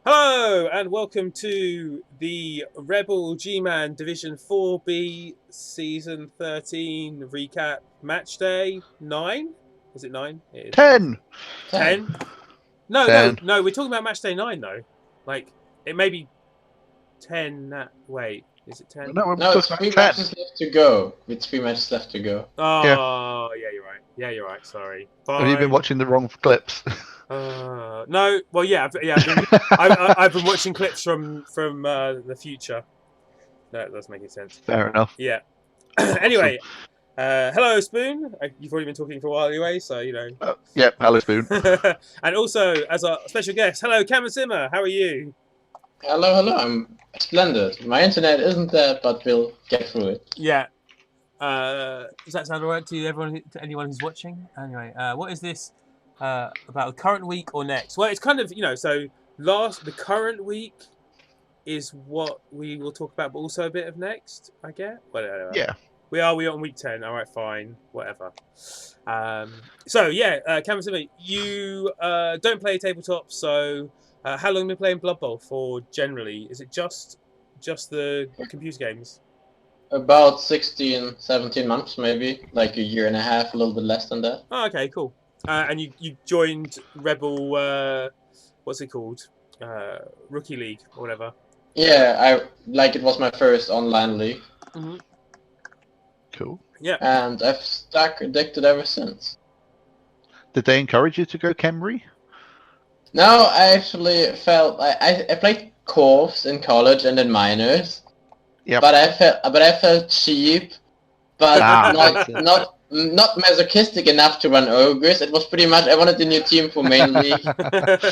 Hello and welcome to the Rebel Gman Division 4B Season 13 recap match day 9. Is it 9? It is. 10. 10? No, 10. we're talking about match day 9 though. Like, it may be 10 wait, is it 10? No, we're No, it's talking three about 10. matches left to go. It's 3 matches left to go. Oh, yeah, you're right. Yeah, you're right. Sorry. Fine. Have you been watching the wrong clips? No. Well, yeah, I've been watching clips from the future. That does make sense. Fair enough. Yeah. Anyway, hello Spoon. You've already been talking for a while anyway, so you know. Yep, hello Spoon. And also as our special guest, hello Kammazimmer. How are you? Hello. I'm splendid. My internet isn't there, but we'll get through it. Yeah. Does that sound alright to everyone? To anyone who's watching? Anyway, what is this about the current week or next? Well, it's kind of so the current week is what we will talk about, but also a bit of next, I guess. Whatever. Yeah. We are on week 10. All right, fine, whatever. Kammazimmer, you don't play tabletop, so how long have you been playing Blood Bowl for generally? Is it just the computer games? About 16, 17 months maybe. Like a year and a half, a little bit less than that. Oh, okay, cool. And you joined Rebel, what's it called? Rookie League or whatever. Yeah, it was my first online league. Mm-hmm. Cool. Yeah. And I've stuck addicted ever since. Did they encourage you to go Khemri? No, I actually felt I played Corvs in college and in minors. Yep. But I felt cheap, but not masochistic enough to run ogres. It was pretty much I wanted a new team for main league,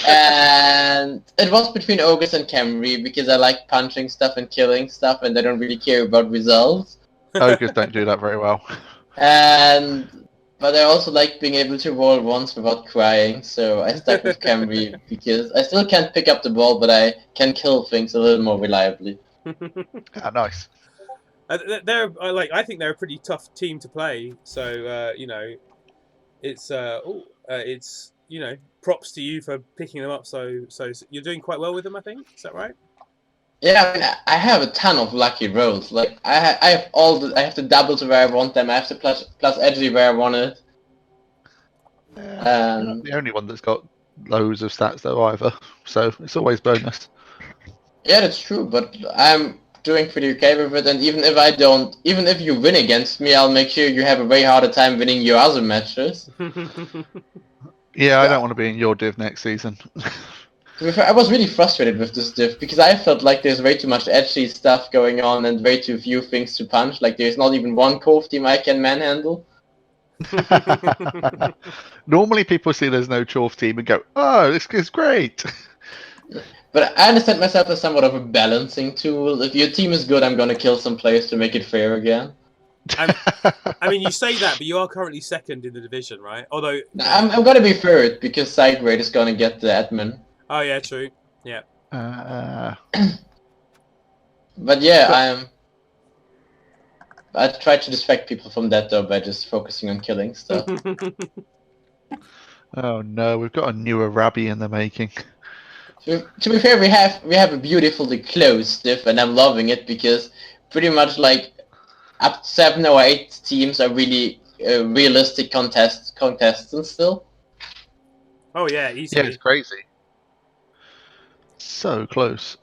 and it was between ogres and Khemri because I like punching stuff and killing stuff, and I don't really care about results. Ogres don't do that very well. But I also like being able to roll once without crying, so I stuck with Khemri because I still can't pick up the ball, but I can kill things a little more reliably. Nice. I think they're a pretty tough team to play. So it's props to you for picking them up. So you're doing quite well with them, I think. Is that right? Yeah, I mean, I have a ton of lucky rolls. Like I have I have the doubles where I want them. I have the plus edgy where I want it. You're not the only one that's got loads of stats though either, so it's always bonus. Yeah, that's true, but I'm doing pretty okay with it, and even if you win against me, I'll make sure you have a way harder time winning your other matches. Yeah, I don't want to be in your div next season. To be fair, I was really frustrated with this div, because I felt like there's way too much edgy stuff going on and way too few things to punch, like there's not even one Cove team I can manhandle. Normally people see there's no Chorf team and go, oh, this is great. But I understand myself as somewhat of a balancing tool. If your team is good, I'm gonna kill some players to make it fair again. I mean, you say that, but you are currently second in the division, right? Although I'm gonna be third because Sidegrade is gonna get the admin. Oh yeah, true. Yeah. But yeah, I try to distract people from that though by just focusing on killing stuff. Oh no, we've got a new Arabi in the making. To be fair, we have a beautifully close diff, and I'm loving it because pretty much like up to 7 or 8 teams are really realistic contestants still. Oh yeah, easily. Yeah, it's crazy. So close.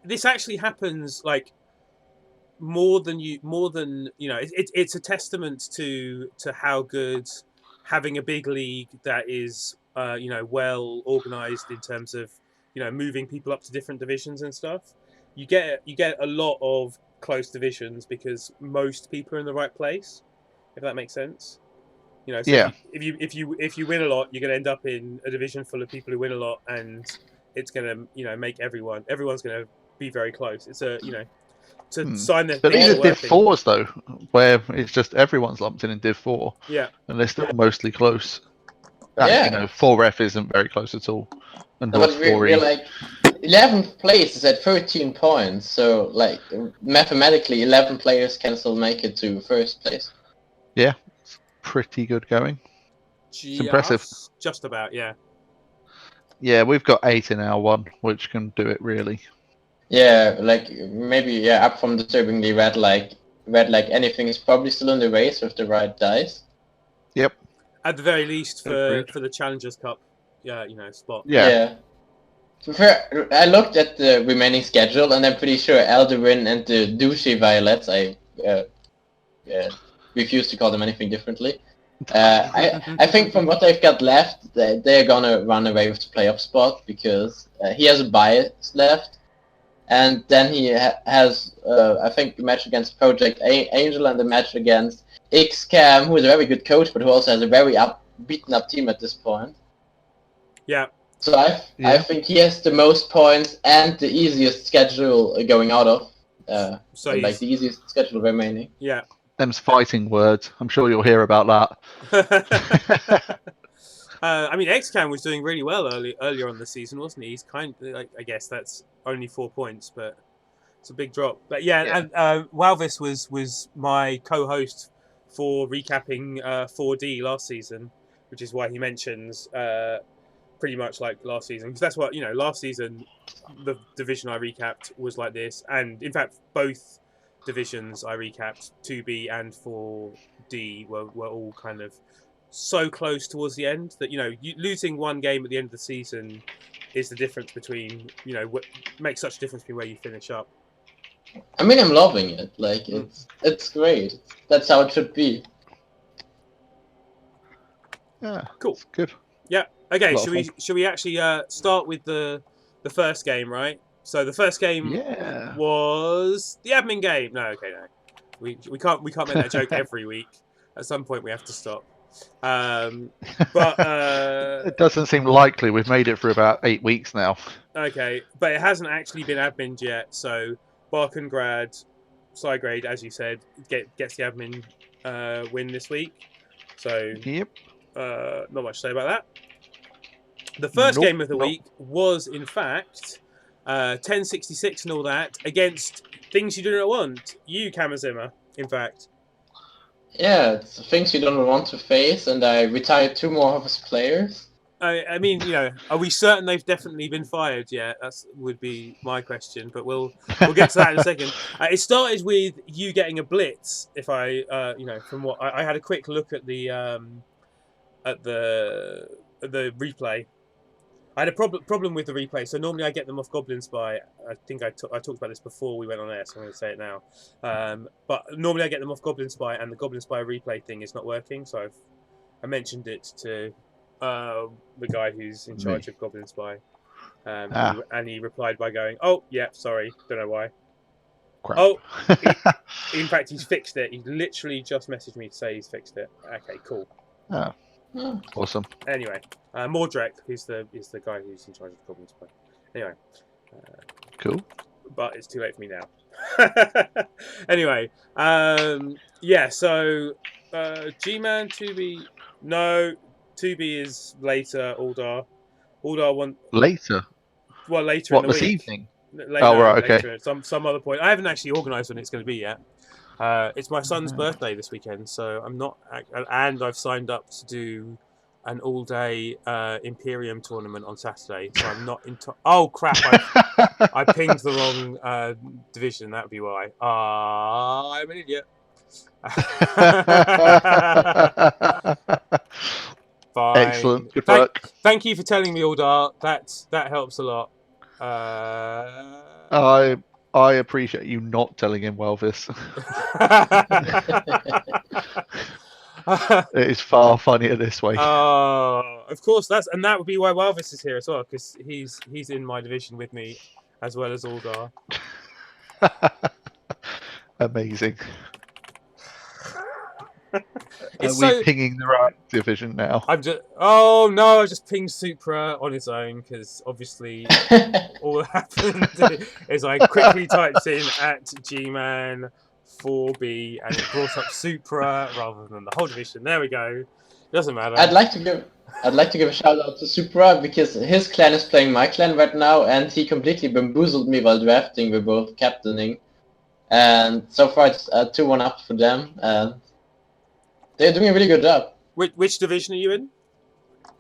This actually happens like more than it's a testament to how good having a big league that is well organized in terms of moving people up to different divisions and stuff. You get a lot of close divisions because most people are in the right place, if that makes sense. So yeah. If you win a lot, you're going to end up in a division full of people who win a lot, and it's going to make everyone's going to be very close. It's to sign the. But these are Div 4s though, where it's just everyone's lumped in Div 4. Yeah. And they're still mostly close. Yeah. 4F isn't very close at all. And but we're like 11th place is at 13 points, so like mathematically 11 players can still make it to first place. Yeah, it's pretty good going. impressive. Just about, yeah. Yeah, we've got 8 in our one, which can do it really. Yeah, like maybe up from disturbingly red. Like anything is probably still in the race with the right dice. Yep. At the very least for Agreed. the Challengers Cup, spot. Yeah. I looked at the remaining schedule, and I'm pretty sure Eldarin and the douchey Violets, I refuse to call them anything differently. I think from what they've got left, they're gonna run away with the playoff spot because he has a bias left, and then he has I think a match against Project Angel and a match against Xcam, who is a very good coach, but who also has a very beaten up team at this point. Yeah. So I think he has the most points and the easiest schedule going out of. The easiest schedule remaining. Yeah. Them's fighting words. I'm sure you'll hear about that. I mean, Xcam was doing really well earlier on the season, wasn't he? He's kind of, like, I guess that's only 4 points, but it's a big drop. But and Walvis was my co-host for recapping 4D last season, which is why he mentions pretty much like last season, because that's what, last season the division I recapped was like this, and in fact both divisions I recapped, 2B and 4D, were all kind of so close towards the end that losing one game at the end of the season is the difference between what makes such a difference between where you finish up. I mean, I'm loving it. Like it's great. That's how it should be. Yeah, cool. Good. Yeah. Okay. Should we actually start with the first game, right? So the first game was the admin game. No, okay, no. We can't make that joke every week. At some point we have to stop. But it doesn't seem likely. We've made it for about 8 weeks now. Okay, but it hasn't actually been admin yet. So Barkengrad, Psygrade, as you said, gets the admin win this week. So yep. Not much to say about that. The first game of the week was, in fact, 1066 and all that against things you do not want. You, Kammazimmer, in fact. Yeah, it's things you don't want to face, and I retired 2 more of his players. I mean, are we certain they've definitely been fired yet? That would be my question, but we'll get to that in a second. It started with you getting a blitz. If I, from what I had a quick look at the replay. I had a problem with the replay. So normally I get them off Goblin Spy. I think I talked about this before we went on air, so I'm going to say it now. But normally I get them off Goblin Spy, and the Goblin Spy replay thing is not working. So I mentioned it to the guy who's in charge of Goblin Spy, and he replied by going, "Oh, yeah, sorry, don't know why." Crap. Oh, in fact, he's fixed it. He literally just messaged me to say he's fixed it. Okay, cool. Oh, awesome. Anyway, Mordrek, who's the guy who's in charge of Goblin Spy. Anyway, cool. But it's too late for me now. Anyway, So Gman, 2B, no, 2B is later. Aldar won later. Well, later in the this week. Evening. Right, okay. Some other point. I haven't actually organised when it's going to be yet. It's my son's birthday this weekend, so I'm not, and I've signed up to do an all-day Imperium tournament on Saturday, so I'm not in. Oh crap! I pinged the wrong division. That would be why. I'm an idiot. Fine. Excellent. Good work. Thank you for telling me, Aldar. That helps a lot. I appreciate you not telling him Welvis. It is far funnier this way. Of course, that would be why Welvis is here as well, because he's in my division with me, as well as Aldar. Amazing. Are we pinging the right division now? I just pinged Supra on his own, because obviously all that happened is I quickly typed in at Gman 4B and it brought up Supra rather than the whole division. There we go. Doesn't matter. I'd like to give a shout out to Supra because his clan is playing my clan right now, and he completely bamboozled me while drafting. We're both captaining, and so far it's 2-1 up for them. And they're doing a really good job. Which division are you in?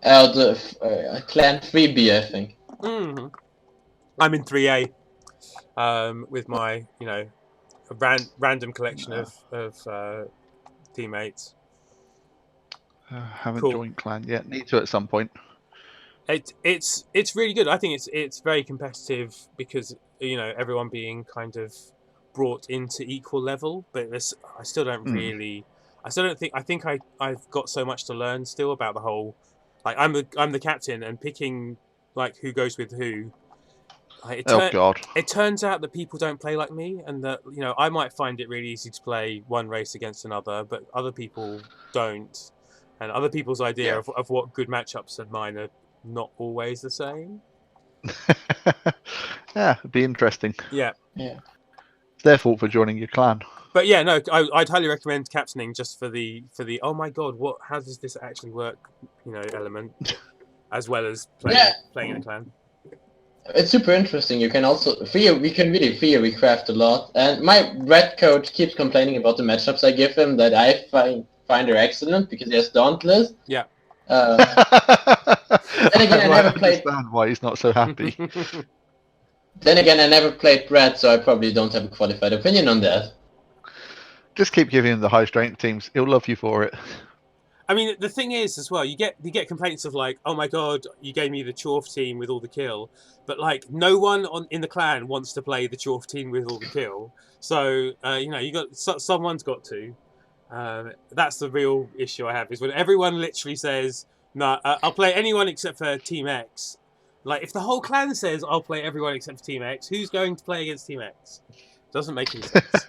Clan 3B, I think. Mm-hmm. I'm in 3A with my, random collection of teammates. Haven't Cool. joined clan yet. Need to at some point. It's really good. I think it's very competitive because everyone being kind of brought into equal level, but I still don't really. I still don't think. I think I've got so much to learn still about the whole. Like I'm the captain and picking like who goes with who. Like, Oh God. It turns out that people don't play like me, and that I might find it really easy to play one race against another, but other people don't, and other people's idea of what good matchups and mine are not always the same. Yeah, it'd be interesting. Yeah. It's their fault for joining your clan. But yeah, no, I'd highly recommend captaining just for the oh my god, how does this actually work? Element, as well as playing in a clan. It's super interesting. You can also we can really theory craft a lot. And my red coach keeps complaining about the matchups I give him that I find are excellent because he has Dauntless. Yeah. Then again, I never played. Understand why he's not so happy. Then again, I never played Red, so I probably don't have a qualified opinion on that. Just keep giving him the high strength teams. He'll love you for it. I mean, the thing is, as well, you get complaints of like, oh my god, you gave me the Chorf team with all the kill, but like no one in the clan wants to play the Chorf team with all the kill. So you got someone's got to. That's the real issue I have is when everyone literally says, "No, I'll play anyone except for Team X." Like if the whole clan says, "I'll play everyone except for Team X," who's going to play against Team X? Doesn't make any sense.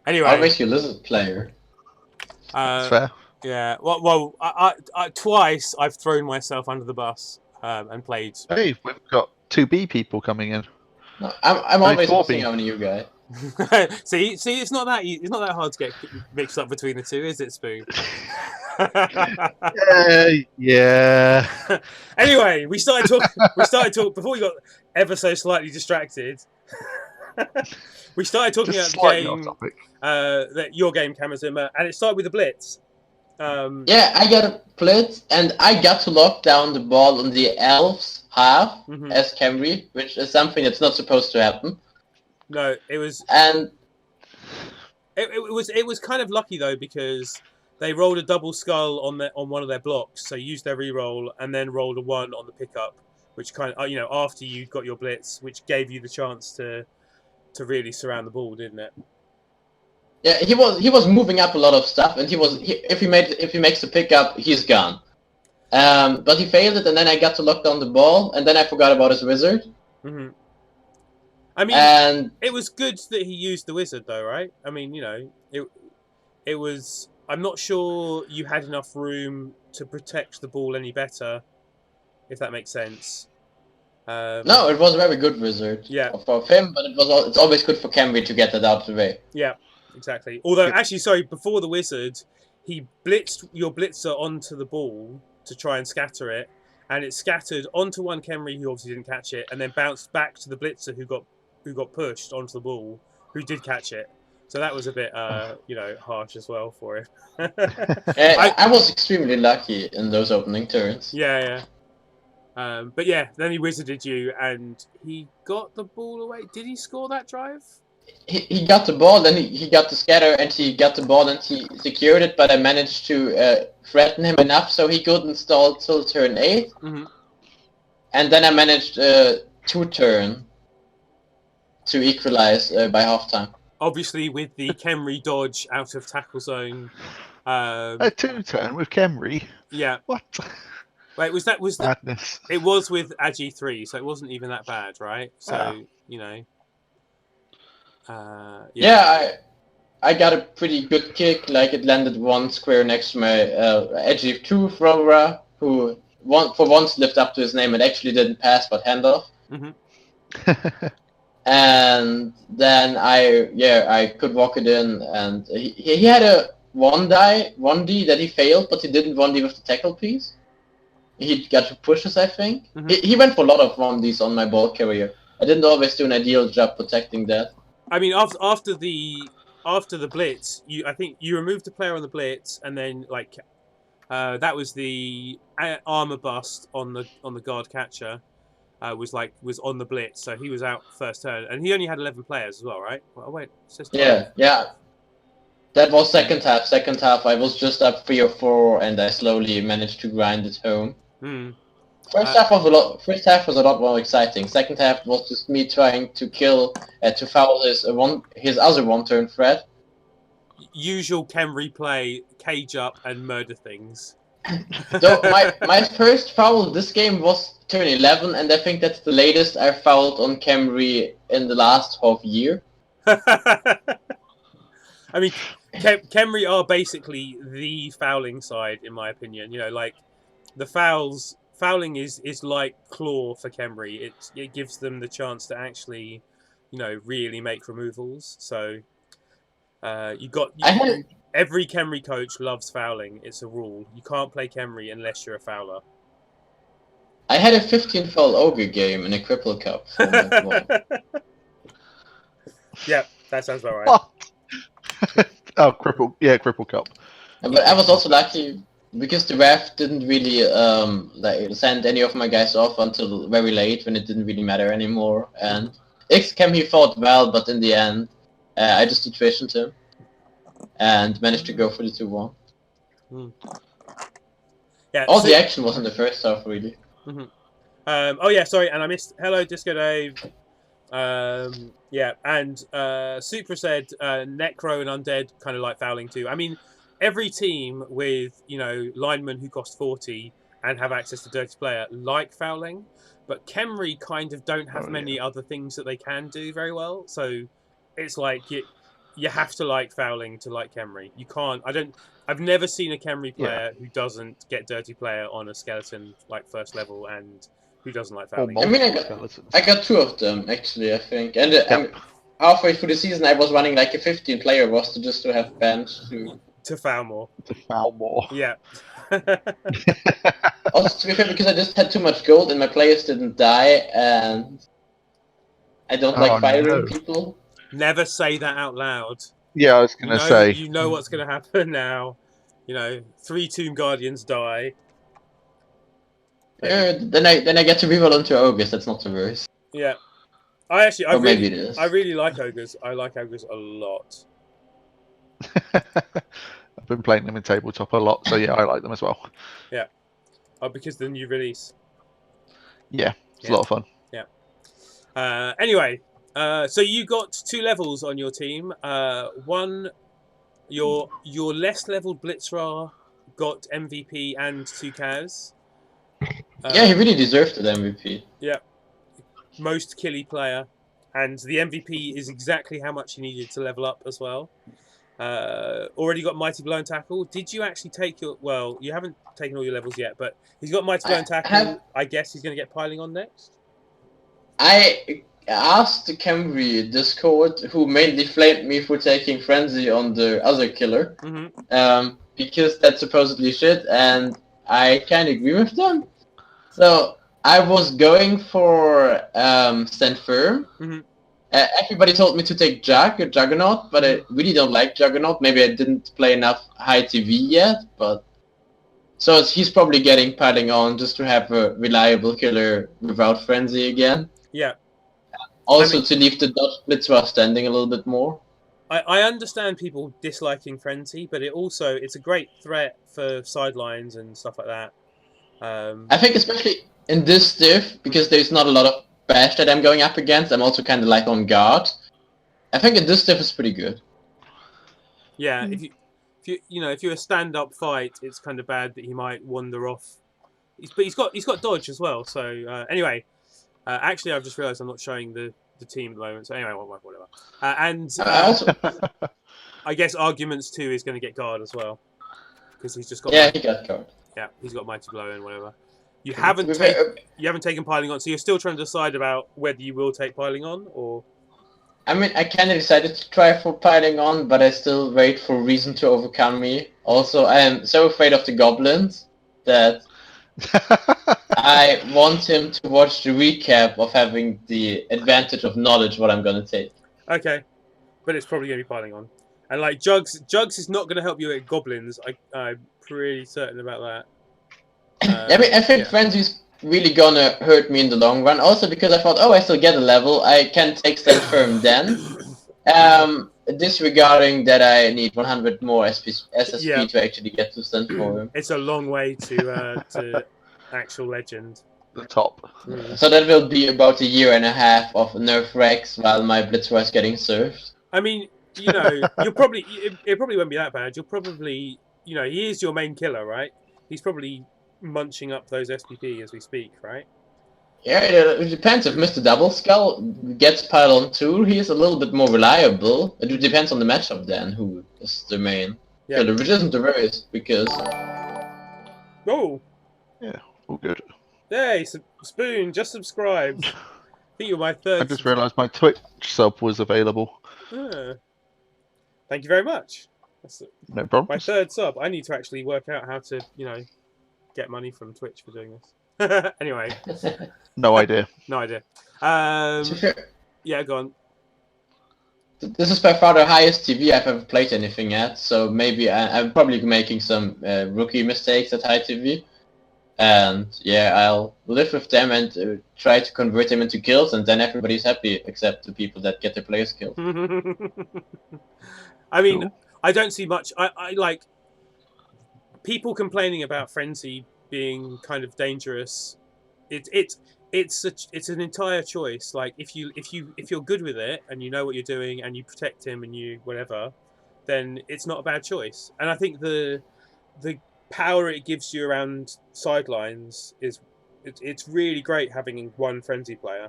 Anyway, I'll make you lizard player. That's fair. Yeah, well, I twice I've thrown myself under the bus and played. Hey, we've got 2B people coming in. No, I'm always missing on you guys. see, it's not that hard to get mixed up between the two, is it, Spoon? Yeah. Anyway, we started talking before we got ever so slightly distracted. We started talking about the game, your game, Kammazimmer, and it started with the blitz. Yeah, I got a blitz, and I got to lock down the ball on the elves half as Camry, which is something that's not supposed to happen. No, it was, and it was kind of lucky though because they rolled a double skull on one of their blocks, so used their reroll and then rolled a 1 on the pickup, which kind of after you got your blitz, which gave you the chance to really surround the ball, didn't it? Yeah, he was moving up a lot of stuff, and if he makes the pickup, he's gone. But he failed it, and then I got to lock down the ball, and then I forgot about his wizard. Mm-hmm. I mean, it was good that he used the wizard, though, right? I mean, it was. I'm not sure you had enough room to protect the ball any better, if that makes sense. No, it was a very good wizard. Yeah. For him, but it's always good for Camry to get that out of the way. Yeah. Exactly. Although, actually, sorry, before the wizard, he blitzed your blitzer onto the ball to try and scatter it, and it scattered onto one Camry who obviously didn't catch it, and then bounced back to the blitzer who got pushed onto the ball, who did catch it. So that was a bit, harsh as well for him. I was extremely lucky in those opening turns. Yeah. But yeah, then he wizarded you, and he got the ball away. Did he score that drive? He got the ball, then he got the scatter, and he got the ball, and he secured it, but I managed to threaten him enough so he couldn't stall till turn 8. Mm-hmm. And then I managed 2 turn to equalize by halftime. Obviously, with the Camry dodge out of tackle zone. A 2 turn with Camry? Yeah. What? Wait, was madness? It was with Agi 3, so it wasn't even that bad, right? So, I got a pretty good kick, like it landed 1 square next to my Edgy 2 thrower, who for once lived up to his name and actually didn't pass but handoff. Mm-hmm. And then I could walk it in, and he had a 1D that he failed, but he didn't 1D with the tackle piece. He got to pushes, I think. Mm-hmm. He went for a lot of 1Ds on my ball carrier. I didn't always do an ideal job protecting that. I mean, after the blitz, I think you removed the player on the blitz, and then like That was the armor bust on the guard catcher. Was on the blitz, so he was out first turn, and he only had 11 players as well, right? Well, wait, it says 12. Yeah. That was second half. Second half, I was just up 3 or 4, and I slowly managed to grind it home. First half was a lot more exciting. Second half was just me trying to to foul his other one-turn threat. Usual Khemri play, cage up and murder things. So my first foul this game was turn 11, and I think that's the latest I fouled on Khemri in the last half year. I mean, Khemri are basically the fouling side, in my opinion. You know, like the fouling is like claw for Khemri. It gives them the chance to actually, really make removals. So every Khemri coach loves fouling. It's a rule. You can't play Khemri unless you're a fouler. I had a 15 foul ogre game in a cripple cup. Yeah, that sounds about right. What? Oh, cripple cup. But I was also lucky because the ref didn't really send any of my guys off until very late when it didn't really matter anymore. And X-Chem, he fought well, but in the end, I just attritioned him and managed to go for the 2-1. Yeah. All the action was in the first half, really. Oh yeah, sorry, and I missed. Hello, Disco Dave. Yeah, and Supra said Necro and Undead kind of like fouling too. I mean, every team with linemen who cost 40 and have access to dirty player like fouling, but Khemri kind of don't have many other things that they can do very well. So it's like you have to like fouling to like Khemri. You can't. I've never seen a Khemri player who doesn't get dirty player on a skeleton like first level and who doesn't like fouling. I mean, I got 2 of them actually, I think, and halfway through the season I was running like a 15-player roster just to have bench to foul more. Yeah. Also, to be fair, because I just had too much gold and my players didn't die, and I don't like firing people. Never say that out loud. Yeah, I was gonna say. You know what's gonna happen now. 3 Tomb Guardians die. Then I get to reroll onto ogres. That's not the worst. Yeah, I maybe it is. I really like ogres. I like ogres a lot. I've been playing them in tabletop a lot, so yeah, I like them as well. Yeah. Oh, because the new release. Yeah, it's a lot of fun. Yeah. Anyway, so you got 2 levels on your team. One, your less leveled Blitzra got MVP and 2 Kaz. Yeah, he really deserved the MVP. Yeah. Most killy player. And the MVP is exactly how much he needed to level up as well. Already got Mighty Blow and Tackle. Did you actually take your... Well, you haven't taken all your levels yet, but he's got Mighty Blow and Tackle. I guess he's going to get Piling On next? I asked the Khemri Discord, who mainly flamed me for taking Frenzy on the other killer. Because that's supposedly shit, and I kind of agree with them. So I was going for Stand Firm. Everybody told me to take Juggernaut, but I really don't like Juggernaut. Maybe I didn't play enough high TV yet, but so he's probably getting Piling On just to have a reliable killer without Frenzy again. Yeah. Also to leave the Dodge Blitzra standing a little bit more. I understand people disliking Frenzy, but it's a great threat for sidelines and stuff like that. I think especially in this diff, because there's not a lot of bash that I'm going up against, I'm also kind of like on guard. I think in this diff is pretty good. Yeah, if you're a stand-up fight, it's kind of bad that he might wander off. But he's got dodge as well. So anyway, actually, I've just realised I'm not showing the team at the moment. So anyway, whatever. I guess Arguments 2 is going to get guard as well because he's just got. Yeah, he got guard. Yeah, he's got Mighty Blow and whatever. You haven't taken Piling On, so you're still trying to decide about whether you will take Piling On or. I mean, I kind of decided to try for Piling On, but I still wait for Reason to overcome me. Also, I am so afraid of the goblins that I want him to watch the recap of having the advantage of knowledge what I'm going to take. Okay, but it's probably going to be Piling On. And like Jugs is not going to help you at goblins. I pretty certain about that. I think yeah. Frenzy's really gonna hurt me in the long run. Also because I thought, I still get a level. I can take Stand Firm then. Disregarding that I need 100 more SSP Yeah. to actually get to Stand Firm. It's a long way to actual legend. The top. So that will be about a year and a half of nerf Rex while my Blitzer is getting served. I mean, you know, you'll probably it probably won't be that bad. You'll probably, you know, he is your main killer, right? He's probably munching up those SPP as we speak, right? Yeah, it depends. If Mr. Double Skull gets Pylon 2, he is a little bit more reliable. It depends on the matchup then, who is the main killer, which isn't the worst, because... Oh! Yeah, all good. Hey, Spoon, just subscribed. I think you're my third... I just realised my Twitch sub was available. Thank you very much. That's no problem. My third sub. I need to actually work out how to, you know, get money from Twitch for doing this. Anyway. No idea. No idea. Yeah, go on. This is by far the highest TV I've ever played anything at, so maybe I'm probably making some rookie mistakes at high TV. And yeah, I'll live with them and try to convert them into kills, and then everybody's happy except the people that get their players killed. I mean, cool. I don't see much. I like people complaining about Frenzy being kind of dangerous. It's an entire choice. Like if you're good with it and you know what you're doing and you protect him and you whatever, then it's not a bad choice. And I think the power it gives you around sidelines is it's really great having one Frenzy player.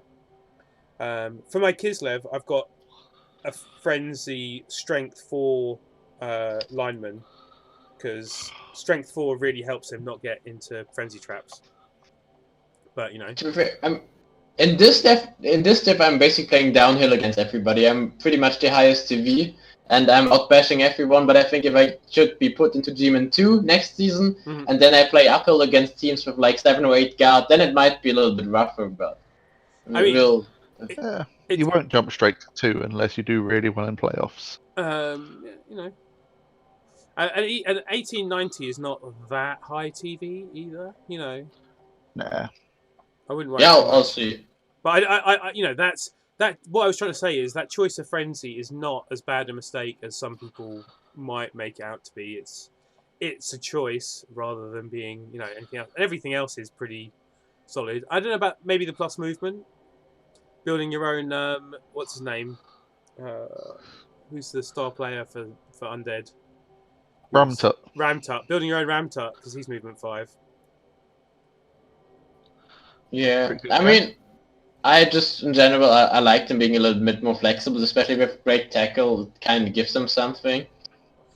For my Kislev, I've got a Frenzy Strength 4 lineman because Strength 4 really helps him not get into Frenzy traps. But you know, in this step, I'm basically playing downhill against everybody. I'm pretty much the highest TV, and I'm outbashing everyone. But I think if I should be put into Gman 2 next season, and then I play uphill against teams with like 7 or 8 guard, then it might be a little bit rougher. But I mean, you won't jump straight to 2 unless you do really well in playoffs. You know, and 1890 is not that high TV either. You know. Nah. I wouldn't worry. Yeah, I'll see. But I, you know, that's what I was trying to say is that choice of Frenzy is not as bad a mistake as some people might make it out to be. It's a choice rather than being, you know, anything else. Everything else is pretty solid. I don't know about maybe the plus movement, building your own. What's his name? Who's the star player for Undead? Ramtut. Ramtut. Building your own Ramtut because he's movement 5. Yeah, I mean, I just, in general, I like them being a little bit more flexible, especially with break tackle, it kind of gives them something.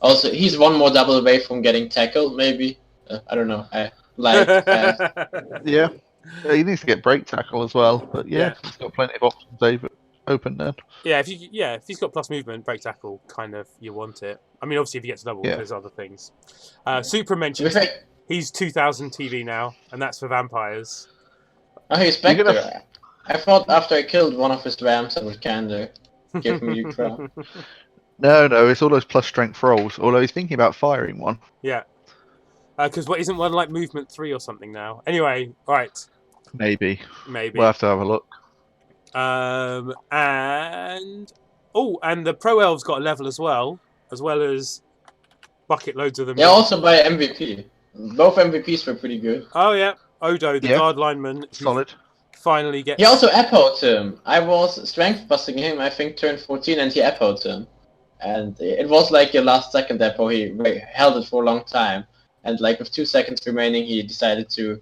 Also, he's one more double away from getting tackled, maybe. I don't know, I like Yeah, he needs to get break tackle as well, but yeah, he's got plenty of options open then. Yeah, if he's got plus movement, break tackle, kind of, you want it. I mean, obviously, if he gets double, there's other things. Super mentions, he's 2000 TV now, and that's for vampires. Oh, he's Spectre. I thought after I killed one of his rams, I would kind of give him new crown. No, it's all those plus strength rolls, although he's thinking about firing one. Yeah. Because isn't one like movement 3 or something now? Anyway, right. Maybe. We'll have to have a look. And the Pro Elves got a level as well as bucket loads of them. Yeah, also by MVP. Both MVPs were pretty good. Oh, yeah. Odo, the guard lineman. Solid. Finally gets... He also epoed him. I was strength busting him, I think, turn 14, and he epoed him. And it was like your last second epo. He held it for a long time. And like with 2 seconds remaining, he decided to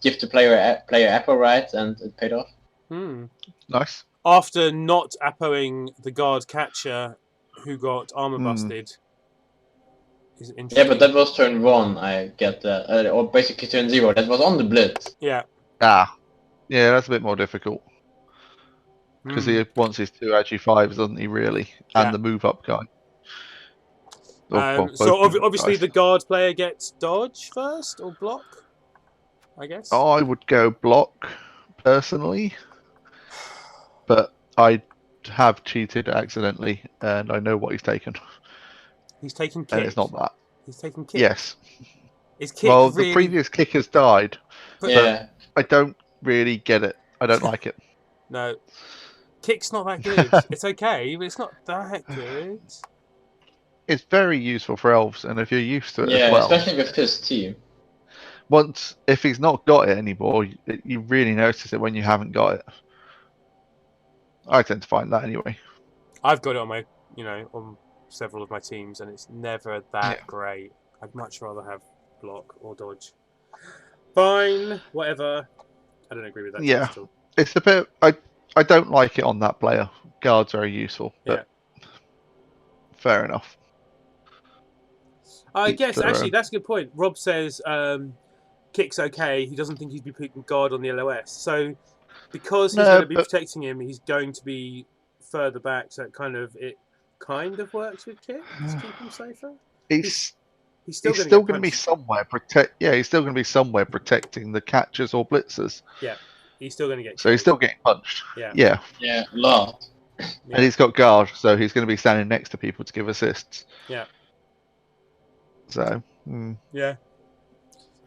give the player epo right, and it paid off. Nice. After not epoing the guard catcher who got armor busted. Yeah, but that was turn 1, I get that. Or basically turn 0. That was on the blitz. Yeah. Yeah, that's a bit more difficult. Because he wants his 2 agi-5s, doesn't he, really? And the move-up guy. So obviously the guard player gets dodge first, or block, I guess? I would go block, personally. But I have cheated accidentally, and I know what he's taken. He's taken kick. And it's not that. He's taking kick. Yes. Is kick Well, really... the previous kickers died, Yeah. but I don't really get it. I don't like it. No. Kick's not that good. It's okay, but it's not that good. It's very useful for elves, and if you're used to it as Yeah, well. especially with his team. Once, if he's not got it anymore, you really notice it when you haven't got it. I tend to find that anyway. I've got it on my, on several of my teams, and it's never that great. I'd much rather have block or dodge. Fine, whatever. I don't agree with that Yeah, at all. it's a bit. I don't like it on that player. Guard's very useful, but fair enough. I guess actually that's a good point. Rob says kick's okay. He doesn't think he'd be putting guard on the LOS. So because he's going to be protecting him, he's going to be further back. So it kind of works with kick to keep him safer. He's still going to be somewhere he's still going to be somewhere protecting the catchers or blitzers. Yeah, he's still going to get. So he's still getting punched. Yeah, a lot. Yeah. And he's got guard, so he's going to be standing next to people to give assists. Yeah. So. Yeah.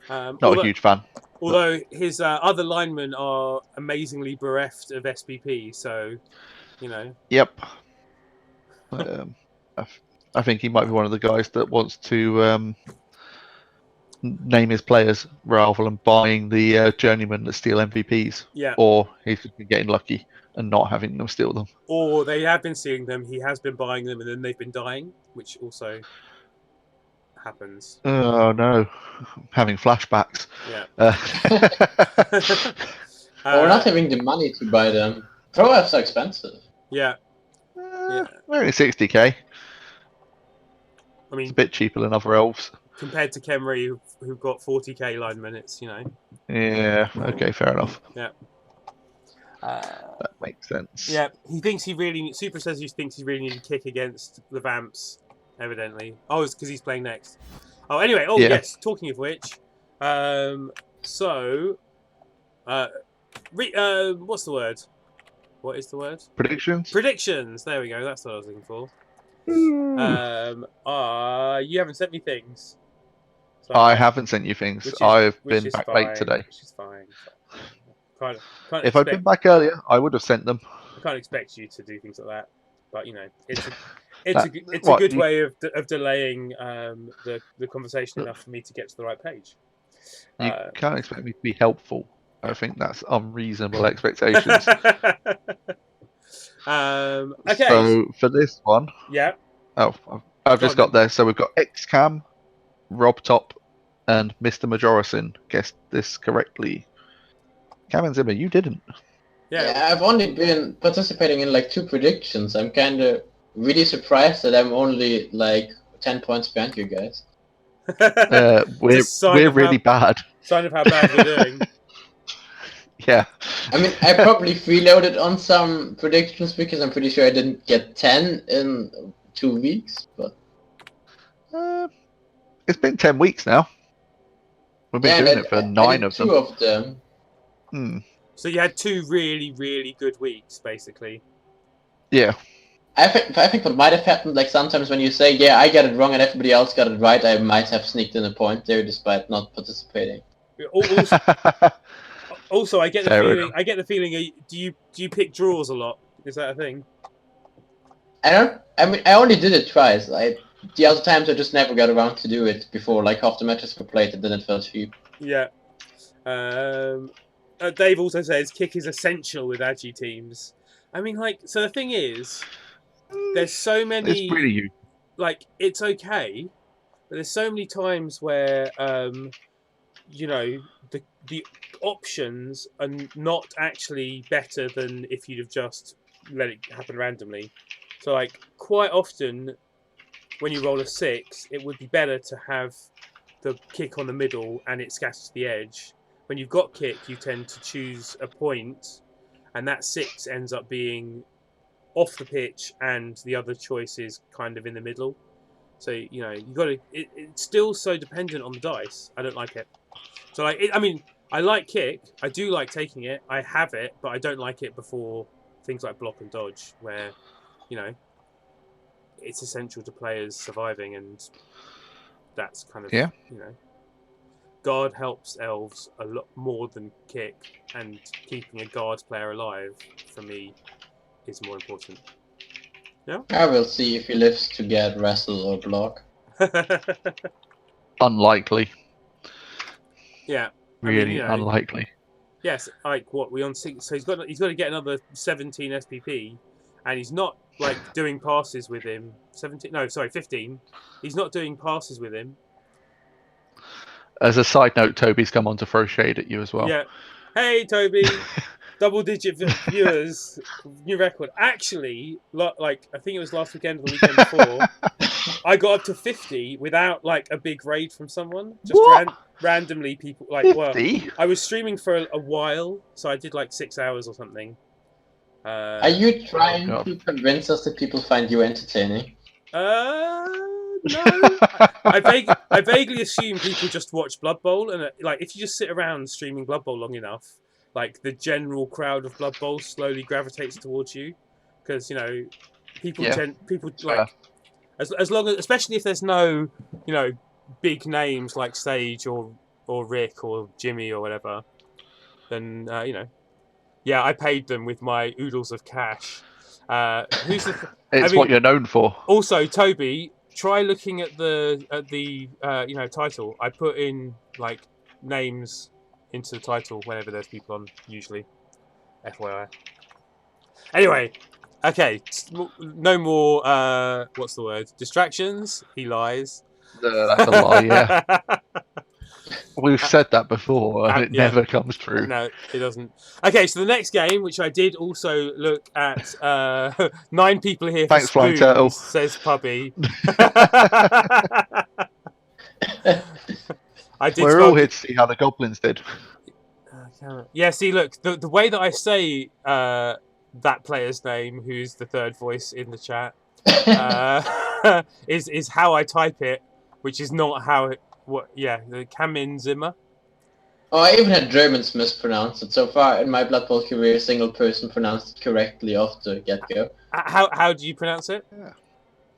Not a huge fan. Although his other linemen are amazingly bereft of SPP, so Yep. I think he might be one of the guys that wants to name his players rather than buying the journeymen that steal MVPs. Yeah. Or he's getting lucky and not having them steal them. Or they have been stealing them, he has been buying them, and then they've been dying, which also happens. Oh no. Having flashbacks. Yeah. Or not having the money to buy them. Pro Fs are expensive. Yeah. They're only 60k. I mean, it's a bit cheaper than other elves. Compared to Khemri, who've got 40k line minutes, Yeah, okay, fair enough. Yeah. That makes sense. Yeah, Super says he thinks he really needs to kick against the Vamps, evidently. Oh, it's because he's playing next. Oh, anyway, yes, talking of which, what's the word? What is the word? Predictions? Predictions, there we go, that's what I was looking for. You haven't sent me things. So I haven't sent you things. I've been back late today. Which is fine. If I'd been back earlier, I would have sent them. I can't expect you to do things like that, but it's a good way of delaying the conversation enough for me to get to the right page. You can't expect me to be helpful. I think that's unreasonable expectations. Okay. So for this one, I've just got there. So we've got XCam, Rob Top, and Mr. Majorison guessed this correctly. Kammazimmer, you didn't. Yeah, I've only been participating in like 2 predictions. I'm kind of really surprised that I'm only like 10 points behind you guys. We're really bad. Sign of how bad we're doing. Yeah. I mean, I probably freeloaded on some predictions because I'm pretty sure I didn't get 10 in 2 weeks, but... it's been 10 weeks now. We've been doing it for 9 of them. 2 of them. So you had 2 really, really good weeks, basically. Yeah. I think what might have happened, like sometimes when you say, yeah, I got it wrong and everybody else got it right, I might have sneaked in a point there despite not participating. Also, I get the feeling. Do you pick draws a lot? Is that a thing? I only did it twice. The other times I just never got around to do it before. Like half the matches were played, and then it felt cheap. Yeah. Dave also says kick is essential with Agi teams. I mean, so the thing is, there's so many. It's pretty huge. It's okay, but there's so many times where the options are not actually better than if you'd have just let it happen randomly. So quite often when you roll a 6, it would be better to have the kick on the middle and it scatters to the edge. When you've got kick, you tend to choose a point, and that 6 ends up being off the pitch and the other choice is kind of in the middle. So you got to. It's still so dependent on the dice. I don't like it. So I like kick. I do like taking it. I have it, but I don't like it before things like block and dodge, where, it's essential to players surviving, and that's kind of Yeah. guard helps elves a lot more than kick, and keeping a guard player alive for me is more important. Yeah. I will see if he lives to get wrestle or block. Unlikely. Yeah. Really unlikely. Yes, like what we on 6, so he's got to get another 17 SPP, and he's not like doing passes with him. 15. He's not doing passes with him. As a side note, Toby's come on to throw shade at you as well. Yeah. Hey, Toby. Double-digit viewers, new record. Actually, like I think it was last weekend or the weekend before, I got up to 50 without like a big raid from someone. Just randomly, people like 50? Well, I was streaming for a while, so I did like 6 hours or something. Are you trying to convince us that people find you entertaining? No. I vaguely assume people just watch Blood Bowl, and like if you just sit around streaming Blood Bowl long enough, like the general crowd of Blood Bowl slowly gravitates towards you, because people like as long as, especially if there's no big names like Sage or Rick or Jimmy or whatever, then yeah, I paid them with my oodles of cash. It's what you're known for. Also, Toby, try looking at the title. I put in like names into the title whenever there's people on, usually. FYI. Anyway, okay, no more. What's the word? Distractions. He lies. That's a lie. Yeah. We've said that before, and it never comes true. No, it doesn't. Okay, so the next game, which I did also look at, 9 people here for Thanks, Flying Turtle. says Pubby. We're all here to see how the goblins did. Yeah, see, look, the way that I say that player's name, who's the third voice in the chat, is how I type it, which is not how it. The Kammazimmer. Oh, I even had Germans mispronounce it. So far in my Blood Bowl career, a single person pronounced it correctly off the get-go. How do you pronounce it? Yeah.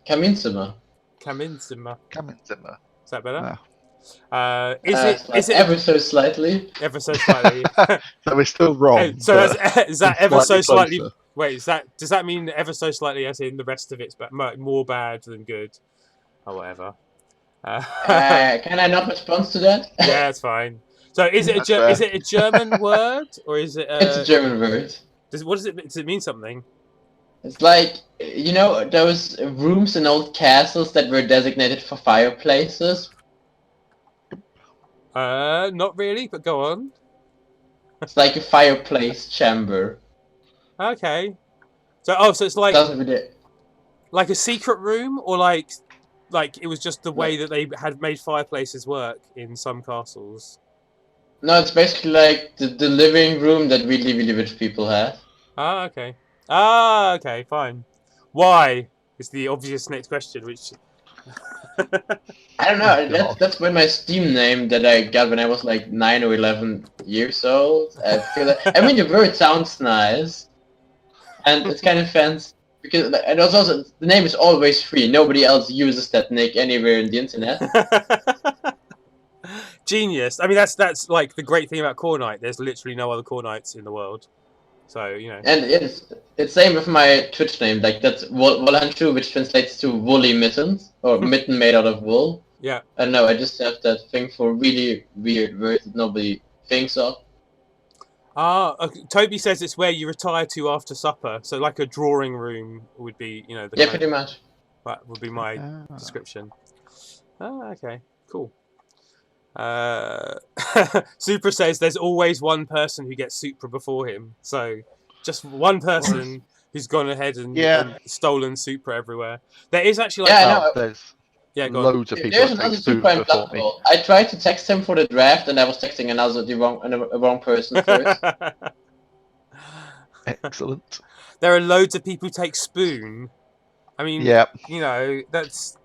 Kammazimmer. Kammazimmer. Is that better? No. Is it ever so slightly? Ever so slightly. So we're still wrong. So is that ever so slightly? Closer. Wait, does that mean ever so slightly as in the rest of it's more bad than good, or whatever? Can I not respond to that? Yeah, it's fine. So is it a German word, or is it? It's a German word. Does it mean something? It's like, those rooms in old castles that were designated for fireplaces? Not really, but go on. It's like a fireplace chamber. Okay. So it's like like a secret room, or like it was just the way that they had made fireplaces work in some castles. No, it's basically like the living room that really, really rich people have. Okay, fine. Why is the obvious next question, which... I don't know, that's when my Steam name that I got when I was like 9 or 11 years old. I feel the word sounds nice. And it's kind of fancy. Because and also the name is always free. Nobody else uses that nick anywhere in the internet. Genius. I mean, that's like the great thing about Core Knight. There's literally no other Core Knights in the world. So And it's same with my Twitch name. Like that's Wolhanshu, which translates to woolly mittens or mitten made out of wool. Yeah. I don't know. I just have that thing for really weird words that nobody thinks of. Toby says it's where you retire to after supper. So like a drawing room would be, pretty much. That would be my description. Okay, cool. Supra says there's always one person who gets Supra before him. So just one person who's gone ahead and stolen Supra everywhere. There is actually there's loads of people that take Supra before me. I tried to text him for the draft, and I was texting the wrong person first. Excellent. There are loads of people who take Spoon. I mean, that's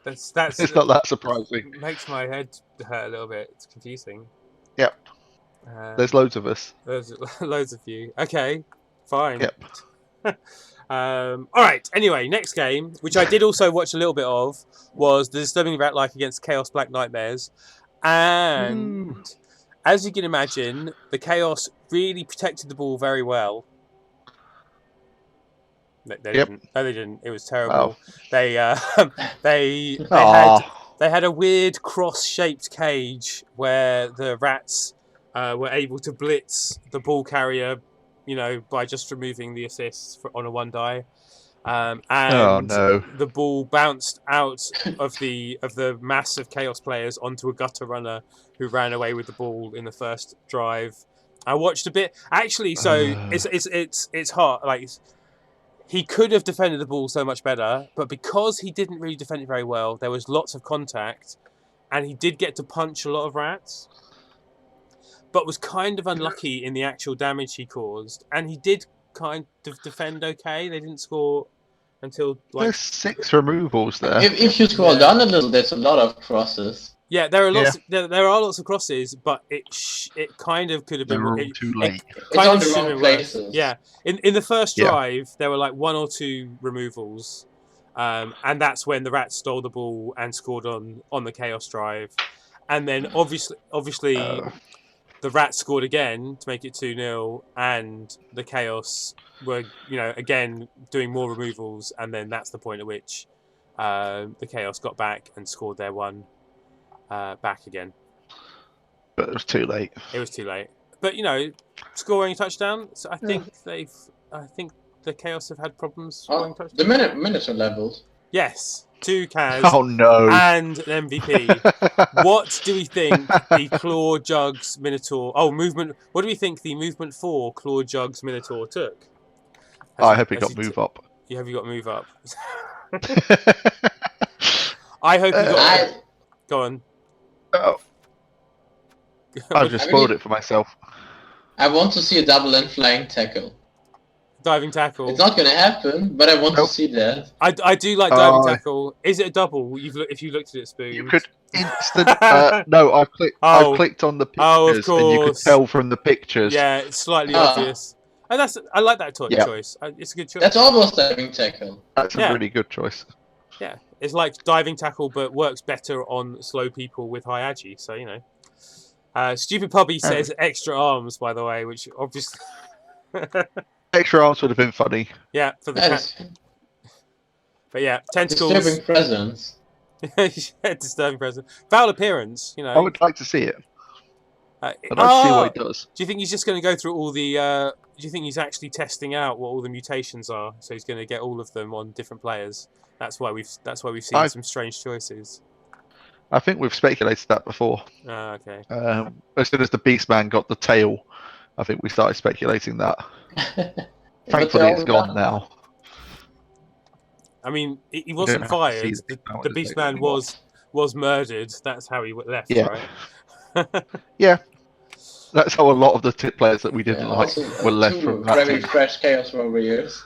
it's not that surprising. It makes my head hurt a little bit. It's confusing. Yep. There's loads of us. There's loads of you. Okay, fine. Yep. All right. Anyway, next game, which I did also watch a little bit of, was the Disturbing Rat-like against Chaos Black Nightmares, and as you can imagine, the Chaos really protected the ball very well. They didn't. No, they didn't. It was terrible. Oh. They had a weird cross-shaped cage where the rats were able to blitz the ball carrier, by just removing the assists on a 1 die. And the ball bounced out of the mass of Chaos players onto a gutter runner who ran away with the ball in the first drive. I watched a bit actually, so it's hard. Like, he could have defended the ball so much better, but because he didn't really defend it very well, there was lots of contact, and he did get to punch a lot of rats, but was kind of unlucky in the actual damage he caused. And he did kind of defend okay. They didn't score until there's 6 removals there. If you scroll down a little, there's a lot of crosses. Yeah, there are lots. Yeah. There are lots of crosses, but it kind of could have been too late. It's on the wrong places. Yeah, in the first drive, there were like 1 or 2 removals, and that's when the Rats stole the ball and scored on the Chaos drive, and then obviously the Rats scored again to make it 2-0, and the Chaos were again doing more removals, and then that's the point at which the Chaos got back and scored their 1. Back again, but it was too late. It was too late. But scoring a touchdown. So I think the Chaos have had problems scoring touchdowns. The minutes are leveled. Yes, 2 Kaz. Oh no! And an MVP. What do we think the Claw Jugs Minotaur? Oh, movement. What do we think the movement 4 Claw Jugs Minotaur took? I hope he got move up. Have you got move up? I hope you got. Go on. Oh. I've just spoiled it for myself. I want to see a double and flying tackle. Diving tackle. It's not going to happen, but I want to see that. I do like diving tackle. Is it a double? If you looked at it, Spoon. You could instant. No, I clicked on the pictures, and you could tell from the pictures. Yeah, it's slightly obvious. And I like that choice. It's a good choice. That's almost diving tackle. That's a really good choice. Yeah, it's like diving tackle, but works better on slow people with high agi. So Stupid Pubby says extra arms, by the way, which obviously extra arms would have been funny. Yeah, for the cat. But yeah, tentacles. Disturbing presence. Disturbing presence. Foul appearance. I would like to see it. I'd like to see what he does. Do you think he's just going to go through all the? Do you think he's actually testing out what all the mutations are? So he's going to get all of them on different players. That's why we've seen some strange choices. I think we've speculated that before. Okay. As soon as the Beastman got the tail, I think we started speculating that. Thankfully, it's gone now. I mean, he wasn't fired. The Beastman was murdered. That's how he left, right? Yeah. That's how a lot of the players that we didn't like were left from that very fresh Chaos Warriors.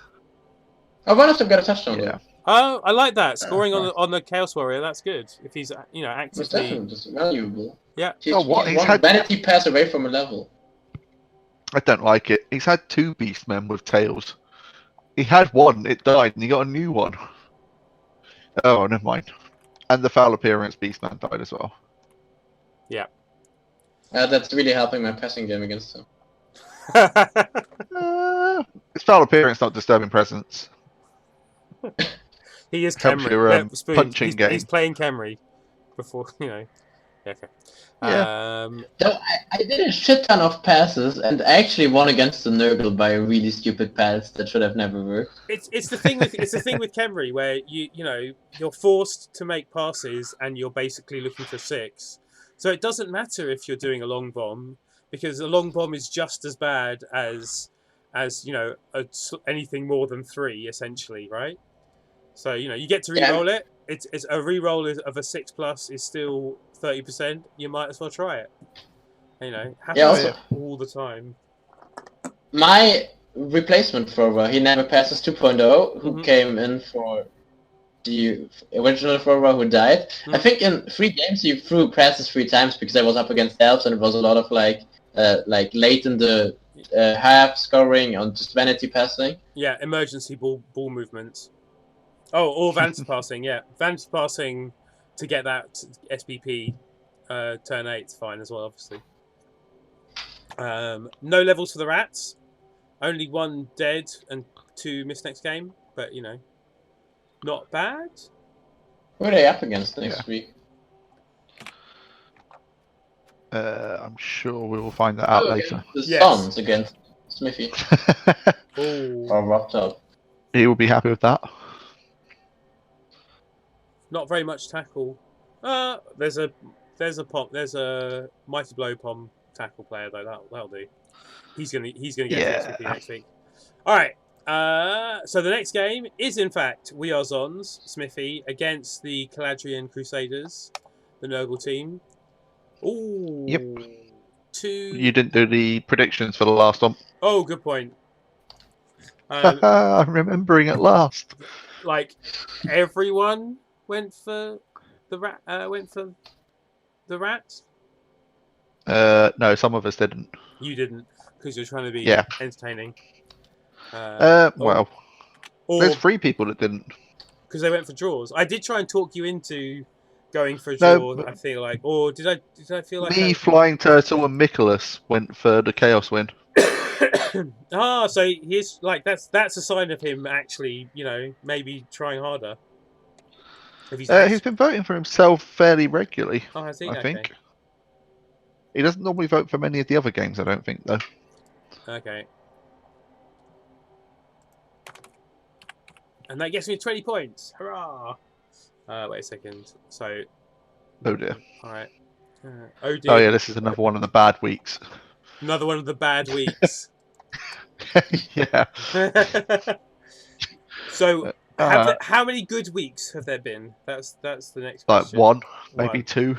Oh, one of them got a touchdown. Yeah. Oh, I like that. Scoring on the Chaos Warrior, that's good. If he's actively... It's definitely just valuable. Yeah. He's one vanity pass away from a level. I don't like it. He's had 2 Beastmen with tails. He had 1, it died, and he got a new one. Oh, never mind. And the foul appearance Beastman died as well. Yeah. That's really helping my passing game against him. It's foul appearance, not disturbing presence. He is Camry. Punching game. He's playing Camry before, Yeah, okay. Yeah. So I did a shit ton of passes and actually won against the Nurgle by a really stupid pass that should have never worked. It's the thing with Camry where you're forced to make passes and you're basically looking for 6. So it doesn't matter if you're doing a long bomb, because a long bomb is just as bad as anything more than 3 essentially, right? So you get to re-roll it. It's a re-roll of a 6+ is still 30%. You might as well try it. Happens all the time. My replacement thrower, he never passes 2.0, who came in for the original thrower who died. I think in 3 games he threw passes 3 times because I was up against elves and it was a lot of like late in the half scoring on just vanity passing. Yeah, emergency ball movements. Oh, or vanity passing. Yeah, vanity passing to get that SPP turn 8 is fine as well, obviously. No levels for the rats. Only 1 dead and 2 missed next game, but you know, not bad. Who are they up against next week? I'm sure we will find that out later. The Suns against Smithy. Or Rob Top. He will be happy with that. Not very much tackle. There's a Mighty Blow Pom tackle player though. That'll do. He's gonna get SPP next week. All right. So the next game is in fact We Are Zons Smithy against the Caladrian Crusaders, the Nurgle team. Ooh. Yep. You didn't do the predictions for the last one. Oh, good point. I'm remembering at last. Like everyone went for the rat. Rats. No, some of us didn't. You didn't, because you're trying to be entertaining. Well, there's 3 people that didn't. Because they went for draws. I did try and talk you into going for a draw. I feel like, or did I feel like me, Flying Turtle, and Nicholas went for the Chaos win. So he's like that's a sign of him actually, you know, maybe trying harder. He's been voting for himself fairly regularly. Oh, has he? I think. He doesn't normally vote for many of the other games, I don't think, though. Okay. And that gets me 20 points. Hurrah! Wait a second. So. Oh dear. All right. Oh dear. Oh yeah, this is another one of the bad weeks. Another one of the bad weeks. Yeah. So, how many good weeks have there been? That's the next question. Like 1, maybe 2.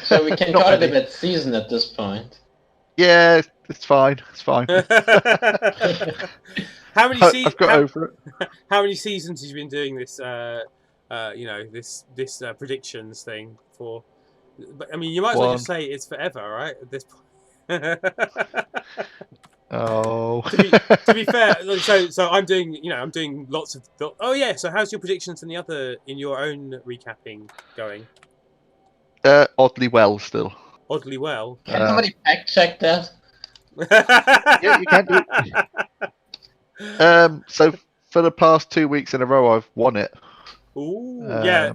So we can call it a bit season at this point. Yeah, it's fine. It's fine. How many I've got over it. How many seasons have you been doing this? You know, this predictions thing for? But I mean, you might as well just say it's forever, right? At this point. Oh. To be fair, so I'm doing, you know, I'm doing lots of. Oh yeah. So how's your predictions in your own recapping going? Oddly well still. Oddly well. Can somebody fact check that? Yeah, you can do it. So for the past 2 weeks in a row, I've won it. Ooh, yeah.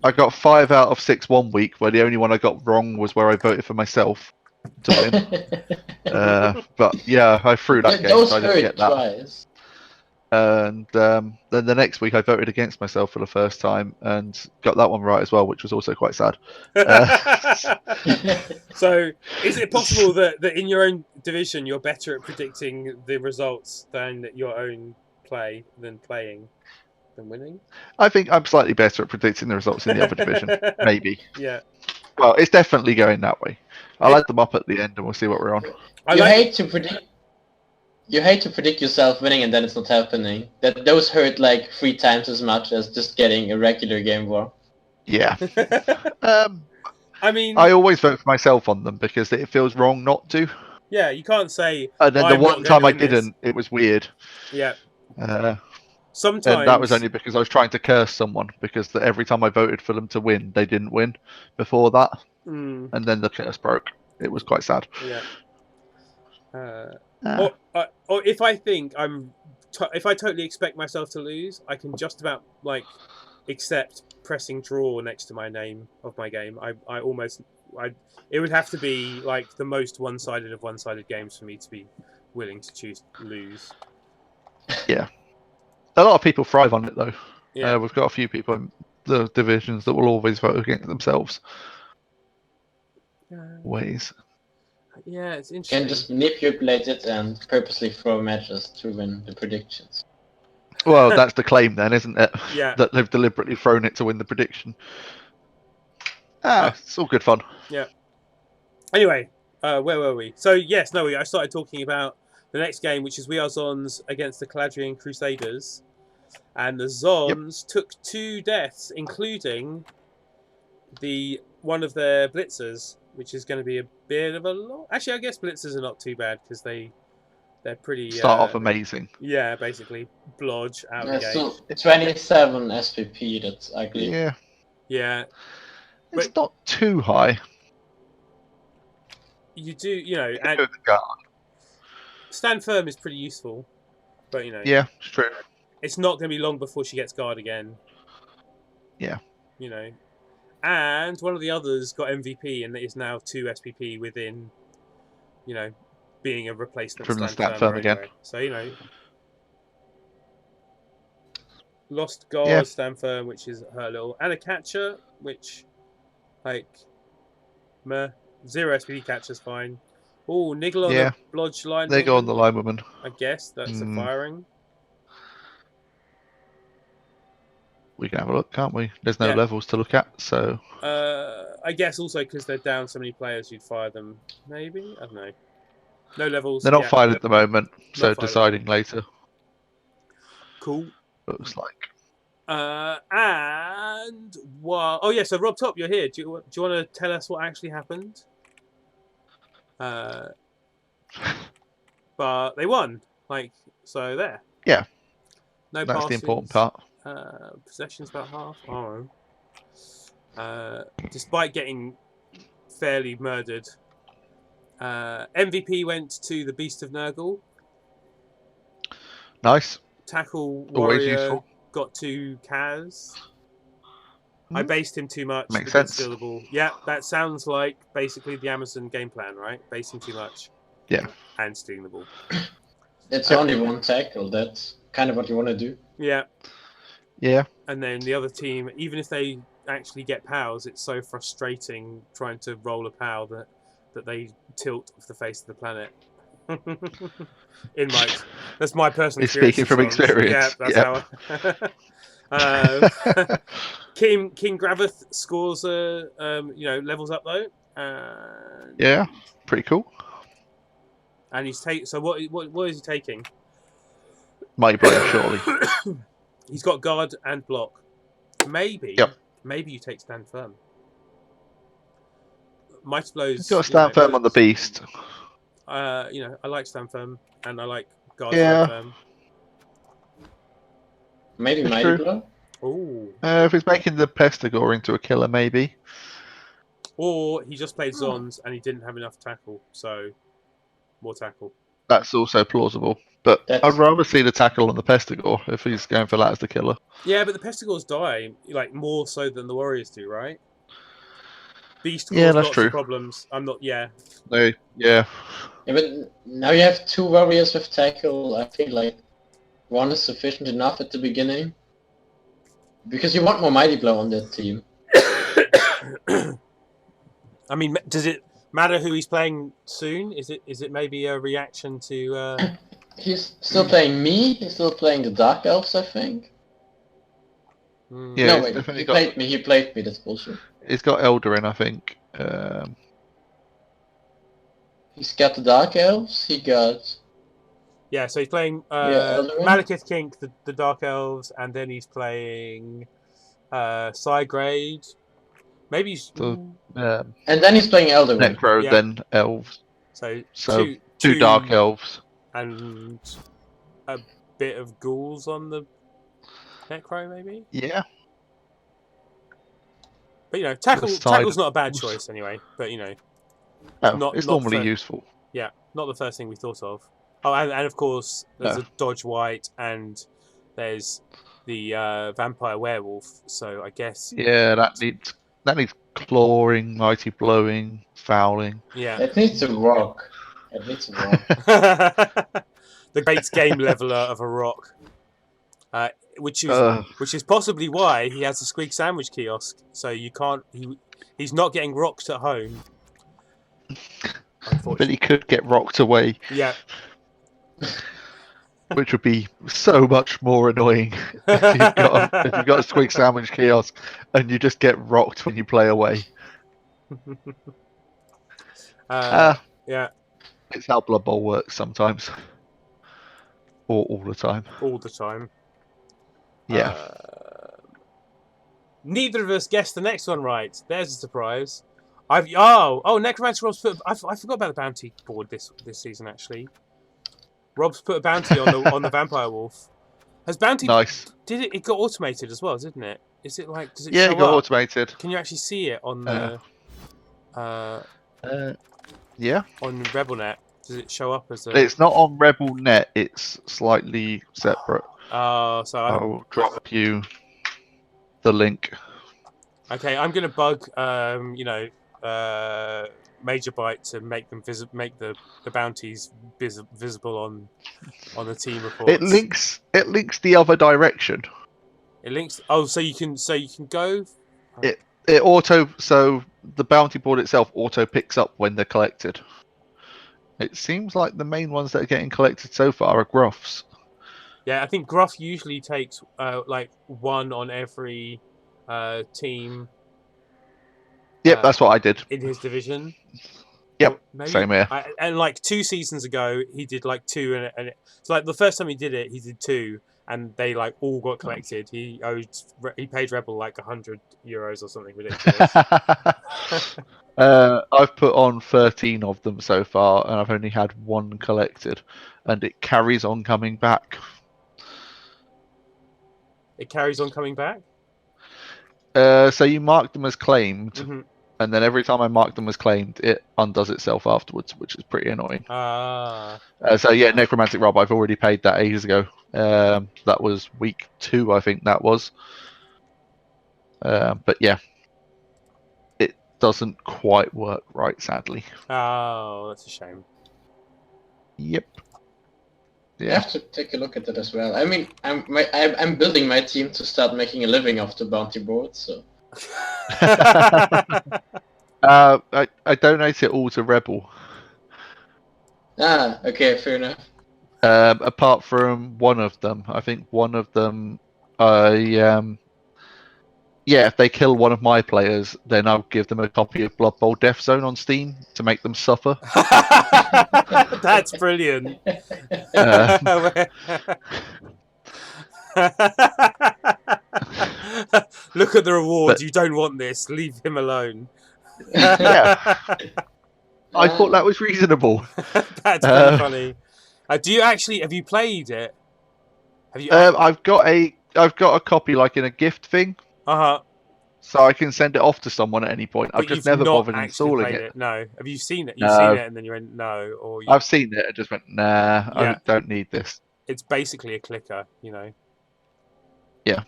I got 5 out of 6 1 week, where the only one I got wrong was where I voted for myself to win. But yeah, I threw that game, so I didn't get that. Twice. And then the next week I voted against myself for the first time and got that one right as well, which was also quite sad. So is it possible that in your own division you're better at predicting the results than your own play than winning? I think I'm slightly better at predicting the results in the other division. Maybe. Yeah. Well, it's definitely going that way. I'll add them up at the end and we'll see what we're on. You hate to predict yourself winning and then it's not happening. Those hurt like 3 times as much as just getting a regular game war. Yeah. I mean, I always vote for myself on them because it feels wrong not to. Yeah, you can't say. And then the one time I didn't, it was weird. Yeah. Sometimes. And that was only because I was trying to curse someone because every time I voted for them to win, they didn't win before that. And then the curse broke. It was quite sad. Yeah. Or if I think if I totally expect myself to lose, I can just about like accept pressing draw next to my name of my game. It would have to be like the most one-sided of one-sided games for me to be willing to choose lose. Yeah. A lot of people thrive on it though. Yeah. We've got a few people in the divisions that will always vote against themselves. Ways. Yeah, it's You interesting. can just manipulate it and purposely throw matches to win the predictions. Well, that's the claim then, isn't it? Yeah. That they've deliberately thrown it to win the prediction. It's all good fun. Yeah. Anyway, where were we? So yes, I started talking about the next game, which is We Are Zons against the Caladrian Crusaders, and the Zons took 2 deaths, including one of their blitzers. which is going to be a bit of a lot. Actually, I guess blitzers are not too bad because they're pretty start off amazing. Yeah, basically blodge out the gate. So 27 SPP. That's ugly. Yeah. Yeah. It's not too high. You do, and the guard. Stand firm is pretty useful, but yeah, it's true. It's not going to be long before she gets guard again. Yeah. And one of the others got MVP and is now 2 SPP within, being a replacement from the stand firm again. Anyway. So lost guard, stand firm, which is her little, and a catcher, which meh. 0 SPP catcher's fine. Oh, niggle on the blodge line. Niggle on the line woman. I guess that's a firing. We can have a look, can't we? There's no levels to look at, so. I guess also because they're down so many players, you'd fire them. Maybe, I don't know. No levels. They're not fired at the moment, so deciding later. Cool. Looks like. And oh yeah, so Rob Top, you're here. Do you want to tell us what actually happened? But they won. So there. Yeah. No That's passes. the important part. Possession's about half. Despite getting fairly murdered, MVP went to the Beast of Nurgle. Nice. Tackle Always Warrior useful. got to Kaz. I based him too much. Makes sense. Steal the ball. Yeah, that sounds like basically the Amazon game plan, right? Basing too much. Yeah. And stealing the ball. It's only one tackle. That's kind of what you want to do. Yeah. Yeah. And then the other team, even if they actually get POWs, it's so frustrating trying to roll a POW that they tilt off the face of the planet. That's my personal experience. Speaking from experience. Yeah, that's how. King Graveth scores levels up though. Yeah, pretty cool. And he's so what is he taking? Mighty Blow, surely. He's got guard and block. Maybe. Yep. Maybe you take stand firm. Mighty Blows. He's got to stand firm on the beast. I like stand firm and I like guard stand firm. Maybe Mighty Blow. Oh. If he's making the Pestigore into a killer, maybe. Or he just played Zons and he didn't have enough tackle, so more tackle. That's also plausible. But I'd rather see the tackle on the Pestigore if he's going for that as the killer. Yeah, but the Pestigores die more so than the Warriors do, right? Beast cause lots of problems. I'm not. Yeah. No. Yeah. But now you have 2 Warriors with tackle. I think one is sufficient enough at the beginning. Because you want more Mighty Blow on that team. I mean, does it matter who he's playing soon? Is it maybe a reaction to? He's still playing me. He's still playing the Dark Elves, I think. Yeah, no, wait. He played me. He played me. That's bullshit. He's got Eldarin, I think. He's got the Dark Elves. He got. Yeah, so he's playing Malekith Kink, the Dark Elves, and then he's playing Psygrade. Maybe he's... and then he's playing Eldarin. Necro, then Elves. So two Dark Elves. And a bit of Ghouls on the Necro, maybe? Yeah. But, tackle's not a bad choice anyway. But, it's normally useful. Yeah, not the first thing we thought of. Oh, and of course, there's a Dodge White, and there's the Vampire Werewolf. So I guess that needs clawing, mighty blowing, fouling. Yeah, it needs a rock. The great game leveler of a rock, which is possibly why he has a Squeak Sandwich kiosk. So you can't. He's not getting rocked at home. But he could get rocked away. Yeah. Which would be so much more annoying if you've got a Squeak Sandwich kiosk and you just get rocked when you play away. Yeah. It's how Blood Bowl works sometimes. Or all the time. All the time. Yeah. Neither of us guessed the next one right. There's a surprise. Necromancer Rob's put. I forgot about the bounty board this season actually. Rob's put a bounty on the vampire wolf. Has bounty nice? Did it? It got automated as well, didn't it? Is it like? Does it Yeah, show it got up? automated. Can you actually see it on the? Yeah. On RebelNet, does it show up as a? It's not on RebelNet. It's slightly separate. Oh, so I'll drop you the link. Okay, I'm gonna bug Major Byte to make them make the bounties visible on the team reports. It links the other direction. It links. Oh, so you can go. So the bounty board itself auto picks up when they're collected. It seems like the main ones that are getting collected so far are Gruffs. Yeah, I think Gruff usually takes like one on every team. Yep, that's what I did in his division. Yep, same here. And like 2 seasons ago, he did like 2, and it's like the first time he did it, he did 2, and they like all got collected. He paid Rebel like €100 or something ridiculous. I've put on 13 of them so far, and I've only had 1 collected, and it carries on coming back. It carries on coming back? So you mark them as claimed, mm-hmm. and then every time I mark them as claimed, it undoes itself afterwards, which is pretty annoying. So yeah, Necromantic Rob, I've already paid that ages ago. That was week 2, I think that was. But yeah, it doesn't quite work right, sadly. Oh, that's a shame. Yep. Yeah. I have to take a look at that as well. I mean, I'm building my team to start making a living off the bounty board, so. I donate it all to Rebel. Ah, okay, fair enough. Apart from one of them, I think one of them, if they kill one of my players, then I'll give them a copy of Blood Bowl Death Zone on Steam to make them suffer. That's brilliant. Look at the rewards. You don't want this. Leave him alone. Yeah. I thought that was reasonable. That's pretty funny. Have you played it? Have you? I've got a copy like in a gift thing. So I can send it off to someone at any point. I've just never bothered installing it. No. Have you seen it? You've seen it and then you went no, or I've seen it. I just went nah. Yeah. I don't need this. It's basically a clicker, you know. Yeah.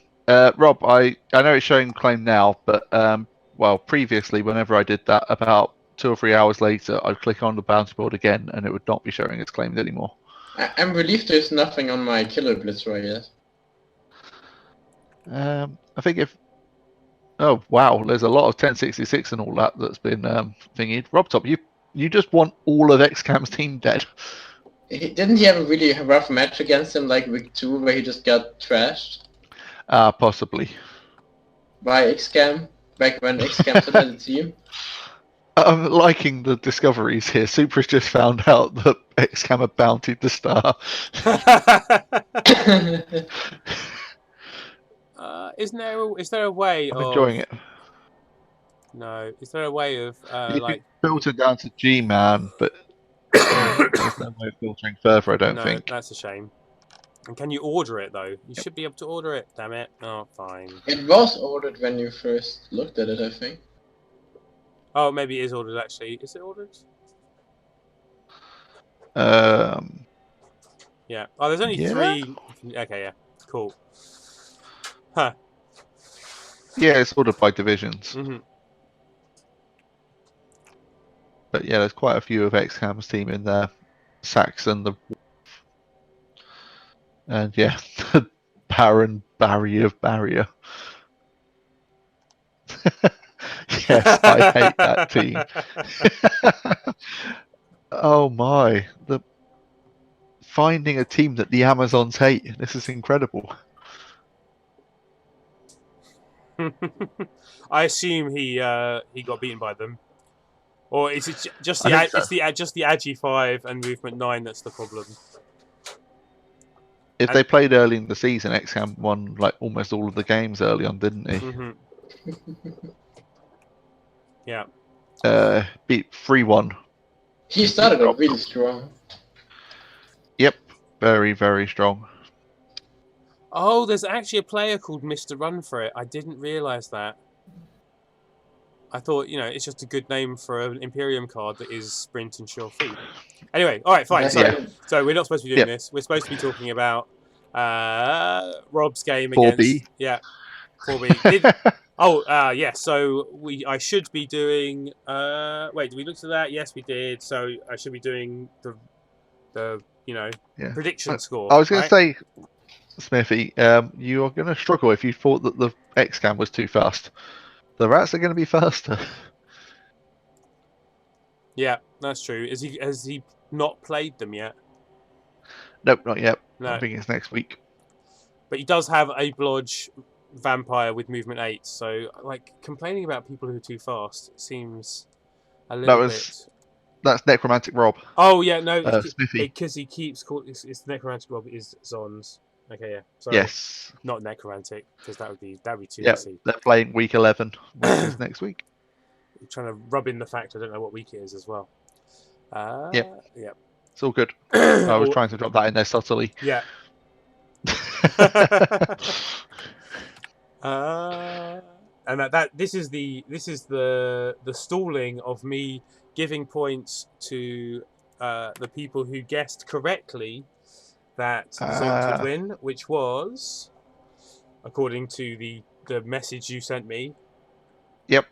Rob, I know it's showing claim now, but previously, whenever I did that, about 2 or 3 hours later, I'd click on the bounty board again, and it would not be showing as claimed anymore. I'm relieved there's nothing on my Killer Blitz right yet. I think if. Oh wow, there's a lot of 1066 and all that's been thingied. Rob Top, you just want all of XCAM's team dead. Didn't he have a really rough match against him like week 2 where he just got trashed? Possibly. By XCAM? Back when XCAM still had a team? I'm liking the discoveries here. Supra's just found out that XCAM had bountied the star. Is there a way I'm enjoying it. No, is there a way of you can filter down to Gman, but there's no way of filtering further, I don't think. That's a shame. And can you order it though? You should be able to order it. Damn it! Oh, fine. It was ordered when you first looked at it, I think. Oh, maybe it is ordered actually. Is it ordered? Yeah. Oh, there's only 3. Okay, yeah. Cool. Huh. Yeah, it's ordered by divisions. Mm-hmm. But yeah, there's quite a few of XCAM's team in there. Saxon, the and yeah, the Baron Barrier of Barrier. Yes, I hate that team. Oh my, finding a team that the Amazons hate. This is incredible. I assume he got beaten by them, or is it just the just the Agi 5 and Movement 9 that's the problem? If they played early in the season, XCAM won like almost all of the games early on, didn't he? Mm-hmm. Yeah. beat 3-1. He started off really strong. Yep, very, very strong. Oh, there's actually a player called Mr. Run for It. I didn't realise that. I thought, it's just a good name for an Imperium card that is sprint and sure feet. Anyway, all right, fine. So we're not supposed to be doing this. We're supposed to be talking about Rob's game 4B. against 4B. Yeah. So I should be doing. Wait, did we look at that? Yes, we did. So I should be doing the prediction score. I was going to say, Smithy, you are going to struggle if you thought that the X-Cam was too fast. The rats are going to be faster. Yeah, that's true. Has he not played them yet? Nope, not yet. No. I think it's next week. But he does have a Blodge vampire with movement 8, so complaining about people who are too fast seems a little bit. That's Necromantic Rob. Oh yeah, no, Smithy. because he keeps calling it's Necromantic Rob is Zons. Okay, yeah. So yes. Not Necromantic, because that would be too easy. They're playing week 11, which is next week. I'm trying to rub in the fact I don't know what week it is as well. Yep. Yep. It's all good. I was trying to drop that in there subtly. Yeah. And this is the stalling of me giving points to the people who guessed correctly that Zons would win, which was, according to the message you sent me. Yep.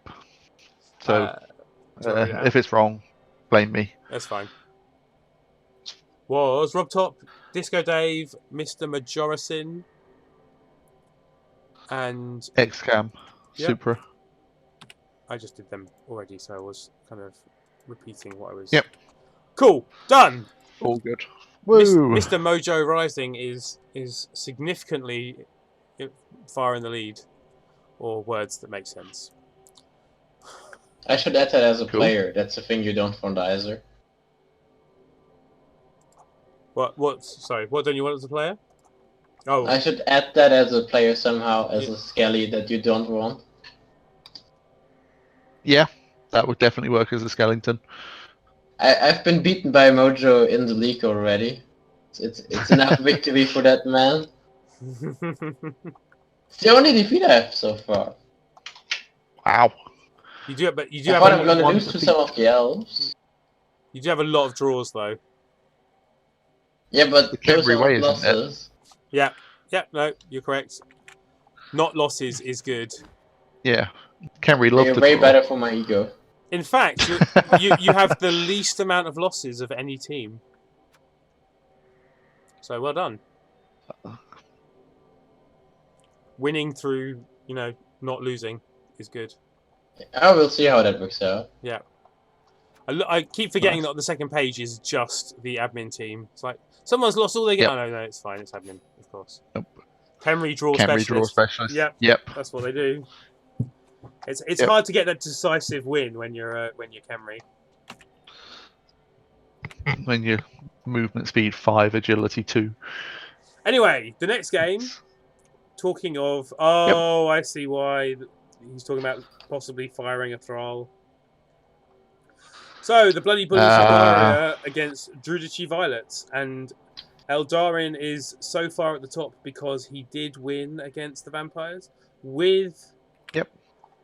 So if it's wrong, blame me. That's fine. Was Rob Top, Disco Dave, Mr. Majoricin, and X-Cam, Supra. I just did them already, so I was kind of repeating what I was. Yep. Cool. Done. All good. Woo. Mr. Mojo Rising is significantly far in the lead, or words that make sense. I should add that as a player. That's a thing you don't want either. Sorry, what don't you want as a player? Oh. I should add that as a player somehow, as a skelly that you don't want. Yeah, that would definitely work as a skeleton. I've been beaten by Mojo in the league already. It's enough victory for that man. It's the only defeat I have so far. Wow. You do, but you do I have. thought I'm gonna lose to some of the elves. You do have a lot of draws though. Yeah, but those are way, losses. Yeah, no, you're correct. Not losses is good. Yeah, Kenry loves They're to way draw. better for my ego. In fact, you have the least amount of losses of any team. So well done. Winning through, not losing is good. I will see how that works out. Yeah. I keep forgetting that the second page is just the admin team. It's like, someone's lost all they get. Oh, no, it's fine. It's admin, of course. Nope. Kenry draw specialist. Yep. That's what they do. It's hard to get that decisive win when you're Kenry. When you're movement speed 5, agility 2. Anyway, the next game. Talking of, I see why he's talking about possibly firing a thrall. So the Bloody Bullies warrior against Druidici Violets, and Eldarin is so far at the top because he did win against the vampires with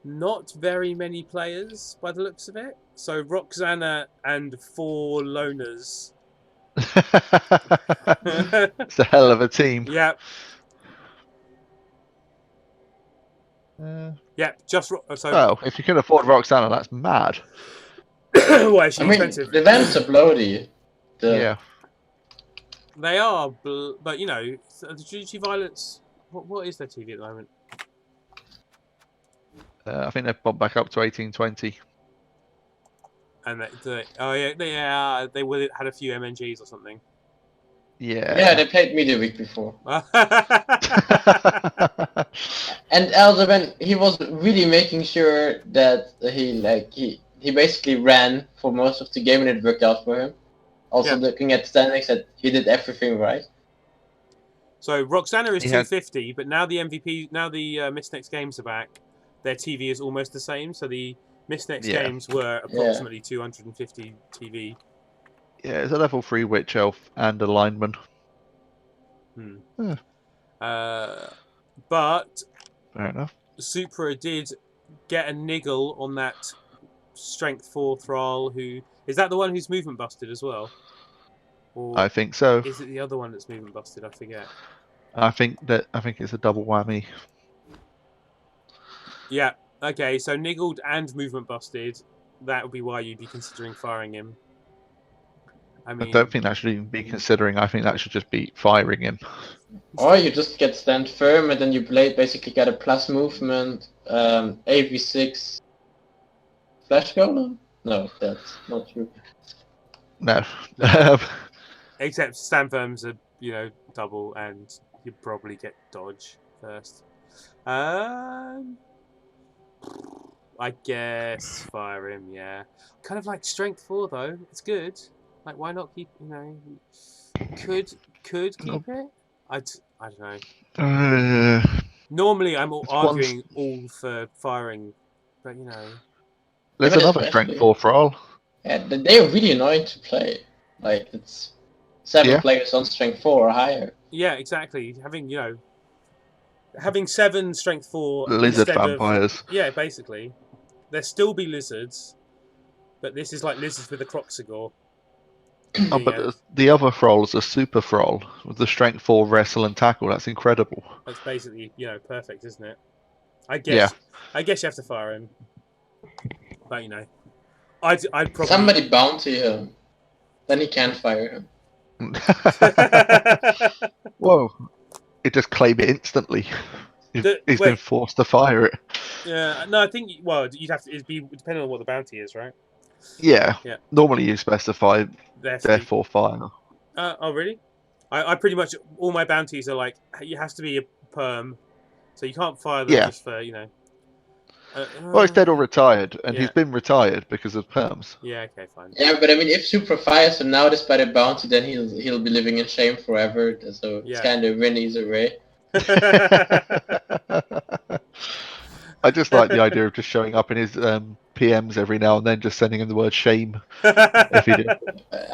not very many players by the looks of it. So Roxana and 4 loners. It's a hell of a team. Yeah. Just if you can afford Roxana, that's mad. Why is she expensive? The vamps are bloody. Yeah. They are, but the Druidici Violets. What is their TV at the moment? I think they've bumped back up to 1820. And they had a few MNGs or something. Yeah. Yeah, they played me the week before. And Elderman, he was really making sure that he basically ran for most of the game and it worked out for him. Also looking at standings, that he did everything right. So Roxana is 250, but now the MVP, now the Missed Next Games are back. Their TV is almost the same. So the Mistnex games were approximately 250 TV. Yeah, it's a level 3 Witch Elf and a lineman. But fair enough. Supra did get a niggle on that strength 4 thrall. Who is that? The one who's movement busted as well? Or I think so. Is it the other one that's movement busted? I forget. I think it's a double whammy. Yeah. Okay. So niggled and movement busted. That would be why you'd be considering firing him. I mean, I don't think that should even be considering. I think that should just be firing him. Or you just get stand firm and then you basically get a plus movement, AV6 flash golem? No, that's not true. No. Except stand firms are, double and you probably get dodge first. I guess fire him, yeah. Kind of like strength 4 though. It's good. Like, why not keep? Could keep it. I don't know. Normally, I'm arguing all for firing, but There's another strength 4 thrall. Yeah, they're really annoying to play. Like, it's 7 players on strength 4 or higher. Yeah, exactly. Having 7 strength 4 lizard vampires. Yeah, basically. There still be lizards, but this is like lizards with a Croxigor. But the other thrall is a super thrall with the strength 4 wrestle and tackle. That's incredible. That's basically, perfect, isn't it? I guess you have to fire him. But I'd probably somebody bounty him. Then he can fire him. Whoa. It just claim it instantly. He's been forced to fire it. Yeah, no, I think you'd have to. It'd be depending on what the bounty is, right? Yeah. Normally you specify therefore fire. Oh really? I pretty much all my bounties are like it has to be a perm, so you can't fire them just for well, he's dead or retired, and he's been retired because of perms. Yeah, okay, fine. Yeah, but I mean, if Supra fires him now despite a bounty, then he'll be living in shame forever. So it's kind of win either way. I just like the idea of just showing up in his PMs every now and then, just sending him the word shame. If he did.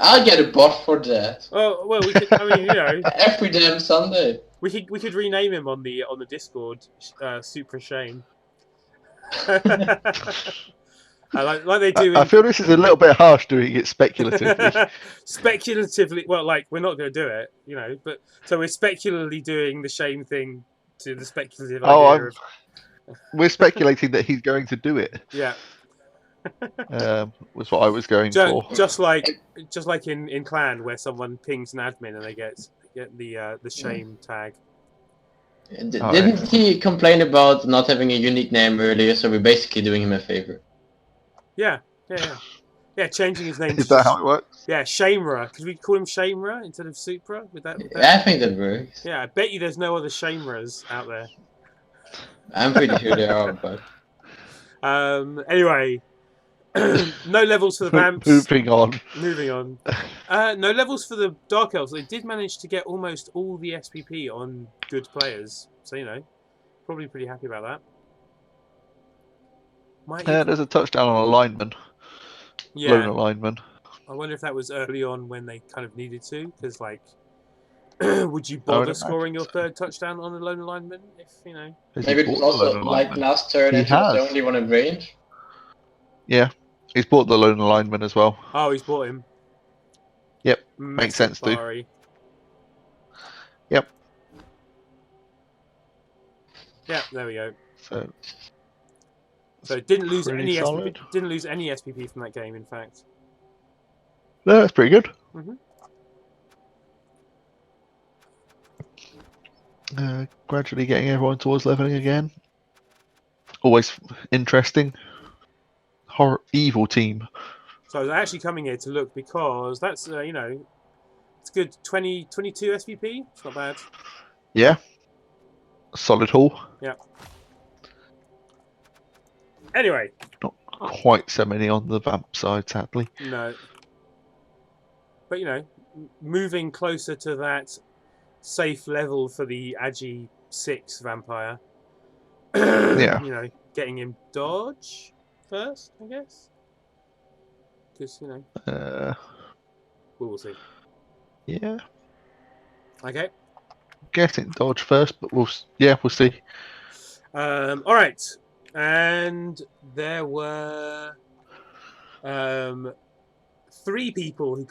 I'll get a bot for that. Oh well, we could. I mean, every damn Sunday. We could rename him on the Discord, Supra Shame. like they do. I feel this is a little bit harsh doing it speculatively. Speculatively, well, like we're not going to do it, But so we're speculatively doing the shame thing to the speculative idea of. We're speculating that he's going to do it. Yeah. Was what I was going for. Just like in Clan, where someone pings an admin and they get the shame tag. Didn't he complain about not having a unique name earlier? So we're basically doing him a favor. Yeah, changing his name. Is that how it works? Yeah, Shamera. Could we call him Shamera instead of Supra? Would that? I think that works. Yeah, I bet you there's no other Shameras out there. I'm pretty sure there are, but. Anyway, no levels for the vamps. Moving on. No levels for the Dark Elves. They did manage to get almost all the SPP on good players, so probably pretty happy about that. There's a touchdown on a lineman. Yeah. Lone lineman. I wonder if that was early on when they kind of needed to, because would you bother scoring your third touchdown on a lone lineman if Maybe it was also like last turn and he was the only one in range. Yeah, he's bought the lone lineman as well. Oh, he's bought him. Yep, makes sense too. Yep. Yeah, there we go. So didn't lose any SPP, didn't lose any SPP from that game. In fact. No, that's pretty good. Gradually getting everyone towards leveling again. Always interesting. Evil team. So I was actually coming here to look because that's it's good. 22 SVP. It's not bad. Yeah. Solid haul. Yeah. Anyway. Not quite so many on the vamp side, sadly. No. But moving closer to that safe level for the Agi 6 vampire. Yeah. Getting him dodge. first, I guess. Because, you know. We will see. Yeah. Okay. Guessing Dodge first, but we'll see. All right. And there were 3 people who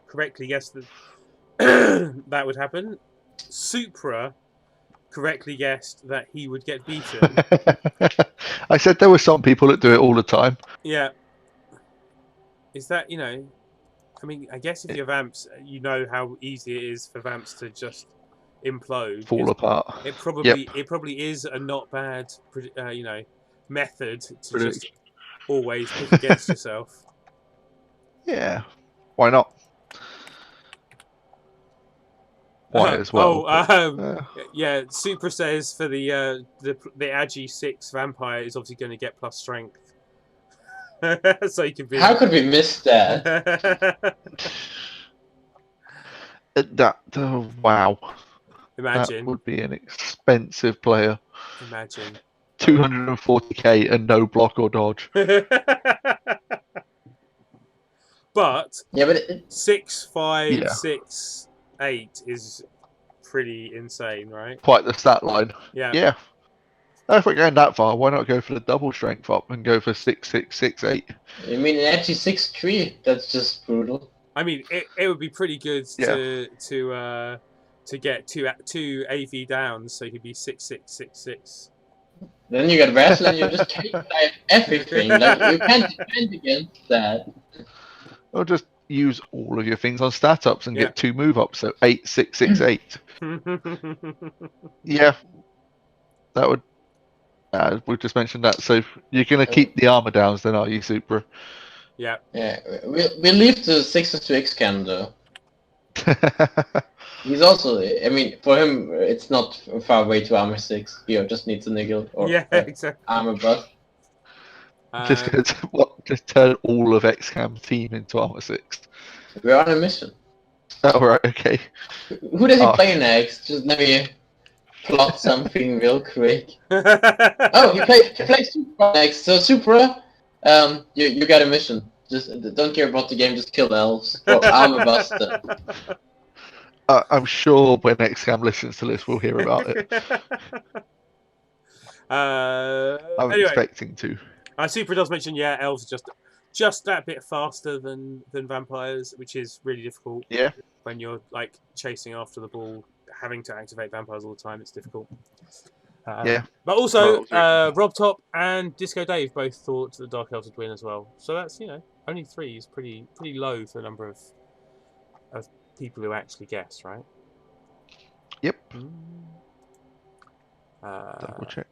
correctly guessed that that would happen. Supra correctly guessed that he would get beaten. I said there were some people that do it all the time. Yeah. Is that, you know, I mean, I guess if you're Vamps, you know how easy it is for Vamps to just implode. Fall apart. It probably is a not bad, you know, method to just always pick against yourself. Yeah. Why not? Why as well? Yeah. Supra says for the Agi 6 vampire is obviously going to get plus strength. So you can be. How could we miss that? Wow. Imagine. That would be an expensive player. Imagine. 240k and no block or dodge. But yeah, but 6, 5, 6, 8 is pretty insane, right? Quite the stat line. Yeah. Yeah. If we're going that far, why not go for the double strength up and go for 6, 6, 6, 8? I mean, actually 6-3. That's just brutal. I mean, it would be pretty good to get two AV downs, so you could be 6, 6, 6, 6. Then you get wrestle and you just take everything. Like you can't defend against that. Or just use all of your things on stat ups and get 2 move ups, so 8, 6, 6, 8. Yeah. That would. We just mentioned that. So you're going to keep the armor downs, then, are you, Supra? Yeah. Yeah. We leave the 6 to X-Cam though. He's also. I mean, for him, it's not far away to armor 6. He just needs a niggle or exactly. armor buff. Just turn all of X-Cam team into armor 6. We're on a mission. Oh right, okay. Who does he play next? Just let me plot something real quick. Oh, he plays Supra next. So Supra, you got a mission. Just don't care about the game. Just kill elves or armor buster. I'm sure when X-Cam listens to this, we'll hear about it. I'm expecting to. Supra does mention, elves are just that bit faster than vampires, which is really difficult. Yeah. When you're like chasing after the ball, having to activate vampires all the time, it's difficult. But also, Rob Top and Disco Dave both thought the Dark Elves would win as well. So that's, you know, only 3 is pretty low for the number of people who actually guess, right? Yep. Double check.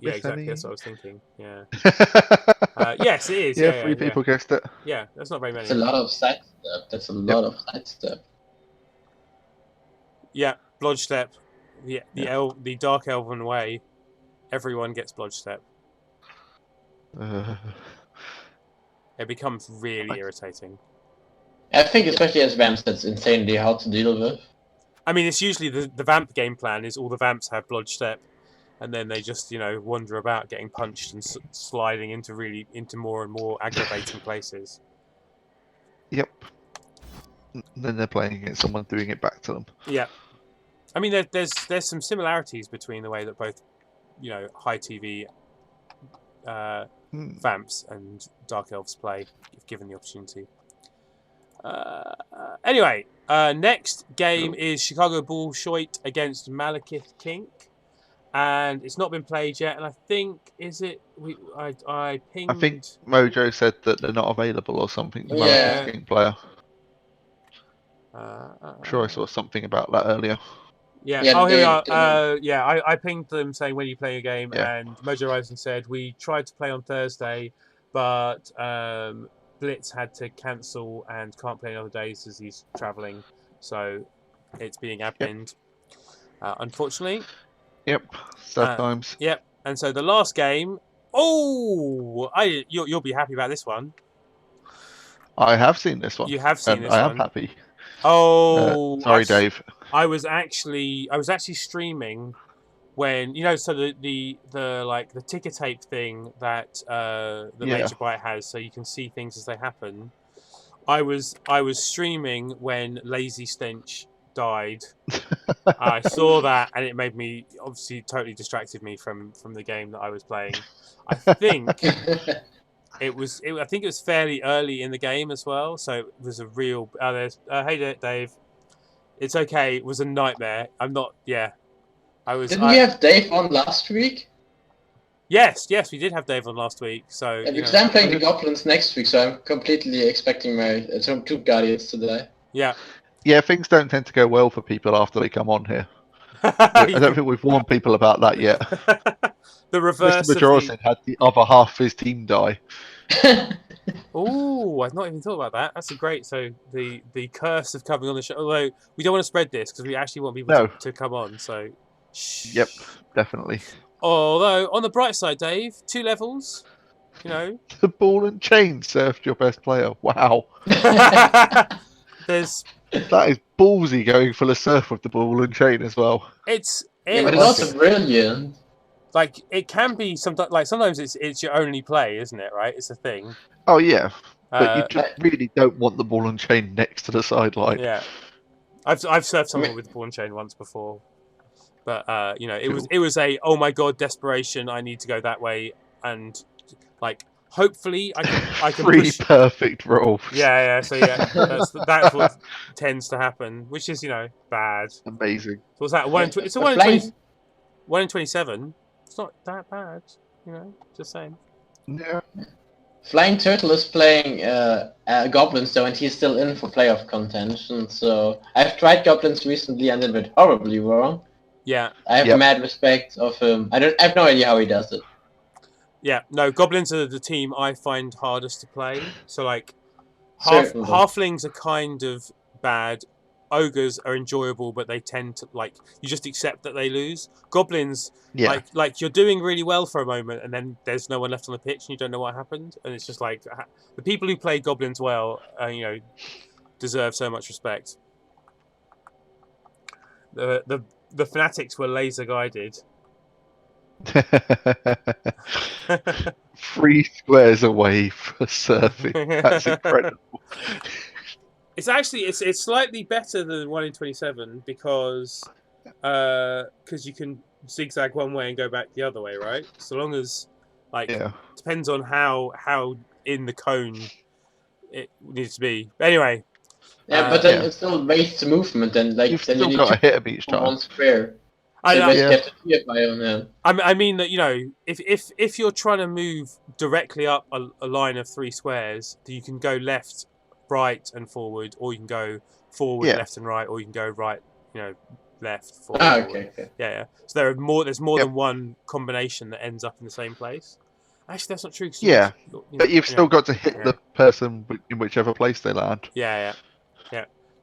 Yeah, exactly. That's what I was thinking. Yeah. Yes, it is. Yeah, 3 people guessed it. Yeah, that's not very many. That's a lot of side step. Yeah, Blodge Step. The Dark Elven way. Everyone gets Blodge Step. It becomes really irritating. I think especially as Vamps, that's insanely hard to deal with. I mean, it's usually the Vamp game plan is all the Vamps have Blodge Step, and then they just, you know, wander about getting punched and sliding into more and more aggravating places. Yep. Then they're playing against someone doing it back to them. Yeah. I mean, there's some similarities between the way that both, you know, high TV Vamps and Dark Elves play, if given the opportunity. Anyway, next game is Chicago Bullshit against Malekith Kink, and it's not been played yet. And I think I pinged. I think Mojo said that they're not available or something. The Malekith Kink player. I'm sure I saw something about that earlier. Yeah. Oh, here we are. I pinged them saying when you play a game, and Mojo Rising said we tried to play on Thursday, but Blitz had to cancel and can't play another days as he's travelling, so it's being adminned. Unfortunately. Yep. Sad times. Yep. And so the last game. Oh, you'll be happy about this one. I have seen this one. You have seen this one. I am happy. Oh, sorry, Dave. I was actually streaming when so the like the ticker tape thing that the Major Byte has, so you can see things as they happen. I was streaming when Lazy Stench died. I saw that, and it made me obviously totally distracted me from the game that I was playing. I think it was fairly early in the game as well, so it was a real. Hey Dave, it's okay. It was a nightmare. I'm not. Yeah, I was. Didn't we have Dave on last week? Yes, we did have Dave on last week. So because I'm playing the Goblins next week, so I'm completely expecting my two Guardians today. Yeah. Yeah, things don't tend to go well for people after they come on here. I don't think we've warned people about that yet. The reverse. Mr. Majorison had the other half of his team die. Oh, I've not even thought about that. That's a great. So the curse of coming on the show. Although we don't want to spread this because we actually want people to come on. So. Yep, definitely. Although on the bright side, Dave, 2 levels. The ball and chain served your best player. Wow. That is ballsy going for the surf with the ball and chain as well. It's also brilliant. Like it can be sometimes it's your only play, isn't it? Right? It's a thing. Oh yeah, but you just really don't want the ball and chain next to the sideline. Yeah, I've surfed someone with the ball and chain once before, but it was a oh my god desperation. I need to go that way, and like hopefully I can 3 push... perfect rolls. Yeah. So that's what tends to happen, which is bad. Amazing. So what's that? It's a 1 in 27. It's not that bad, just saying. Yeah. Flying Turtle is playing Goblins though, and he's still in for playoff contention. So I've tried Goblins recently and it went horribly wrong. Yeah. I have mad respect of him. I have no idea how he does it. Yeah, no, Goblins are the team I find hardest to play. So like halflings are kind of bad. Ogres are enjoyable, but they tend to you just accept that they lose. Goblins, like you're doing really well for a moment, and then there's no one left on the pitch, and you don't know what happened, and it's just like the people who play Goblins well, deserve so much respect. The Fanatics were laser guided. 3 squares away for surfing. That's incredible. It's actually it's slightly better than 1 in 27 because you can zigzag one way and go back the other way, right? So long as depends on how in the cone it needs to be. But anyway. Yeah, but then it still wastes movement, and you've still got to hit them each time. One square. I mean that if you're trying to move directly up a line of 3 squares, you can go left, right, and forward, or you can go forward, left, and right, or you can go right, left, forward. Okay. Yeah. So there's more than one combination that ends up in the same place. Actually, that's not true. But you've still got to hit the person in whichever place they land. Yeah.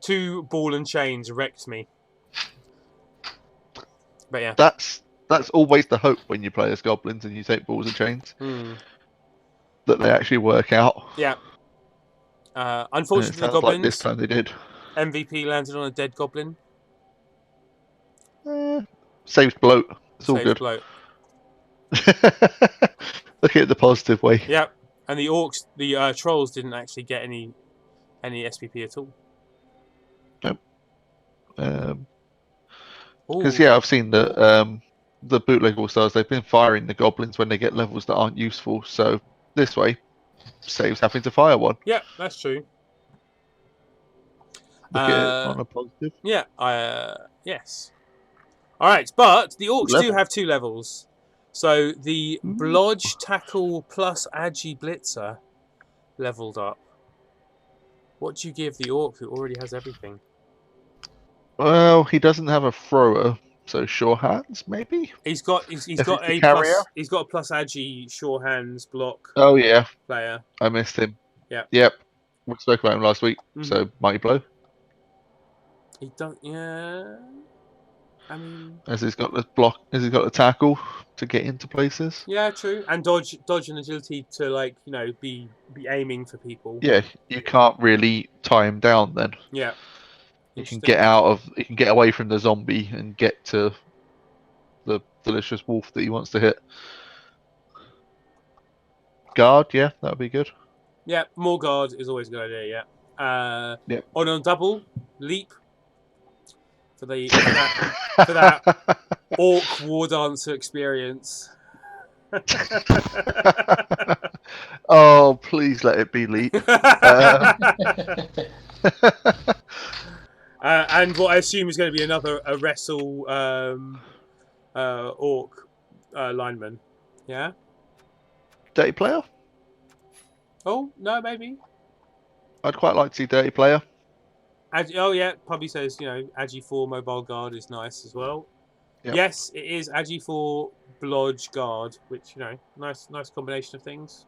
2 ball and chains wrecked me. But yeah, that's always the hope when you play as Goblins and you take balls and chains that they actually work out. Yeah. Unfortunately, the Goblins. Like this time they did. MVP landed on a dead Goblin. Saved bloat. It's all good. Bloat. Look at it the positive way. Yeah, and the orcs, the trolls didn't actually get any SPP at all. Nope. Because I've seen the bootleg all stars. They've been firing the goblins when they get levels that aren't useful. So this way, saves having to fire one. Yeah, that's true. Look at it on a positive. Yeah. Yes. All right, but the orcs do have 2 levels. So the Blodge Tackle plus Agi Blitzer leveled up. What do you give the orc who already has everything? Well, he doesn't have a thrower, so sure hands maybe. He's got a plus Agi sure hands block. Oh yeah, player. I missed him. Yeah. Yep. We spoke about him last week. So mighty blow. He don't. Yeah. I mean, as he's got the block, as he's got the tackle to get into places. Yeah, true. And dodge and agility to be aiming for people. Yeah, you can't really tie him down then. Yeah. You can get away from the zombie and get to the delicious wolf that he wants to hit. Guard, yeah, that would be good. Yeah, more guard is always a good idea. Yeah. Yep. On double leap for that orc war dancer experience. Oh, please let it be leap. And what I assume is going to be another wrestle orc lineman. Yeah. Dirty player? Oh no, maybe. I'd quite like to see dirty player. Oh yeah, Pubby says Agi 4 mobile guard is nice as well. Yep. Yes, it is Agi 4 blodge guard, which nice combination of things.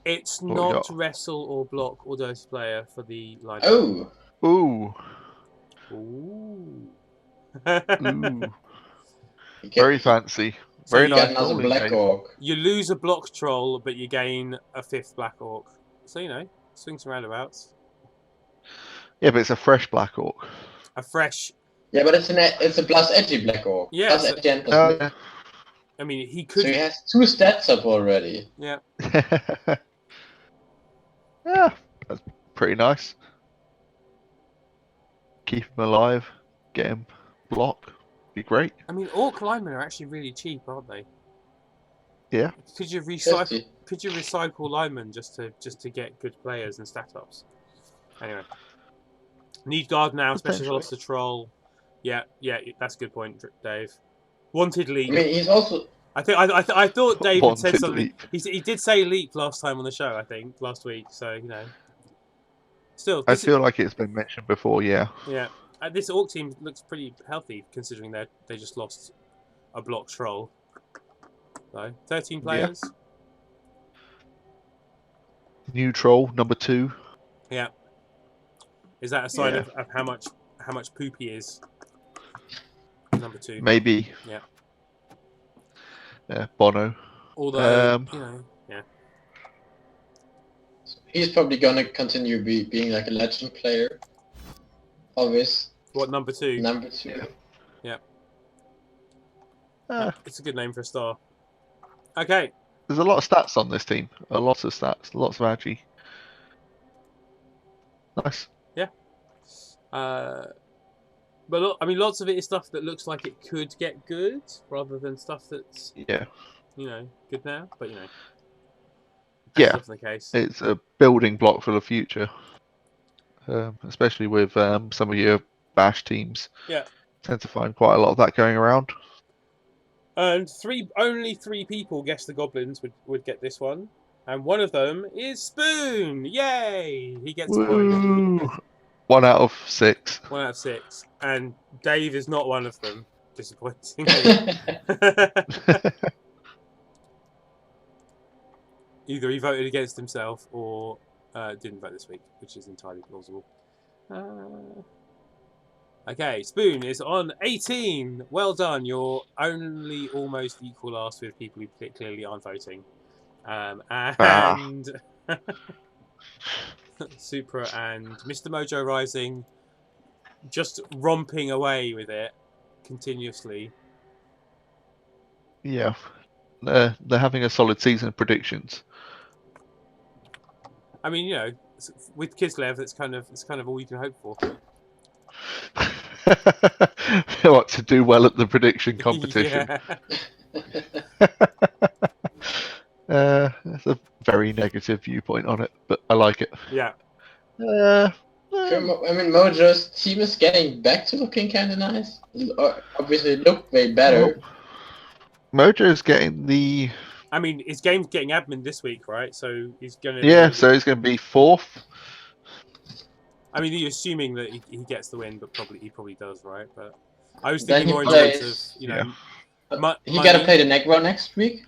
It's not wrestle or block or dirty player for the line. Oh. Ooh. Ooh. Ooh. Very fancy. So Very you nice. get another black orc. You lose a block troll, but you gain a 5th black orc. So swings and roundabouts. Yeah, but it's a fresh black orc. A fresh. Yeah, but it's a plus edgy black ork. Yeah. Plus edgy and plus yeah. I mean, he could. So he has 2 stats up already. Yeah. Yeah, that's pretty nice. Keep him alive, get him block, be great. I mean, orc linemen are actually really cheap, aren't they? Yeah. Could you recycle linemen just to get good players and stat ups? Anyway, need guard now, especially if I lost the troll. Yeah, that's a good point, Dave. Wanted leap. I mean, he's also. I thought Dave had said something. Leap. He did say leap last time on the show. I think last week. So Still, I feel like it's been mentioned before. Yeah. Yeah. This orc team looks pretty healthy considering they just lost a block troll. So 13 players. Yeah. New troll number 2. Yeah. Is that a sign of how much poop he is? Number 2. Maybe. Yeah. Yeah, Bono. Although yeah. He's probably gonna continue being like a legend player. Always. What, number 2? Number 2. Yeah. It's a good name for a star. Okay. There's a lot of stats on this team. A lot of stats. Lots of agi. Nice. Yeah. But look, I mean, lots of it is stuff that looks like it could get good, rather than stuff that's good now. But that's often the case. It's a building block for the future, especially with some of your bash teams. Yeah, tend to find quite a lot of that going around. And only 3 people guessed the goblins would get this one, and one of them is Spoon. Yay! He gets a point. 1 out of 6. 1 out of 6. And Dave is not one of them, disappointingly. Either he voted against himself or didn't vote this week, which is entirely plausible. Okay, Spoon is on 18. Well done. You're only almost equal last with people who clearly aren't voting. And Supra and Mr. Mojo Rising just romping away with it continuously. Yeah. They're having a solid season of predictions. I mean, with Kislev, it's kind of all you can hope for. What, to do well at the prediction competition? That's a very negative viewpoint on it, but I like it. Yeah. I mean, Mojo's team is getting back to looking kind of nice. Obviously, look way better. Mojo's getting the. I mean, his game's getting admin this week, right? So he's gonna. Yeah, so he's going to be 4th. I mean, you're assuming that he gets the win, but he probably does, right? But I was thinking more in terms of he got to play the Negro next week.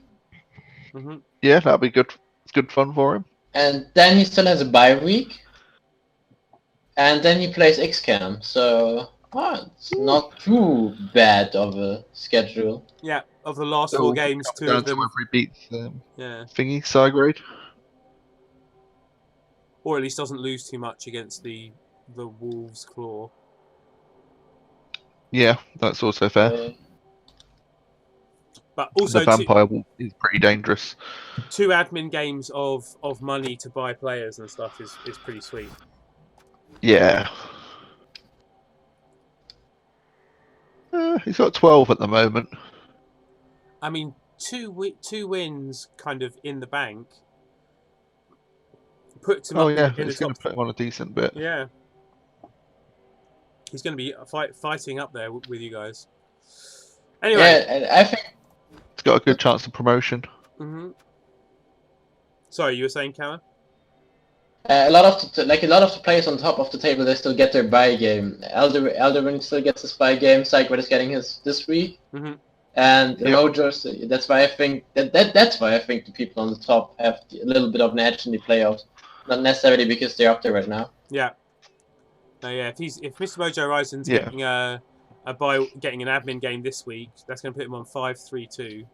Mm-hmm. Yeah, that'll be good. It's good fun for him. And then he still has a bye week. And then he plays XCAM, so it's not too bad of a schedule. Yeah, of the last 4 games, 2 of them. He beats thingy, Sigrade. Or at least doesn't lose too much against the Wolves' Claw. Yeah, that's also fair. But also, the vampire is pretty dangerous. 2 admin games of money to buy players and stuff is pretty sweet. Yeah. He's got 12 at the moment. I mean, two wins kind of in the bank puts him up in the top. It's going to put him on a decent bit. Yeah. He's going to be fighting up there with you guys. Anyway. Yeah, I think he's got a good chance of promotion. Mm-hmm. Sorry, you were saying, Kamma? A lot of the players on top of the table, they still get their bye game. Elderwin still gets his bye game. Psychred is getting his this week, and Mojos. That's why I think that's why I think the people on the top have a little bit of an edge in the playoffs. Not necessarily because they're up there right now. Yeah. No, yeah. If Mr. Mojo Horizon's getting getting an admin game this week, that's going to put him on 5-3-2.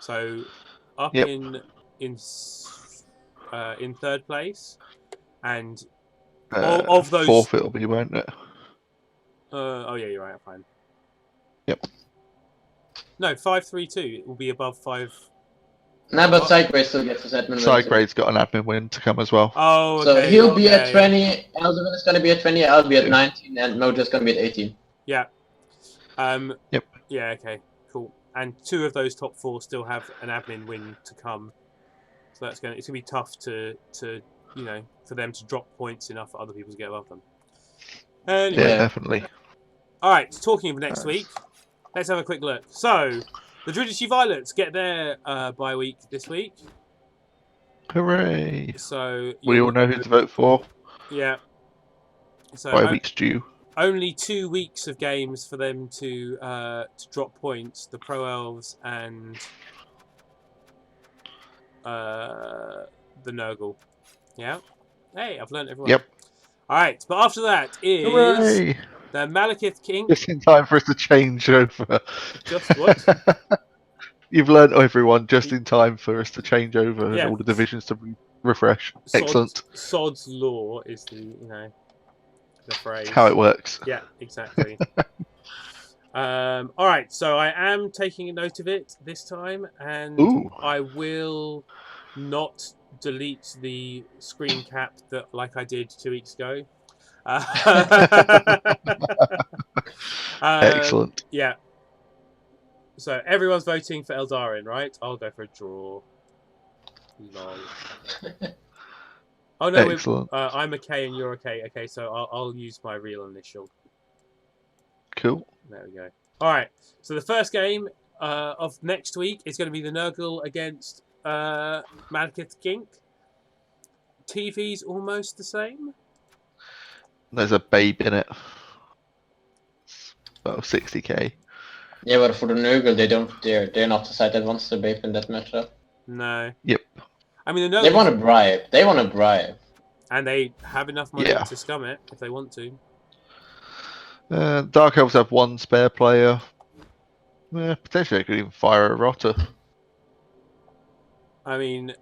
So up in third place. And of those, fourth it'll be, won't it? Oh yeah, you're right. Fine. Yep. No, 5-3-2. It will be above 5. No, but Psychgrade still gets his admin win. Psychgrade's got an admin win to come as well. Oh, okay. So he'll be at 20. Elderman is going to be at 20. I'll be at 19, and Mojo's going to be at 18. Yeah. Yep. Yeah. Okay. Cool. And 2 of those top 4 still have an admin win to come. So it's gonna be tough to for them to drop points enough for other people to get above them. Anyway. Yeah, definitely. All right, talking of next week, let's have a quick look. So, the Druidishy Violets get their bye week this week. Hooray! So we all know who to vote for. Yeah. So bye week's due. Only 2 weeks of games for them to drop points. The Pro Elves and the Nurgle. Yeah. Hey, I've learned everyone. Yep. All right, but after that is Hooray! the Malekith King. Just in time for us to change over. Just what? You've learned everyone just in time for us to change over and all the divisions to refresh. Excellent. Sod's law is the the phrase. How it works. Yeah, exactly. All right, so I am taking a note of it this time, and I will not delete the screen cap that like I did 2 weeks ago. Excellent. Yeah. So everyone's voting for Eldarin, right? I'll go for a draw. Lol. Oh no, excellent. I'm a K and you're a K. Okay, so I'll use my real initial. Cool. There we go. All right. So the first game of next week is going to be the Nurgle against Malekith Gink. TV's almost the same. There's a babe in it. About 60k. Yeah, but for the Nurgle, they're not the side that wants the babe in that matchup. No. Yep. I mean, the Nurgle. They want to bribe. And they have enough money to scum it if they want to. Dark Elves have 1 spare player. Potentially, they could even fire a rotter. I mean,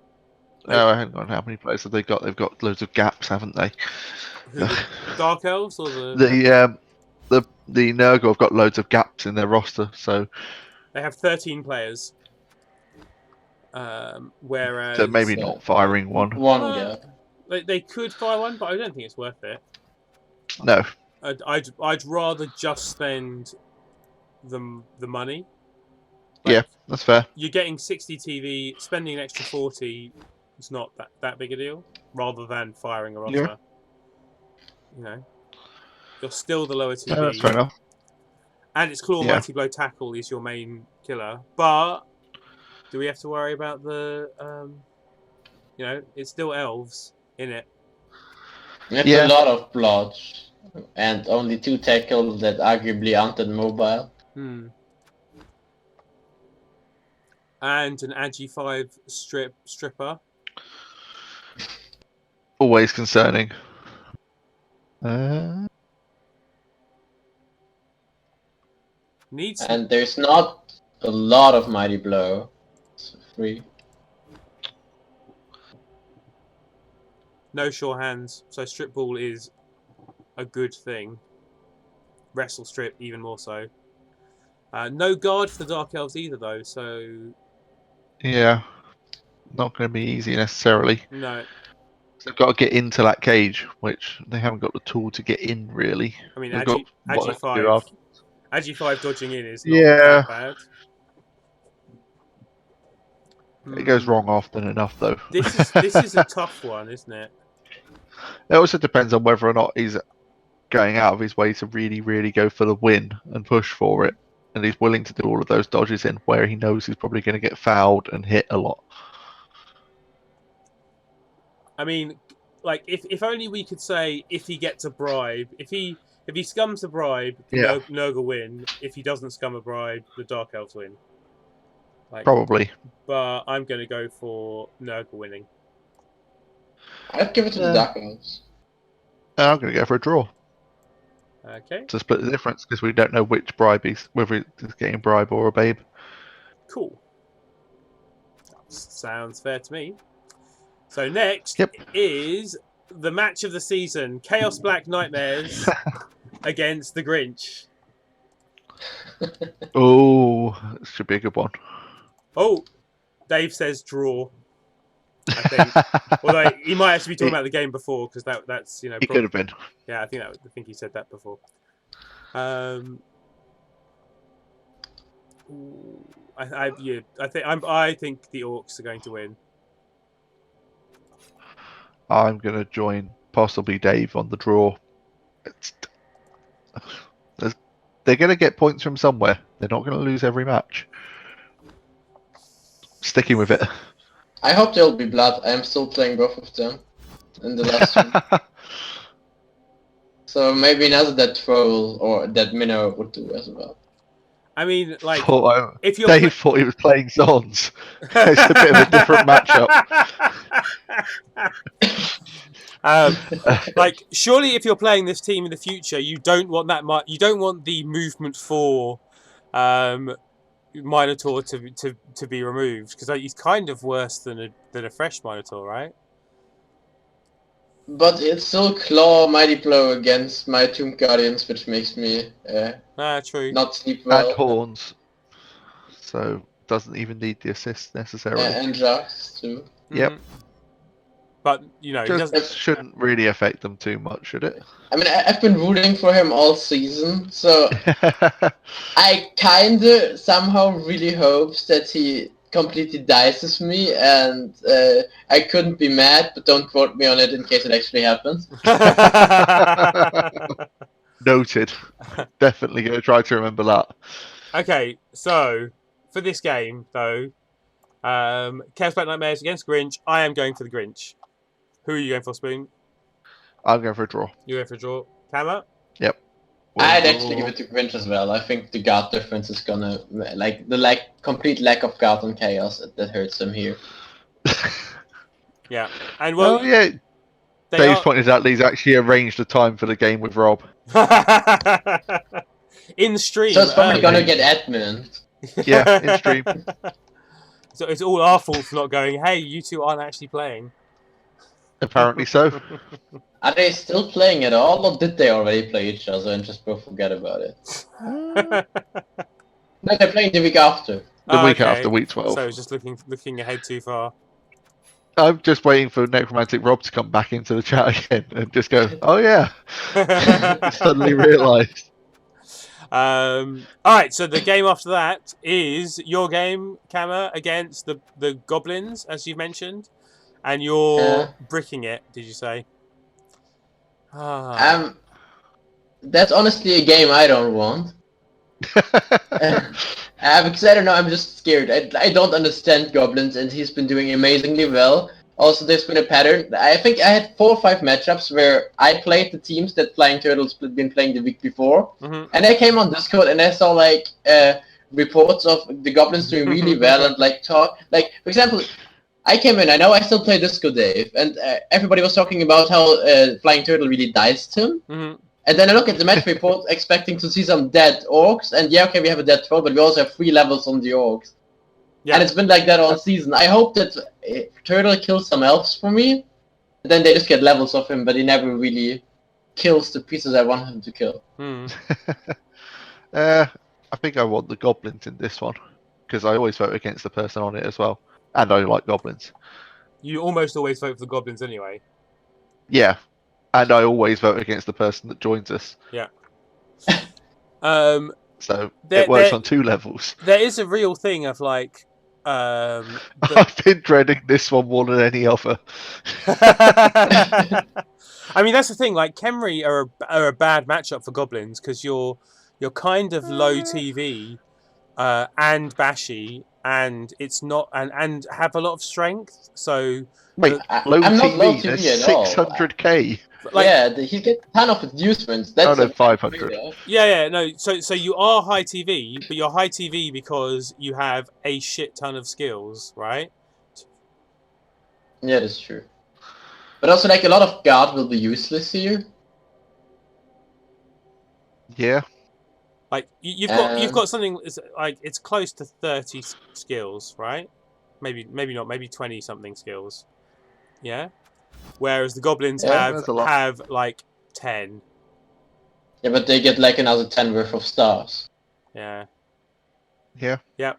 hang on. How many players have they got? They've got loads of gaps, haven't they? The Dark Elves or the Nurgle have got loads of gaps in their roster, so they have 13 players. Whereas so maybe not firing one. They could fire one, but I don't think it's worth it. No. I'd rather just spend the money. Yeah, that's fair. You're getting 60 TV, spending an extra 40 is not that big a deal, rather than firing a roster. Yeah. You're still the lower TV. That's fair enough. And it's Claw Mighty Blow Tackle is your main killer. But do we have to worry about the it's still elves in it. It's a lot of bloods. And only 2 tackles that arguably aren't that mobile. And an Agi 5 stripper. Always concerning. And there's not a lot of Mighty Blow. It's free. No sure hands, so strip ball is a good thing. wrestle strip even more so. No guard for the Dark Elves either, though. So yeah, not going to be easy necessarily. no. So they've got to get into that cage, which they haven't got the tool to get in really. I mean, They've got what they can do Agi5 after. Agi5 dodging in is not Yeah. that bad. It goes wrong often enough, though. This is a tough one, isn't it? It also depends on whether or not he's going out of his way to really, really go for the win and push for it, and he's willing to do all of those dodges in where he knows he's probably going to get fouled and hit a lot. I mean, like if only we could say if he gets a bribe, if he scums a bribe, Nurgle win. If he doesn't scum a bribe, the Dark Elves win. Like, probably. But I'm going to go for Nurgle winning. I'd give it to the Dark Elves. I'm going to go for a draw. Okay. To split the difference, because we don't know which bribe whether he's getting a bribe or a babe. Cool. Sounds fair to me. So next is the match of the season: Chaos Black Nightmares against the Grinch. Oh, this should be a good one. Oh, Dave says draw. I think. Although he might actually be talking about the game before, because that's He could have been. Yeah, I think he said that before. I think the Orcs are going to win. I'm going to join possibly Dave on the draw. They're going to get points from somewhere. They're not going to lose every match. Sticking with it. I hope there'll be blood. I am still playing both of them in the last one. So maybe another Dead Troll or Dead Minnow would do as well. I mean, like, if you're Dave thought he was playing Zons. It's a bit of a different matchup. Like, surely if you're playing this team in the future, you don't want that much. You don't want the movement 4 Minotaur to be removed, because he's kind of worse than a fresh Minotaur, right? But it's still Claw Mighty Blow against my Tomb Guardians, which makes me true. not sleep well. And Horns, so doesn't even need the assist necessarily. And Jax too. Yep. But it shouldn't really affect them too much, should it? I mean, I've been rooting for him all season, so I kinda somehow really hopes that he completely dices me, and I couldn't be mad, but don't quote me on it in case it actually happens. Noted. Definitely going to try to remember that. Okay, so for this game, though, Chaos Black Nightmares against Grinch, I am going for the Grinch. Who are you going for, Spoon? I'm going for a draw. You're going for a draw. Kamma? Yep. I'd actually give it to Grinch as well. I think the guard difference is gonna, like, the complete lack of guard on Chaos that hurts them here. Yeah. And well, Dave's pointed out that he's actually arranged a time for the game with Rob. In stream. So it's probably gonna get admin. Yeah, in stream. So it's all our fault for not going, hey, you two aren't actually playing. Apparently so. Are they still playing at all, or did they already play each other and just both forget about it? No, they're playing the week after. The week after, week 12. So it's just looking ahead too far. I'm just waiting for Necromantic Rob to come back into the chat again and just go, oh yeah. Suddenly realised. Alright, so the game after that is your game, Kamma, against the Goblins, as you mentioned. And you're bricking it, did you say? That's honestly a game I don't want. Because I don't know, I'm just scared. I don't understand Goblins, and he's been doing amazingly well. Also, there's been a pattern. I think I had 4 or 5 matchups where I played the teams that Flying Turtles had been playing the week before. Mm-hmm. And I came on Discord and I saw, like, reports of the Goblins doing really well and, like, talk. Like, for example, I came in, I know I still play Disco Dave, and everybody was talking about how Flying Turtle really diced him. Mm-hmm. And then I look at the match report expecting to see some dead orcs, and yeah, okay, we have a dead troll, but we also have 3 levels on the orcs. Yeah. And it's been like that all season. I hope that Turtle kills some elves for me, and then they just get levels of him, but he never really kills the pieces I want him to kill. I think I want the goblins in this one because I always vote against the person on it as well, and I like goblins. You almost always vote for the goblins anyway. Yeah, and I always vote against the person that joins us. Yeah. So it works on 2 levels. There is a real thing of like. I've been dreading this one more than any other. I mean, that's the thing. Like, Khemri are a bad matchup for goblins because you're kind of low TV and bashy, and it's not and have a lot of strength. So wait, low I'm TV, not low TV there's at all. 600k. Like, yeah, he gets a ton of inducements. That's 500. Yeah, no. So you are high TV, but you're high TV because you have a shit ton of skills, right? Yeah, that's true. But also, like, a lot of guard will be useless here. Yeah. Like you've got something like it's close to 30 skills, right? Maybe not. Maybe 20 something skills. Yeah. Whereas the goblins have like 10. Yeah, but they get like another 10 worth of stars. Yeah. Yeah. Yeah.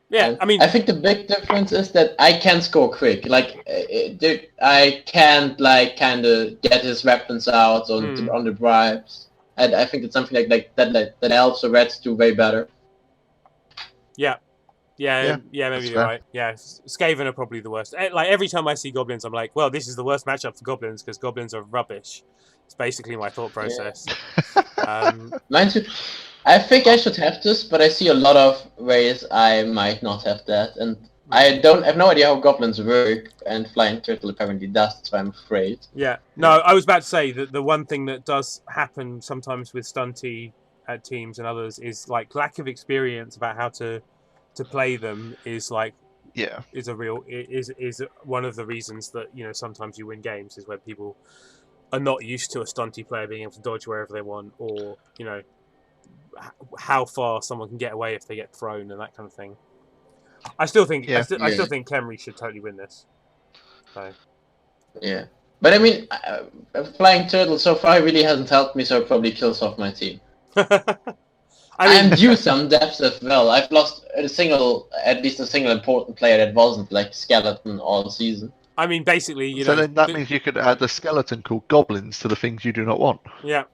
Yeah. And I mean, I think the big difference is that I can score quick. Like, I can't like kind of get his weapons out on the bribes. And I think it's something like that elves or reds do way better. Yeah, maybe you're right. Yeah, Skaven are probably the worst. Like, every time I see goblins, I'm like, well, this is the worst matchup for goblins because goblins are rubbish. It's basically my thought process. Yeah. Mine too. I think I should have this, but I see a lot of ways I might not have that, and I have no idea how goblins work, and Flying Turtle apparently does, so I'm afraid. Yeah. No, I was about to say that the one thing that does happen sometimes with stunty teams and others is like lack of experience about how to play them is like is one of the reasons that sometimes you win games is when people are not used to a stunty player being able to dodge wherever they want, or how far someone can get away if they get thrown and that kind of thing. I still think Khemri should totally win this. So. Yeah, but I mean, Flying Turtle so far really hasn't helped me, so it probably kills off my team. I'm due some depth as well. I've lost at least a single important player that wasn't like Skeleton all season. I mean, basically, So then that means you could add a skeleton called goblins to the things you do not want. Yeah.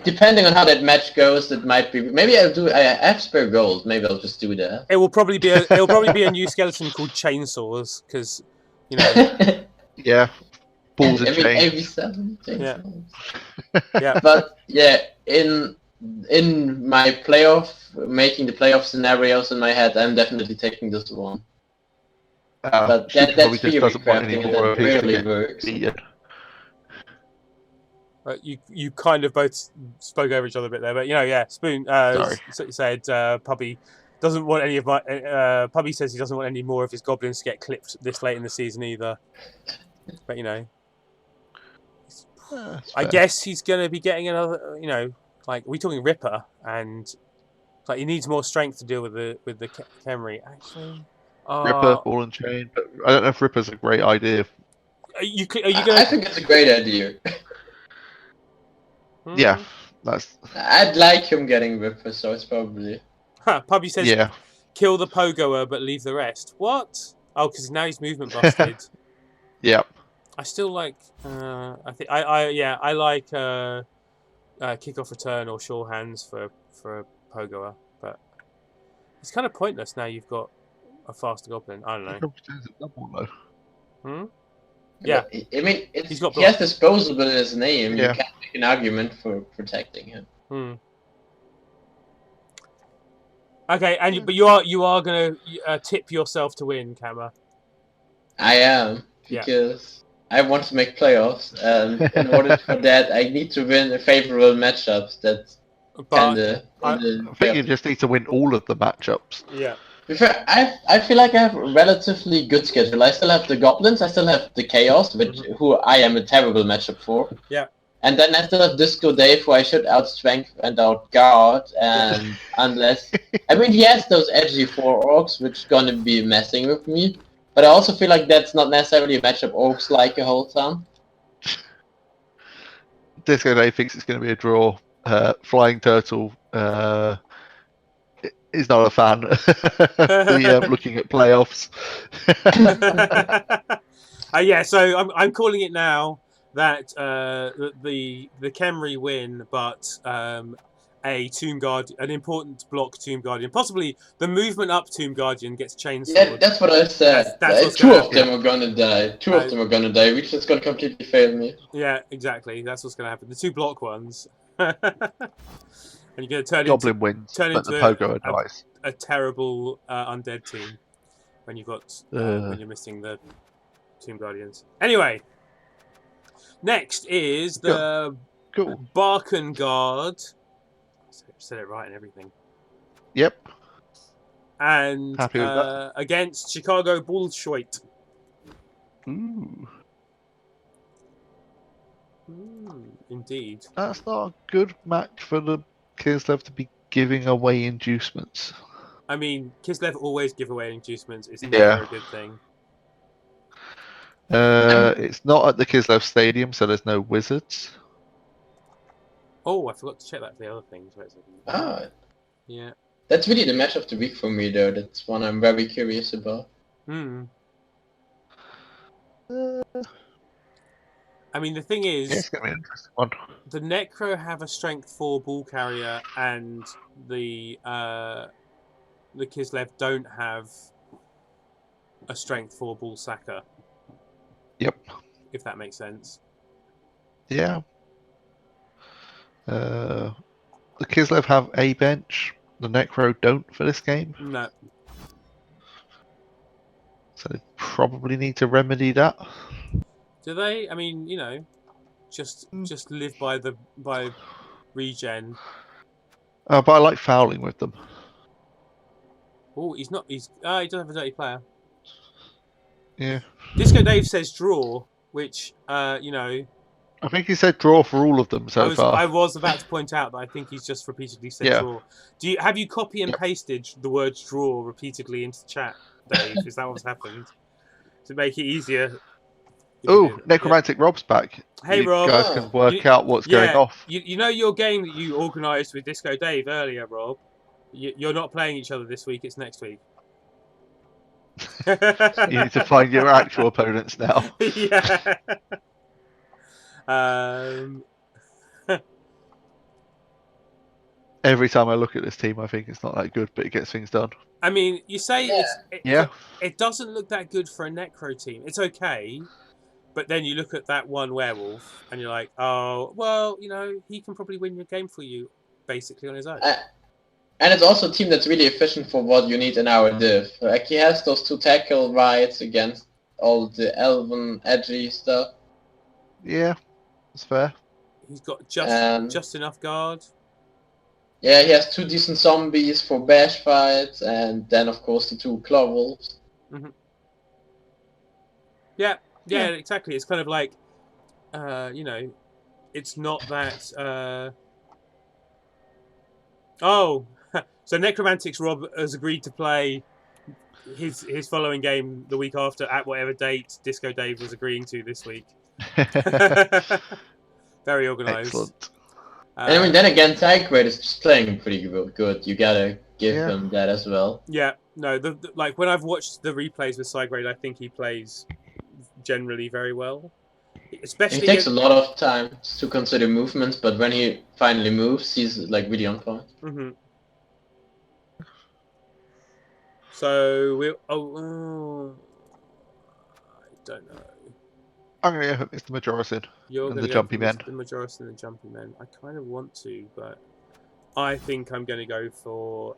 Depending on how that match goes, it might be. Maybe I'll do. I have spare gold. Maybe I'll just do that. It will probably be a new skeleton called chainsaws because Yeah. Balls and chains. Every 7 chainsaws. Yeah. But yeah, in my making the playoff scenarios in my head, I'm definitely taking this one. But that's theory crafting, and that rarely works. You kind of both spoke over each other a bit there, but Spoon said Pubby doesn't want any of my. Pubby says he doesn't want any more of his goblins to get clipped this late in the season either. But I guess he's going to be getting another. Like, we're talking Ripper, and like he needs more strength to deal with the Khemri. Actually, Ripper, ball and chain. But I don't know if Ripper's a great idea. I think it's a great idea. Yeah, I'd like him getting Ripper, so it's probably. Pubby says, kill the Pogoer but leave the rest. What? Oh, because now he's movement busted. Yep. I still like. I like Kickoff Return or Sure Hands for a Pogoer, but it's kind of pointless now. You've got a faster goblin. I don't know. Kickoff Return's a double though. Yeah, I mean, he has disposable in his name. Yeah. You can't make an argument for protecting him. Okay, but you are going to tip yourself to win, Kamma. I am, because I want to make playoffs, and in order for that, I need to win a favorable matchups. I think you just need to win all of the matchups. Yeah. I feel like I have a relatively good schedule. I still have the Goblins, I still have the Chaos, who I am a terrible matchup for. Yeah. And then I still have Disco Dave, who I should outstrength and outguard, and unless... I mean, he has those edgy 4 orcs, which is gonna be messing with me, but I also feel like that's not necessarily a matchup orcs like a whole ton. Disco Dave thinks it's going to be a draw. Flying Turtle is not a fan. Looking at playoffs. Yeah, so I'm calling it now that the Khemri win, but a Tomb Guardian, an important block Tomb Guardian, possibly the movement up Tomb Guardian gets chainsawed. Yeah, that's what I said. That's what's two gonna of them are gonna die. Two of them are gonna die, which is gonna completely fail me. Yeah, exactly. That's what's gonna happen. The 2 block ones. And you're gonna turn Goblin into wins, turn but into the Pogo are nice. A terrible undead team when you've got when you're missing the Tomb Guardians. Anyway, next is the Barken Guard. Said it right and everything. Yep. And happy with that. Against Chicago Bullshit. Ooh. Indeed. That's not a good match for the Kislev to be giving away inducements. I mean, Kislev always give away inducements. It's never a good thing. It's not at the Kislev Stadium, so there's no wizards. Oh, I forgot to check that for the other things. Yeah. That's really the match of the week for me, though. That's one I'm very curious about. I mean, the thing is, it's gonna be an interesting one. The Necro have a strength 4 ball carrier, and the Kislev don't have a strength 4 ball sacker. Yep. If that makes sense. Yeah. The Kislev have a bench. The Necro don't for this game. No. So they probably need to remedy that. Do they? I mean, you know, just live by regen. But I like fouling with them. Oh, he doesn't have a dirty player. Yeah. Disco Dave says draw, which you know. I think he said draw for all of them so far. I was about to point out that I think he's just repeatedly said draw. Have you copy and pasted the word draw repeatedly into the chat, Dave? Is that what's happened? To make it easier. Oh, Necromantic Rob's back. Hey, Rob. You guys can work out what's going off. You know your game that you organised with Disco Dave earlier, Rob? You're not playing each other this week, it's next week. You need to find your actual opponents now. Yeah. Every time I look at this team, I think it's not that good, but it gets things done. I mean, you say it doesn't look that good for a Necro team. It's okay, but then you look at that one werewolf, and you're like, oh, well, you know, he can probably win your game for you, basically, on his own. And it's also a team that's really efficient for what you need in our div. Like, he has those 2 tackle rights against all the elven, edgy stuff. Yeah, that's fair. He's got just enough guard. Yeah, he has 2 decent zombies for bash fights, and then of course the 2 claw wolves. Yeah, exactly. It's kind of like, you know, it's not that. Oh, so Necromantics Rob has agreed to play his following game the week after at whatever date Disco Dave was agreeing to this week. Very organised. Excellent. And I mean, then again, Tigray is just playing pretty good. You gotta give him that as well. Yeah, no, like when I've watched the replays with Tigray, I think he plays generally very well. Especially he takes a lot of time to consider movements, but when he finally moves, he's like really on point. So we I don't know. I'm going to go with Mr. Majorison and the Jumpy Men. The Majorison and the Jumpy Men. I kind of want to, but I think I'm going to go for...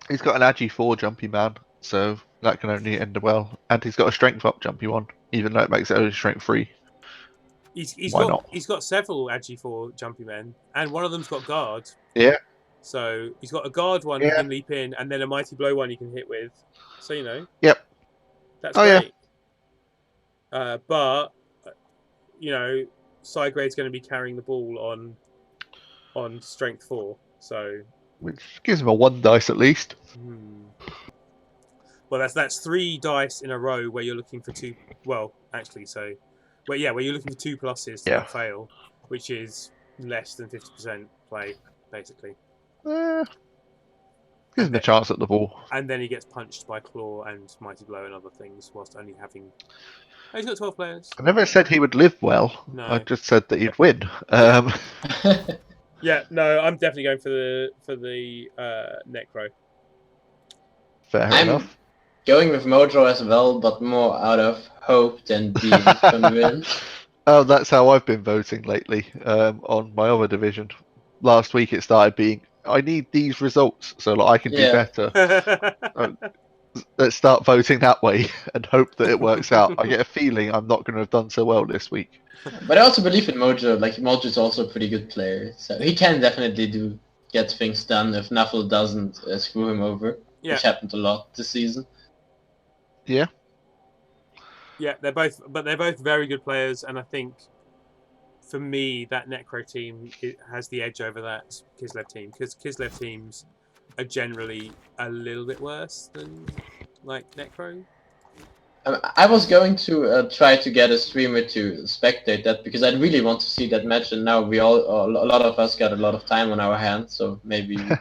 He's got an Agi 4 Jumpy Man, so that can only end well. And he's got a Strength Up Jumpy one, even though it makes it only Strength 3. He's got several Agi 4 Jumpy Men, and one of them's got Guard. Yeah. So he's got a Guard one he can leap in, and then a Mighty Blow one he can hit with. So, you know. Yep. That's great. Yeah. But, you know, Sigrade's going to be carrying the ball on Strength 4, so... Which gives him a 1 dice at least. Well, that's 3 dice in a row where you're looking for 2... Well, actually, so... Where you're looking for 2 pluses to not fail. which is less than 50% play, basically. Gives him a chance at the ball. And then he gets punched by Claw and Mighty Blow and other things, whilst only having... Oh, he's got 12 players. I never said he would live well. No. I just said that he'd win. Yeah, no, I'm definitely going for the Necro. Fair enough. Going with Mojo as well, but more out of hope than being convinced. Oh, that's how I've been voting lately on my other division. Last week it started being, I need these results so that I can do better. Let's start voting that way and hope that it works out. I get a feeling I'm not going to have done so well this week. But I also believe in Mojo. Like, Mojo's also a pretty good player, so he can definitely get things done if Nuffle doesn't screw him over, which happened a lot this season. Yeah. Yeah, they're both very good players, and I think for me that Necro team has the edge over that Kislev team, because Kislev teams are generally a little bit worse than like Necro. I was going to try to get a streamer to spectate that because I really want to see that match, and now a lot of us got a lot of time on our hands, so maybe we can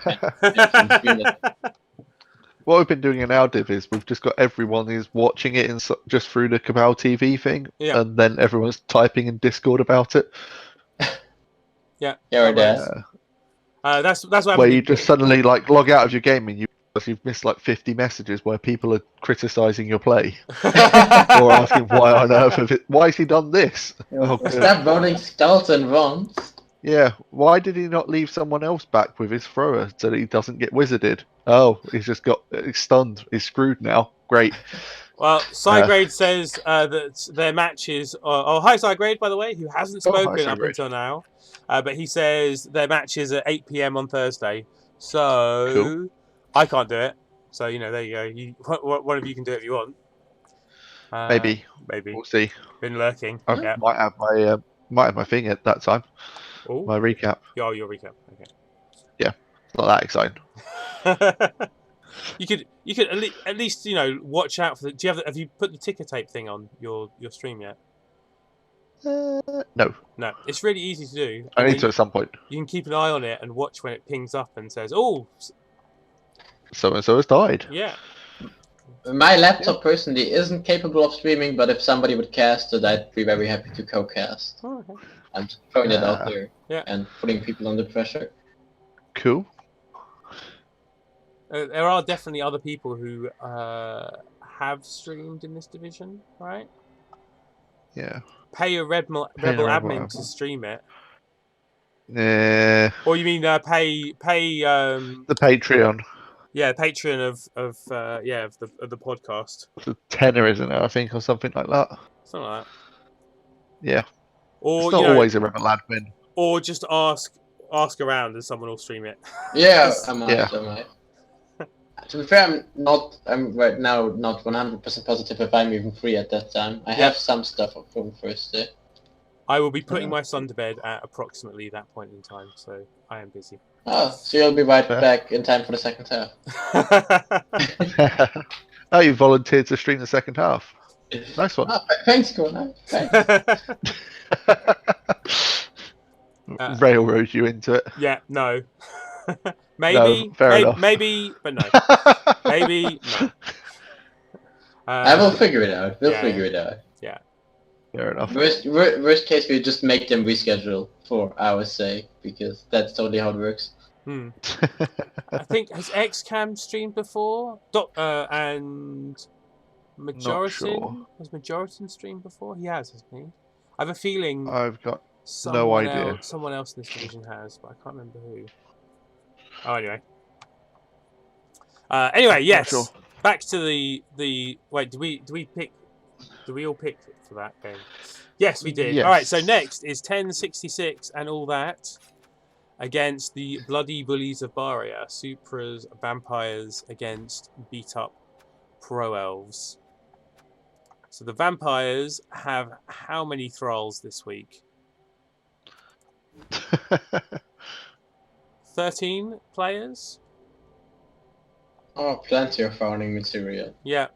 stream that. What we've been doing in our div is we've just got everyone is watching it just through the Cabal TV thing, and then everyone's typing in Discord about it. Yeah, that's what where you just suddenly like log out of your game and you've missed like 50 messages where people are criticising your play or asking why has he done this? Stop voting Skeleton once. Yeah, why did he not leave someone else back with his thrower so that he doesn't get wizarded? Oh, he's stunned. He's screwed now. Great. Well, Cygrade says that their matches... hi, Cygrade, by the way, who hasn't spoken up until now. But he says their matches at 8 PM on Thursday. So, cool. I can't do it. So, there you go. One of you can do it if you want. Maybe. We'll see. Been lurking. I might have my thing at that time. Ooh. My recap. Oh, your recap. Okay. Yeah, not that exciting. You could at least watch out for the. Have you put the ticker tape thing on your stream yet? No. No, it's really easy to do. I need to at some point. You can keep an eye on it and watch when it pings up and says, "Oh, so and so has died." Yeah. My laptop personally isn't capable of streaming, but if somebody would cast it, I'd be very happy to co-cast. Oh, okay. I'm just throwing it out there and putting people under pressure. Cool. There are definitely other people who have streamed in this division, right? Yeah. Pay a Rebel admin to stream it. Yeah. Or you mean pay the Patreon? Yeah, Patreon of the podcast. It's a tenner, isn't it? I think, or something like that. Something like that. Yeah. Or it's not always a Rebel admin. Or just ask around and someone will stream it. Yeah, I might. To be fair, I'm right now not 100% positive if I'm even free at that time. I have some stuff from Thursday. I will be putting my son to bed at approximately that point in time, so I am busy. Oh, so you'll be right back in time for the second half. Oh, you volunteered to stream the second half. Nice one. Oh, thanks, Connor. Thanks. Railroad you into it. Yeah, no. Maybe, but no. Maybe, no. I will figure it out. We'll figure it out. Yeah. Fair enough. Worst case, we just make them reschedule for our sake, because that's totally how it works. I think, has XCam streamed before? And Majoritin? Has Majoritin streamed before? He has, hasn't he? I have a feeling... I've got no idea. Someone else in this division has, but I can't remember who. Oh, anyway. Anyway, yes. Sure. Back to the wait. Do we all pick for that game? Yes, we did. Yes. All right. So next is 1066 and all that against the Bloody Bullies of Baria, Supra's Vampires against beat up Pro Elves. So the Vampires have how many thralls this week? 13 players. Oh, plenty of founding material. Yeah,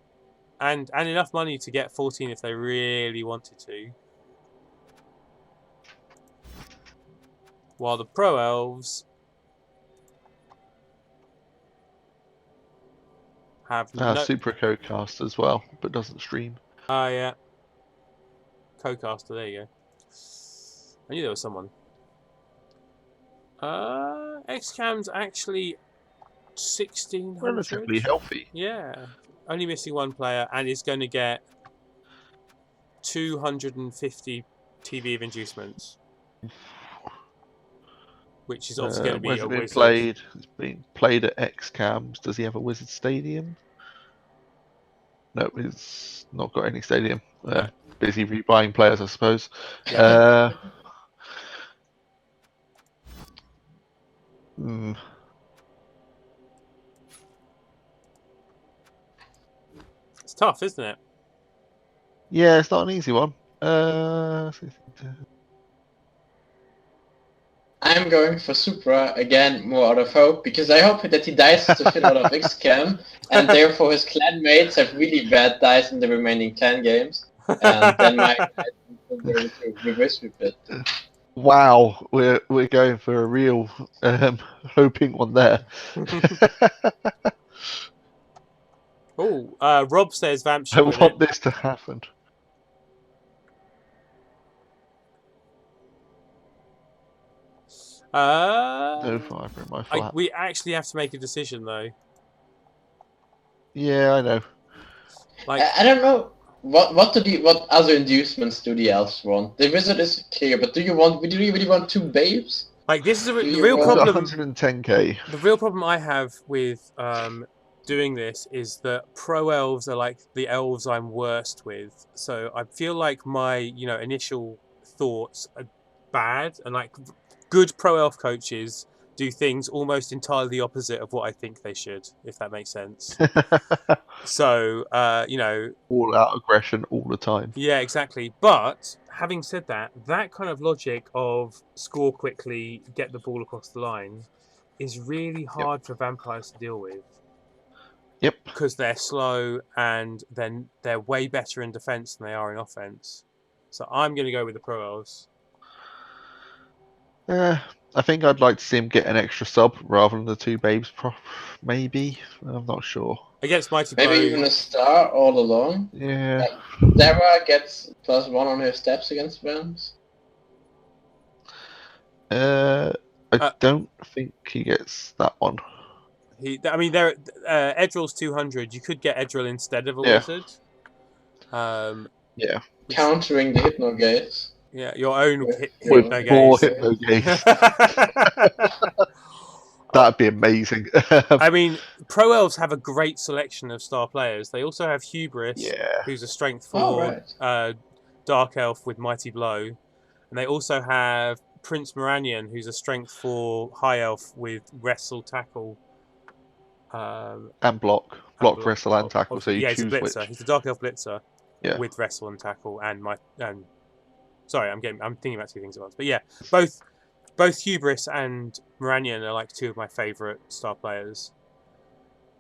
and enough money to get 14 if they really wanted to. while the Pro Elves have Super Co-cast as well, but doesn't stream. Oh, yeah. Co-caster, there you go. I knew there was someone. XCAM's actually 1,600. Relatively healthy. Yeah. Only missing one player, and is going to get 250 TV of inducements. Which is obviously going to be a Wizard. It's been played at XCAMs. Does he have a Wizard Stadium? No, he's not got any stadium. No. Busy rebuying players, I suppose. Yeah. It's tough, isn't it? Yeah, it's not an easy one. I'm going for Supra again, more out of hope, because I hope that he dies to fit out of XCAM, and therefore his clan mates have really bad dice in the remaining clan games, and then my guys will be able to reverse it. Wow, we're going for a real hoping one there. Oh, Rob says Vamp should I win want this to happen. No fiber in my flat. We actually have to make a decision, though. Yeah, I know. I don't know what other inducements do the elves want. The wizard is clear, but do you really want 2 babes? Like, this is the real problem. 110k. The real problem I have with doing this is that Pro Elves are like the elves I'm worst with. So I feel like my initial thoughts are bad, and like good Pro Elf coaches do things almost entirely the opposite of what I think they should, if that makes sense. So, all out aggression all the time. Yeah, exactly. But having said that, that kind of logic of score quickly, get the ball across the line, is really hard for vampires to deal with. Yep. Because they're slow and then they're way better in defense than they are in offense. So I'm going to go with the Pro Elves. I think I'd like to see him get an extra sub rather than the 2 babes. Maybe. I'm not sure. Against Mighty Maybe Blow. even a star all along. Yeah. Dara gets +1 on her steps against vamps. I don't think he gets that one. Edrill's 200. You could get Edrill instead of a wizard. Yeah. Countering the Hypno Gaze. Yeah, your own Hypno Gaze. More Hypno Gaze. That'd be amazing. I mean, Pro Elves have a great selection of star players. They also have Hubris, who's a strength 4 Dark Elf with Mighty Blow. And they also have Prince Moranion, who's a strength 4 High Elf with Wrestle, Tackle. And Block. Block, Wrestle, and Tackle. So you choose he's a Blitzer. which. He's a Dark Elf Blitzer with Wrestle and Tackle sorry, I'm thinking about 2 things at once. But yeah, both Hubris and Moranion are like 2 of my favourite star players.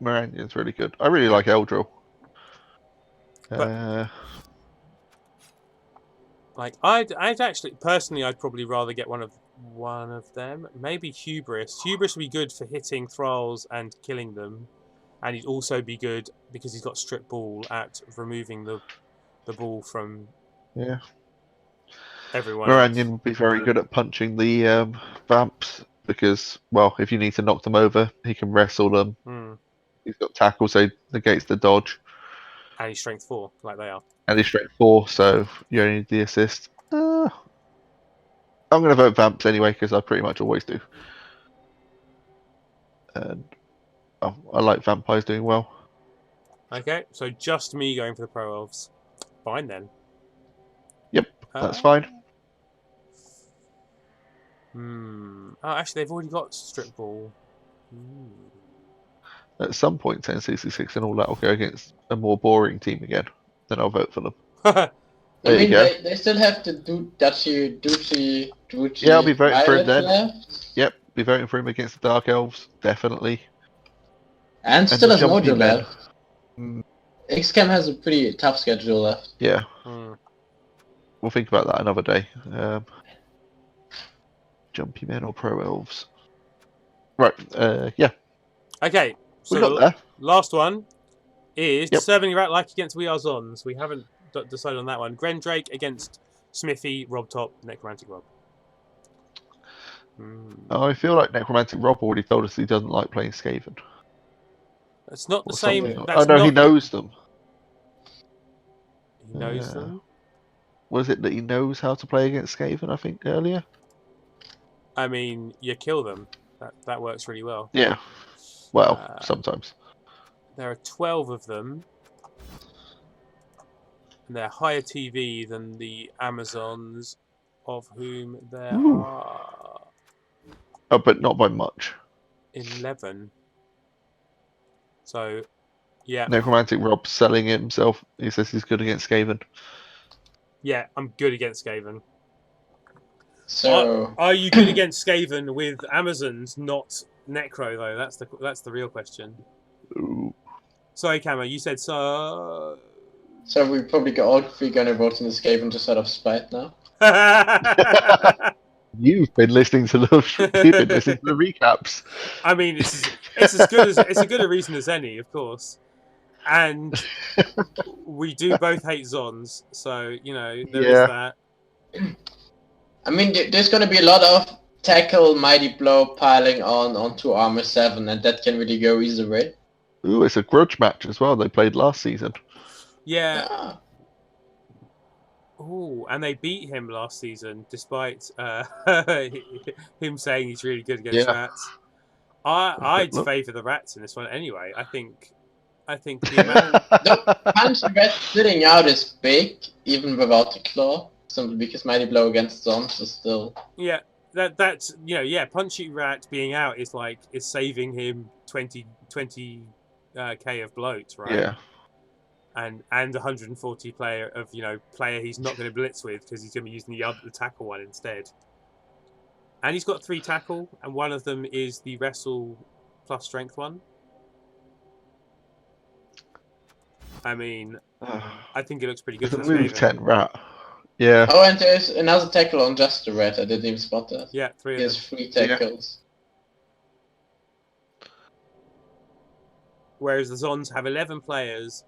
Moranion's really good. I really like Eldril. I'd actually personally, I'd probably rather get one of them. Maybe Hubris. Hubris would be good for hitting thralls and killing them, and he'd also be good because he's got strip ball at removing the ball from everyone. Moranion would be very good at punching the vamps because, well, if you need to knock them over, he can wrestle them. He's got tackle, so he negates the dodge. And he's strength 4, like they are. And he's strength 4, so you only need the assist. I'm going to vote vamps anyway, because I pretty much always do. And I like vampires doing well. Okay, so just me going for the Pro Elves. Fine then. Yep, that's fine. Actually, they've already got strip ball. At some point, 1066 and all that will go against a more boring team again. Then I'll vote for them. They still have to do Duchy. Yeah, I'll be voting for him then. Left. Yep, be voting for him against the Dark Elves, definitely. And still has Mojo left. XCAM has a pretty tough schedule left. Yeah. We'll think about that another day. Jumpy men or pro elves? Right. Yeah. Okay. So We got there. last one is Yep. Disturbingly Rat-like against We Are Zons. We haven't decided on that one. Grendrake against Smithy, Rob Top, Necromantic Rob. I feel like Necromantic Rob already told us he doesn't like playing Skaven. That's not the Or same. something. That's Oh no, not... he knows them. He knows them. Was it that he knows how to play against Skaven? I think earlier. I mean, you kill them. That works really well. Yeah. Well, sometimes. There are 12 of them. And they're higher TV than the Amazons, of whom there are... Oh, but not by much. 11. So, yeah. Necromantic Rob selling it himself. He says he's good against Skaven. Yeah, I'm good against Skaven. So, are you good against Skaven with Amazons, not Necro though? That's the real question. Ooh. Sorry, Kamma, you said so. So we probably all three gonna vote in the Skaven just out of spite now. You've been listening to the recaps. I mean, it's as good a reason as any, of course. And we do both hate Zons, so there is that. I mean, there's gonna be a lot of tackle, mighty blow piling onto armor 7, and that can really go either way. Ooh, it's a grudge match as well. They played last season. Yeah. Ooh, and they beat him last season, despite him saying he's really good against rats. I'd favour the rats in this one anyway. I think the amount... The punch rat sitting out is big, even without the claw. Simply because mighty blow against Zons is still... Yeah, that's punchy rat being out is saving him 20 K of bloat, right? Yeah. And 140 player he's not going to blitz with because he's going to be using the tackle one instead. And he's got 3 tackle, and one of them is the wrestle plus strength one. I mean, I think it looks pretty good for move 10 rat. Yeah. Oh, and there's another tackle on just the rat. I didn't even spot that. Yeah, 3 of them. He has 3 tackles. Yeah. Whereas the Zons have 11 players.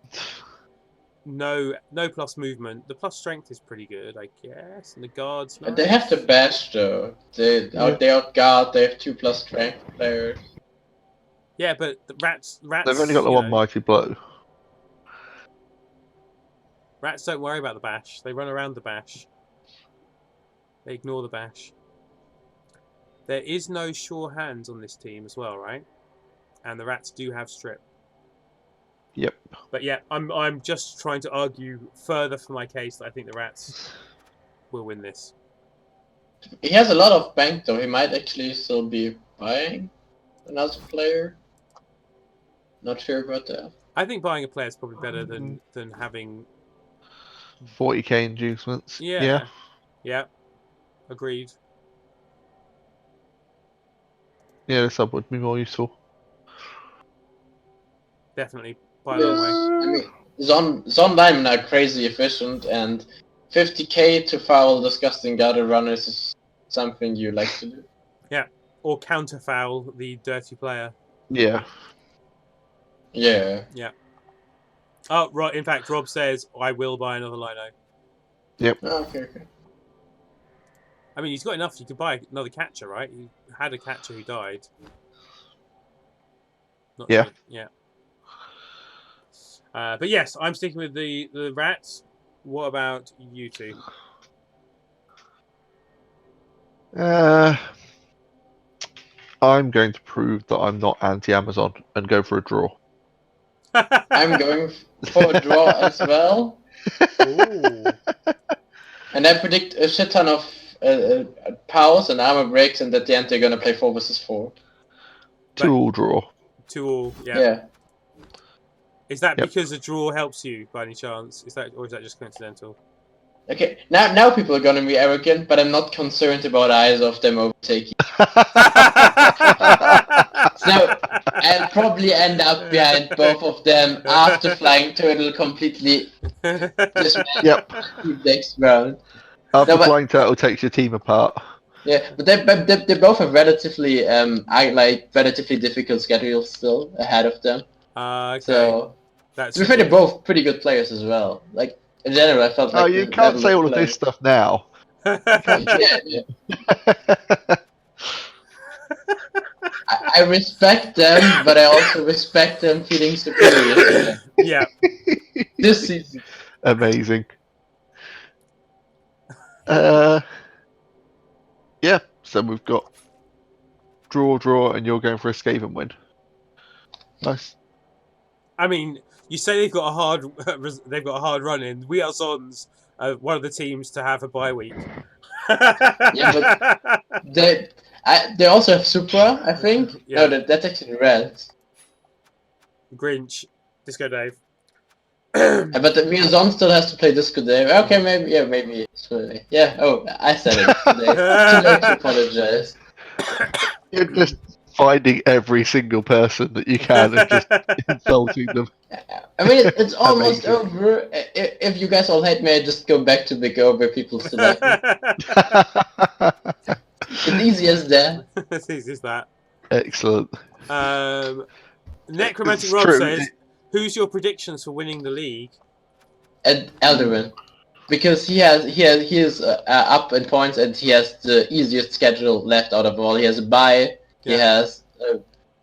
No plus movement. The plus strength is pretty good, I guess. And the guards... Nice. They have the bash, though. They outguard, they have 2 plus strength players. Yeah, but the rats... They've only got the one mighty blow. Rats don't worry about the bash. They run around the bash. They ignore the bash. There is no sure hands on this team as well, right? And the rats do have strip. Yep. But yeah, I'm just trying to argue further for my case that I think the rats will win this. He has a lot of bank though. He might actually still be buying another player. Not sure about that. I think buying a player is probably better than having 40k inducements. Yeah. Agreed. Yeah, the sub would be more useful. Definitely. By the way. I mean, Zondheim are crazy efficient, and 50k to foul disgusting gutter runners is something you like to do. Yeah, or counter foul the dirty player. Yeah. Yeah. Yeah. Oh, right. In fact, Rob says, I will buy another Lino. Yep. Oh, okay. I mean, he's got enough. You could buy another catcher, right? He had a catcher who died. Yeah. Yeah. But yes, I'm sticking with the rats. What about you two? I'm going to prove that I'm not anti-Amazon and go for a draw. I'm going for a draw as well. Ooh. And I predict a shit ton of powers and armor breaks, and at the end they're gonna play 4 versus 4. 2-all draw. 2-all, yeah. Yeah. Is that because a draw helps you by any chance? Or is that just coincidental? Okay, now people are gonna be arrogant, but I'm not concerned about either of them overtaking. So I'll probably end up behind both of them after Flying Turtle completely dismantled next round. After Flying Turtle takes your team apart. Yeah, but they both have relatively relatively difficult schedules still ahead of them. Okay. So That's to be fair, they're both pretty good players as well. Like in general, I felt like you can't say all of this stuff now. Yeah. I respect them, but I also respect them feeling superior to them. Yeah. This season. Amazing. Yeah, so we've got draw, and you're going for escape and win. Nice. I mean, you say they've got a hard run in. We are Zons, one of the teams to have a bye week. Yeah, but they also have Supra, I think. Yeah. No, that's actually red. Grinch, Disco Dave. But the Zon still has to play Disco Dave. Okay, maybe. Yeah. Oh, I said it. Too late to apologize. You're just finding every single person that you can and just insulting them. I mean, it's almost over. If you guys all hate me, I just go back to Big O where people still like me. It's easy as that. As easy as that. Excellent. Necromantic Rob says, "Who's your predictions for winning the league?" Elderman, because he is up in points and he has the easiest schedule left out of all. He has a bye. Yeah.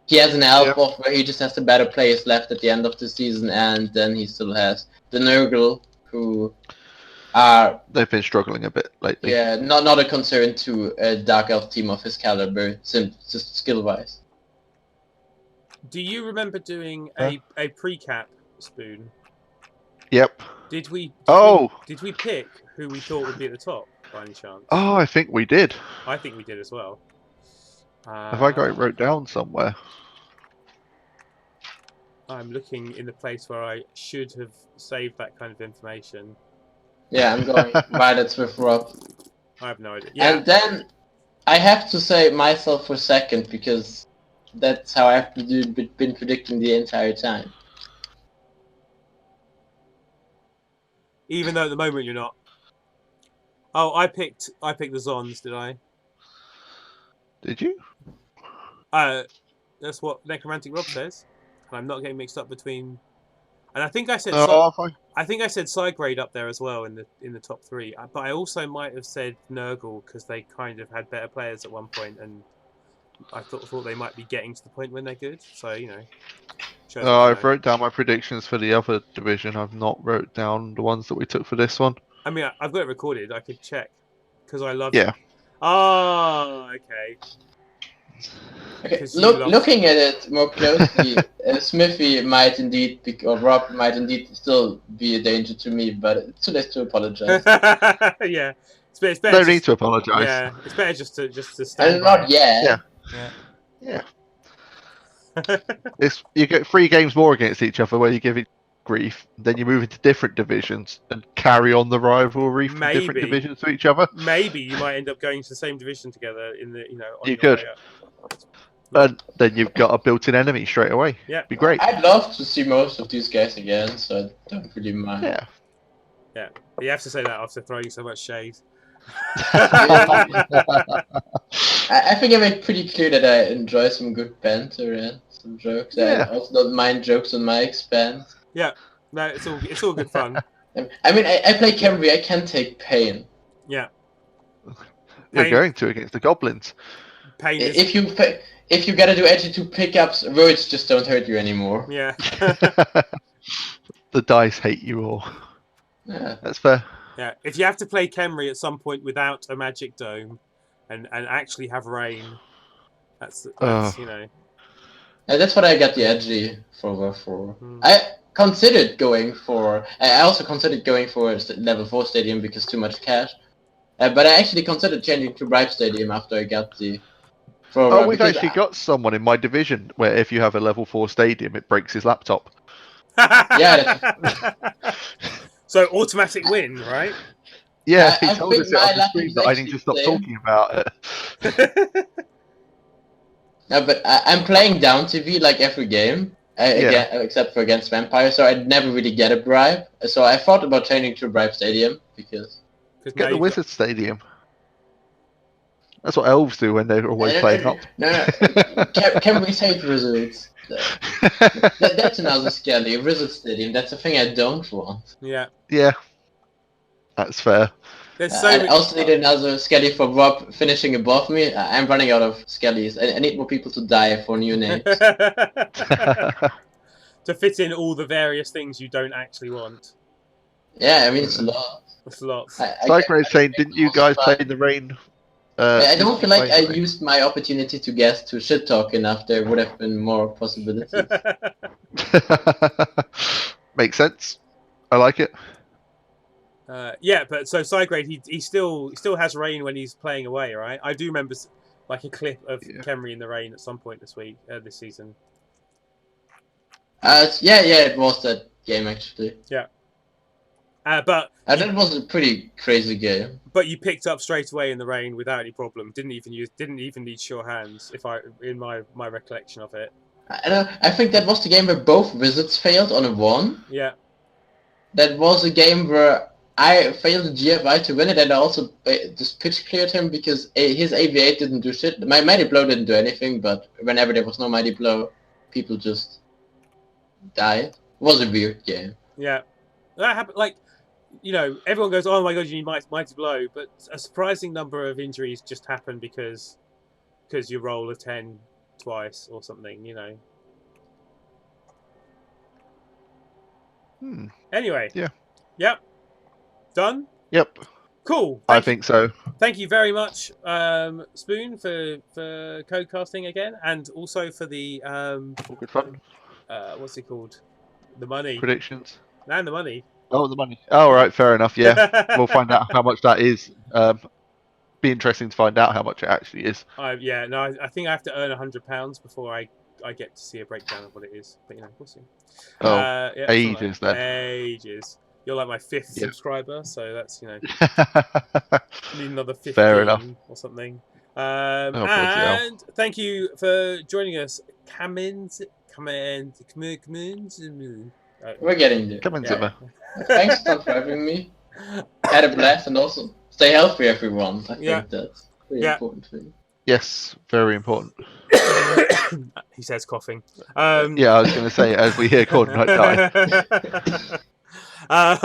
He has an elf off where he just has the better players left at the end of the season, and then he still has the Nurgle, who are... They've been struggling a bit lately. Yeah, not a concern to a Dark Elf team of his caliber, just skill-wise. Do you remember doing a pre-cap, Spoon? Yep. Did we pick who we thought would be at the top, by any chance? Oh, I think we did. I think we did as well. Have I got it wrote down somewhere? I'm looking in the place where I should have saved that kind of information. Yeah, I'm going by that with Rob. I have no idea. Yeah. And then I have to say myself for second, because that's how I've been predicting the entire time. Even though at the moment you're not. Oh, I picked the Zons, did I? Did you? That's what Necromantic Rob says. And I'm not getting mixed up between. And I think I said I think I said side grade up there as well in the top 3. But I also might have said Nurgle because they kind of had better players at one point, and I thought they might be getting to the point when they're good. So I've wrote down my predictions for the other division. I've not wrote down the ones that we took for this one. I mean, I've got it recorded. I could check because I love. Yeah. Oh, okay. Okay, looking at it more closely, Smithy might indeed or Rob might indeed still be a danger to me, but it's too late to apologize. Yeah, it's better. No need to apologize. Yeah, it's better just to stand. And not yet. Yeah. You get 3 games more against each other where you give it grief, then you move into different divisions and carry on the rivalry from different divisions to each other. Maybe you might end up going to the same division together in the on you could. And then you've got a built-in enemy straight away. Yeah, be great. I'd love to see most of these guys again, so I don't really mind. Yeah. But you have to say that after throwing so much shade. I think I made pretty clear that I enjoy some good banter and some jokes. I also don't mind jokes on my expense. Yeah, no, it's all good fun. I mean, I play cavalry. I can take pain. Yeah. You're going to against the goblins. Pain. If you gotta do 82 pickups, words just don't hurt you anymore. Yeah. The dice hate you all. Yeah. That's fair. Yeah. If you have to play Khemri at some point without a magic dome, and actually have rain, that's you know. And that's what I got the edgy for. I also considered going for level 4 stadium because too much cash. But I actually considered changing to Bribe Stadium after I got the... we've actually got someone in my division where if you have a level 4 stadium, it breaks his laptop. Yeah. So automatic win, right? Yeah, he told us it on the screen that I need to stop talking about it. No, but I'm playing down TV like every game, except for against Vampire, so I never really get a bribe. So I thought about changing to Bribe Stadium because... Get the Wizard Stadium. That's what elves do when they're always playing up. No. Can we say results? That's another Skelly. Result Stadium. That's a thing I don't want. Yeah. Yeah. That's fair. I also need another Skelly for Rob finishing above me. I'm running out of Skellys. I need more people to die for new names. To fit in all the various things you don't actually want. Yeah, I mean, it's a lot. It's lots. Cyclone is saying, didn't you guys play in the rain? I don't feel like I used my opportunity to guess to shit talk enough. There would have been more possibilities. Makes sense. I like it. Yeah, but so Sidegrade, he still has rain when he's playing away, right? I do remember like a clip of Khemri in the rain at some point this season. Yeah, it was that game actually. Yeah. But that was a pretty crazy game. But you picked up straight away in the rain without any problem. Didn't even need sure hands. In my recollection of it. I think that was the game where both wizards failed on a 1. Yeah. That was a game where I failed the GFI to win it, and I also just pitch cleared him because his AV8 didn't do shit. My Mighty Blow didn't do anything, but whenever there was no Mighty Blow, people just died. It was a weird game. Yeah. That happened, like, everyone goes, oh my god, you need Mighty Blow, but a surprising number of injuries just happen because you roll a 10 twice or something, Anyway. Yeah. Yep. Done? Yep. Cool. I think so. Thank you very much, Spoon, for codecasting again, and also for the all good fun. What's it called? The money. Predictions. And the money. Oh, the money. Oh, right, fair enough. Yeah, we'll find out how much that is. Be interesting to find out how much it actually is. I think I have to earn £100 before I get to see a breakdown of what it is. But we'll see. Oh, ages then. Ages. You're like my 5th subscriber, so that's need another 15 fair enough. or something. And thank you for joining us, Kammazimmer. We're getting there. Kammazimmer. Thanks for having me. Had a blast, and also stay healthy, everyone. I think that's really important thing. Yes, very important. He says, coughing. Yeah, I was going to say, as we hear Coordinate die. I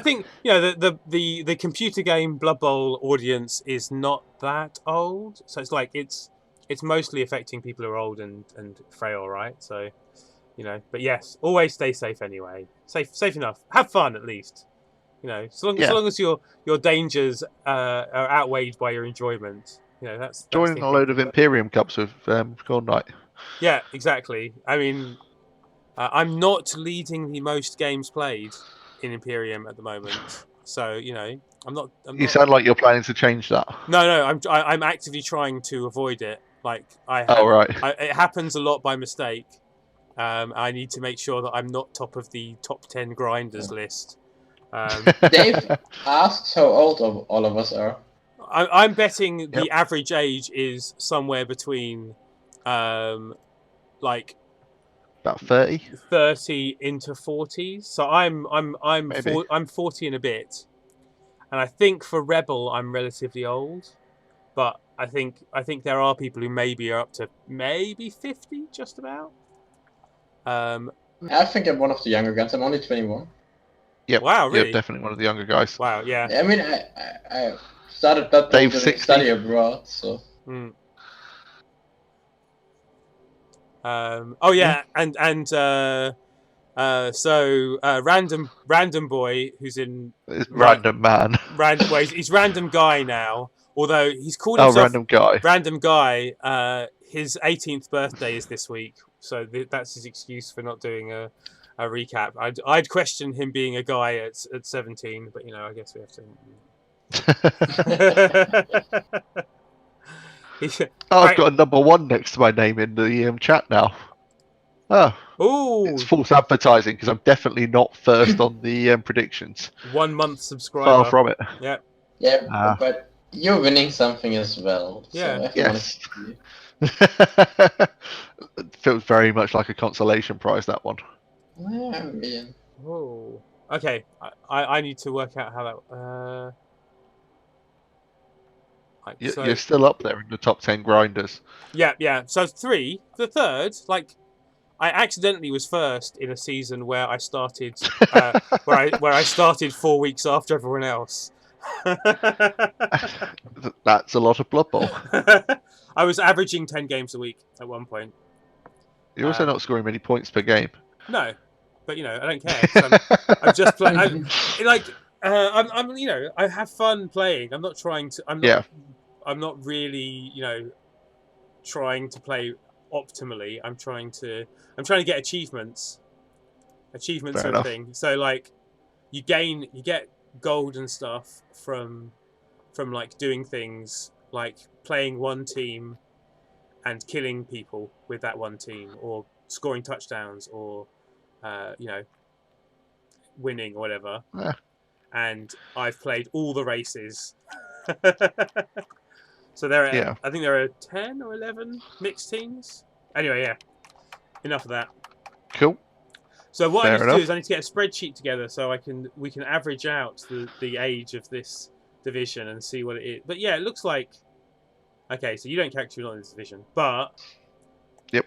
think the computer game Blood Bowl audience is not that old, so it's like it's mostly affecting people who are old and frail, right? So, but yes, always stay safe anyway. Safe enough. Have fun at least. So long as your dangers are outweighed by your enjoyment. That's joining a load of Imperium Cups with Coordinate. Yeah, exactly. I mean, I'm not leading the most games played in Imperium at the moment, so I'm not. You sound like you're planning to change that. No, I'm actively trying to avoid it. Like it happens a lot by mistake. I need to make sure that I'm not top of the top 10 grinders list. Dave asks how old all of us are. I'm betting the average age is somewhere between, like, about 30 into 40s. So I'm 40 and a bit, and I think for Rebel I'm relatively old, but I think there are people who maybe are up to maybe 50, just about. I think I'm one of the younger guys. I'm only 21. Yep. Wow, really? You're definitely one of the younger guys. Wow, yeah. I mean, I started that to study abroad, so. Oh yeah, and random boy who's in random man. He's random guy now. Although he's called himself random guy. Random guy. His 18th birthday is this week, so that's his excuse for not doing a recap. I'd question him being a guy at 17, but I guess we have to. I've got a number 1 next to my name in the chat now. Oh, it's false advertising because I'm definitely not first on the predictions. 1 month subscriber. Far from it. Yeah. Yeah, but you're winning something as well. Yeah. So yes. It feels very much like a consolation prize, that one. Yeah, man. Oh. Okay. I need to work out how that. Like, you're still up there in the top 10 grinders. Yeah. So the third, like, I accidentally was first in a season where I started where I started 4 weeks after everyone else. That's a lot of Blood Bowl. I was averaging 10 games a week at one point. You're also not scoring many points per game. No, but I don't care. I'm just playing. I'm I have fun playing. I'm not trying to. I'm not really trying to play optimally. I'm trying to get achievements. Achievements are a thing. So like, you get gold and stuff from like doing things like playing one team and killing people with that one team, or scoring touchdowns, or winning or whatever. Yeah. And I've played all the races. So I think there are 10 or 11 mixed teams. Anyway, yeah. Enough of that. Cool. So what I need to do is I need to get a spreadsheet together so we can average out the age of this division and see what it is. But yeah, it looks like, okay, so you don't count, you're not in this division, but yep.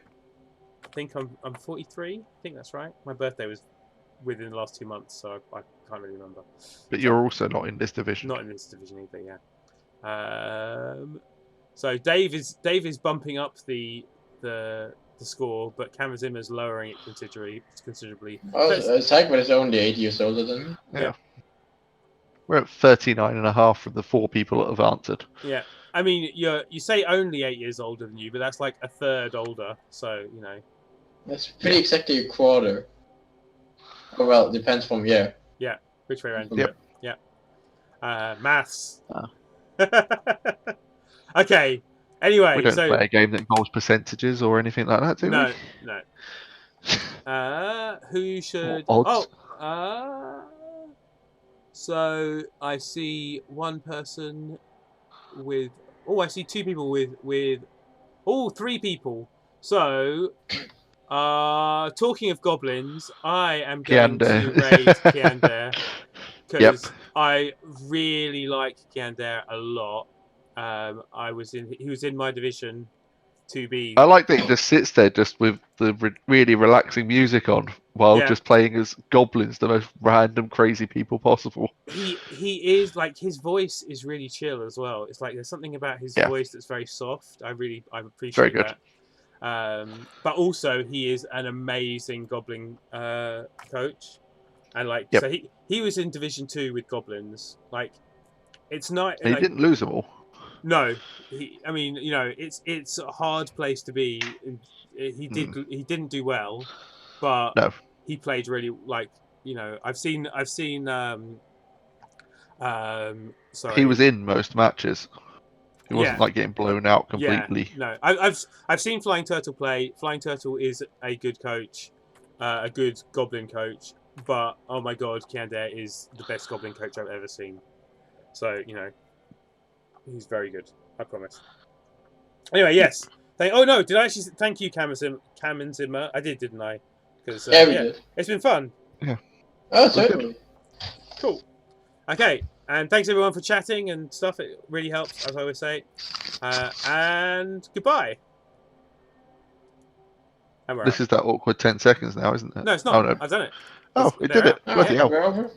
I think I'm 43. I think that's right. My birthday was within the last 2 months, so I can't really remember. But you're also not in this division. Not in this division either, yeah. So Dave is bumping up the score, but Kammazimmer's lowering it considerably. Oh, Sagman is only 8 years older than me. Yeah. We're at 39.5 from the 4 people that have answered. Yeah. I mean, you say only 8 years older than you, but that's like a third older, so, That's pretty exactly a quarter. Oh, well, it depends from year. Yeah, which way around? Yep. Yeah. Maths. Okay. Anyway, we don't play a game that involves percentages or anything like that, do we? No. Who should? Odds? So I see one person with. Oh, I see 2 people with. 3 people. So, talking of goblins, I am going to raid Kiander because I really like Kiander a lot. He was in my division 2B. I like that he just sits there just with the really relaxing music on while just playing as goblins, the most random crazy people possible. He is like, his voice is really chill as well. It's like there's something about his voice that's very soft. I appreciate that. But also he is an amazing goblin coach, and like so he was in Division 2 with goblins. Like, it's not. And he didn't lose them all. No, I mean, it's a hard place to be. He didn't do well, but he played really, like, I've seen. Sorry, he was in most matches. He wasn't like getting blown out completely. Yeah, no, I've seen Flying Turtle play. Flying Turtle is a good coach, a good goblin coach. But oh my god, Kiander is the best goblin coach I've ever seen. So he's very good, I promise. Anyway, yes. Oh no, did I actually thank you, Kammazimmer? I did, didn't I? Because we did. It's been fun. Yeah. Oh, certainly. Cool. Okay, and thanks everyone for chatting and stuff. It really helps, as I always say. And goodbye. This is that awkward 10 seconds now, isn't it? No, it's not. Oh, no. I've done it. Oh, it did it. Bloody hell.